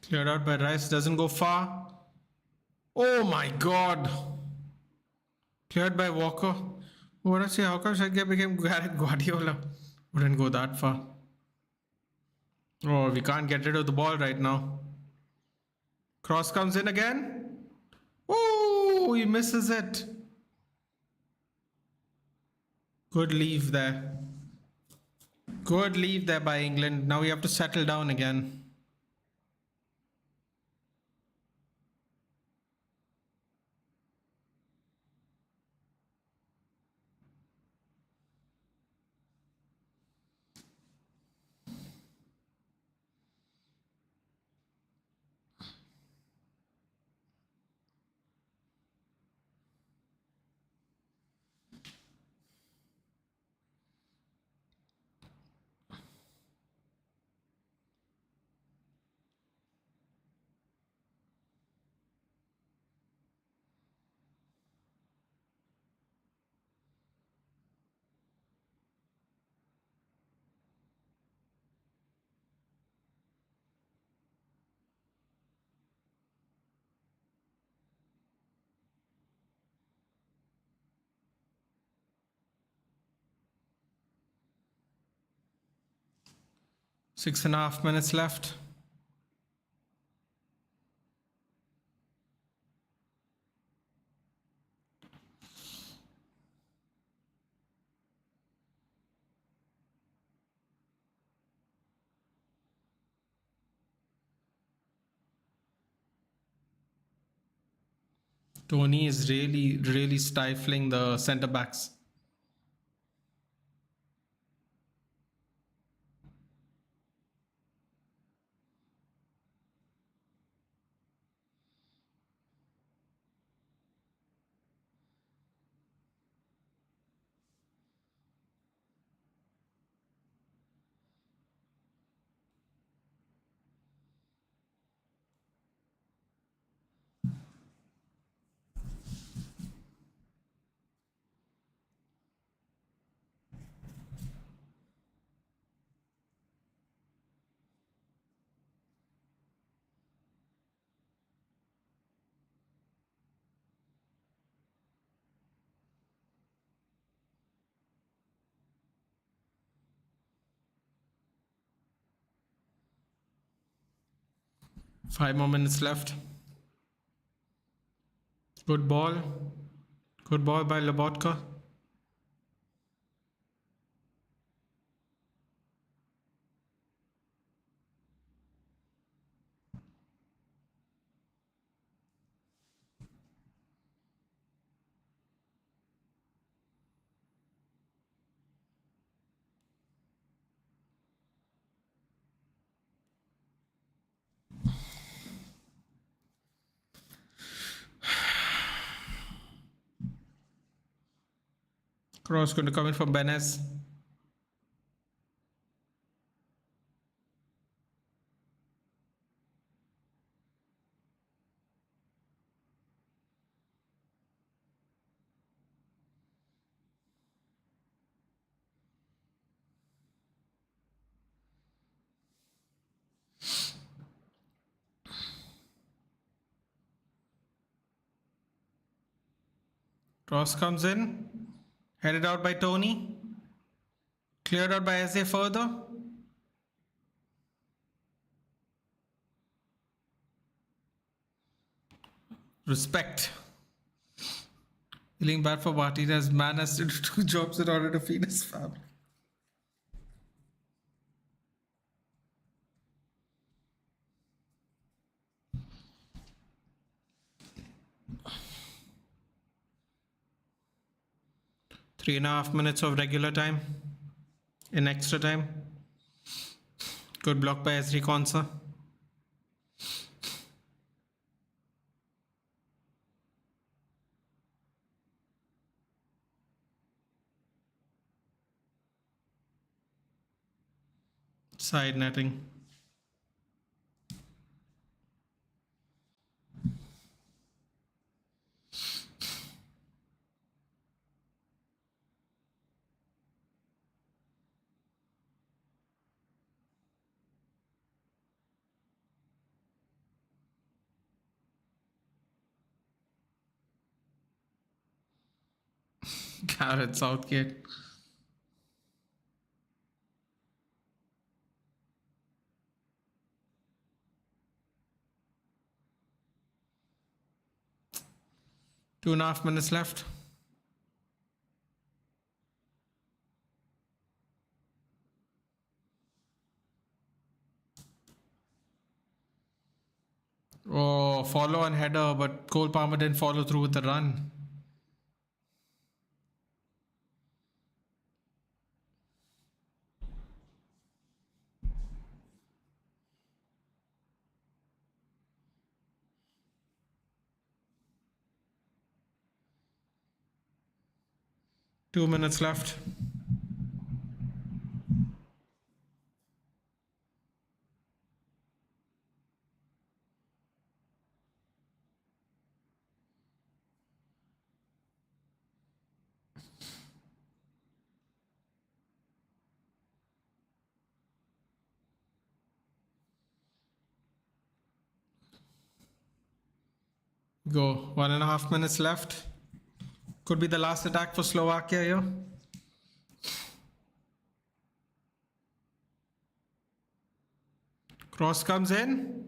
Cleared out by Rice, doesn't go far. Oh my god! Cleared by Walker. What I say, how come Sergei became Guardiola? Wouldn't go that far. Oh, we can't get rid of the ball right now. Cross comes in again. Oh, he misses it. Good leave there. Good leave there by England. Now we have to settle down again. Six and a half minutes left. Tony is really stifling the centre backs. Five more minutes left. Good ball. Good ball by Lobotka. Cross going to come in from Benes. Cross comes in. Headed out by Tony. Cleared out by Eze further. Respect. Feeling bad for Martinez. Man has to do 2 jobs in order to feed his family. Three and a half minutes of regular time. In extra time. Good block by Esri Konsa. Side netting. Garrett Southgate. Two and a half minutes left. Oh, follow and header, but Cole Palmer didn't follow through with the run. Two minutes left. Go. 1.5 minutes left. Could be the last attack for Slovakia here. Cross comes in.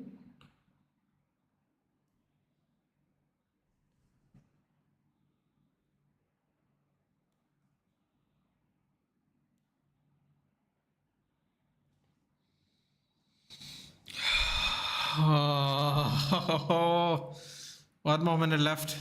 Oh, 1 more minute left.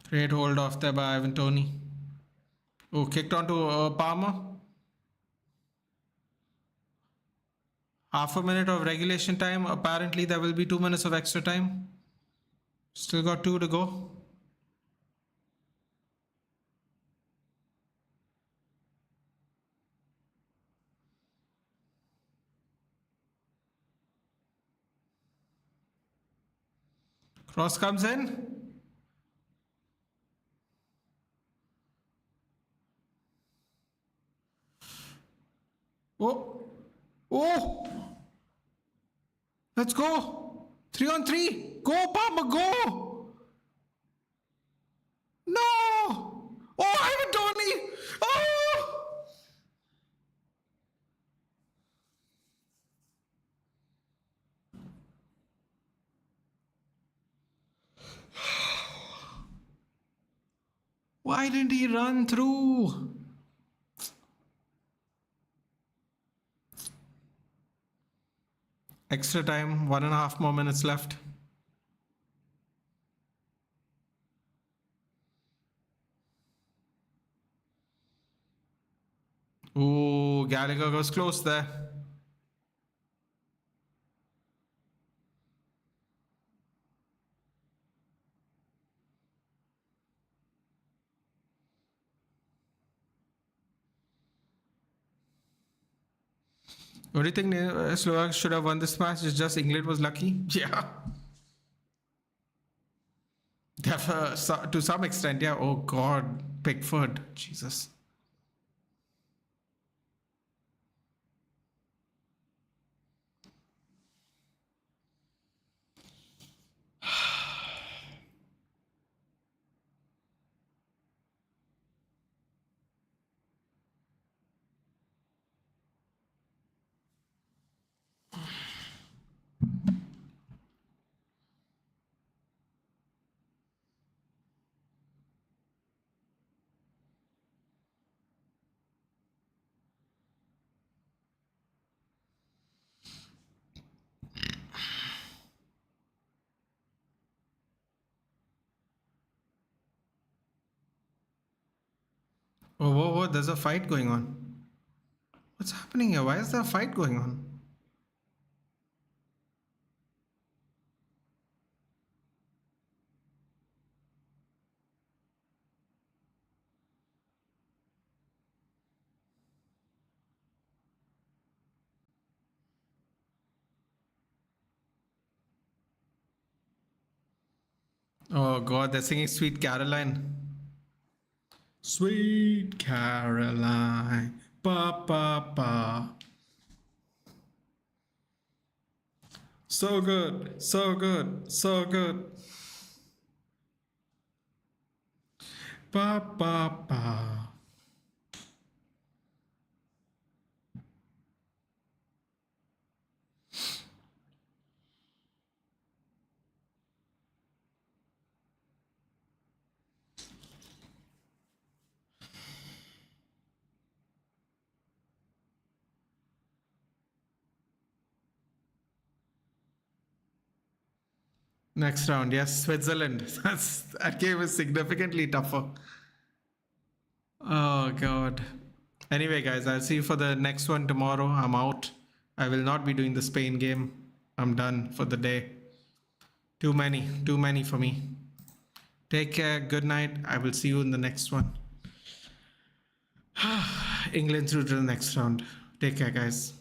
Great hold off there by Ivan Toney. Oh, kicked onto Palmer. Half a minute of regulation time. Apparently, there will be 2 minutes of extra time. Still got 2 to go. Cross comes in. Oh, oh, let's go. 3 on 3. Go, Palmer, go. No. Oh, Ivan Toney. Oh. Why didn't he run through? Extra time, 1.5 more minutes left. Oh, Gallagher was close there. Only thing Slovakia should have won this match is just England was lucky. Yeah. To some extent, yeah. Oh God, Pickford, Jesus. god, there's a fight going on. What's happening here? Why is there a fight going on? Oh god, they're singing Sweet Caroline. Sweet Caroline. Ba ba ba. So good, so good, so good. Ba ba ba. Next round, yes, Switzerland. That game is significantly tougher. Oh god. Anyway, guys, I'll see you for the next one tomorrow. I'm out. I will not be doing the Spain game. I'm done for the day. Too many for me. Take care. Good night. I will see you in the next one. England through to the next round. Take care, guys.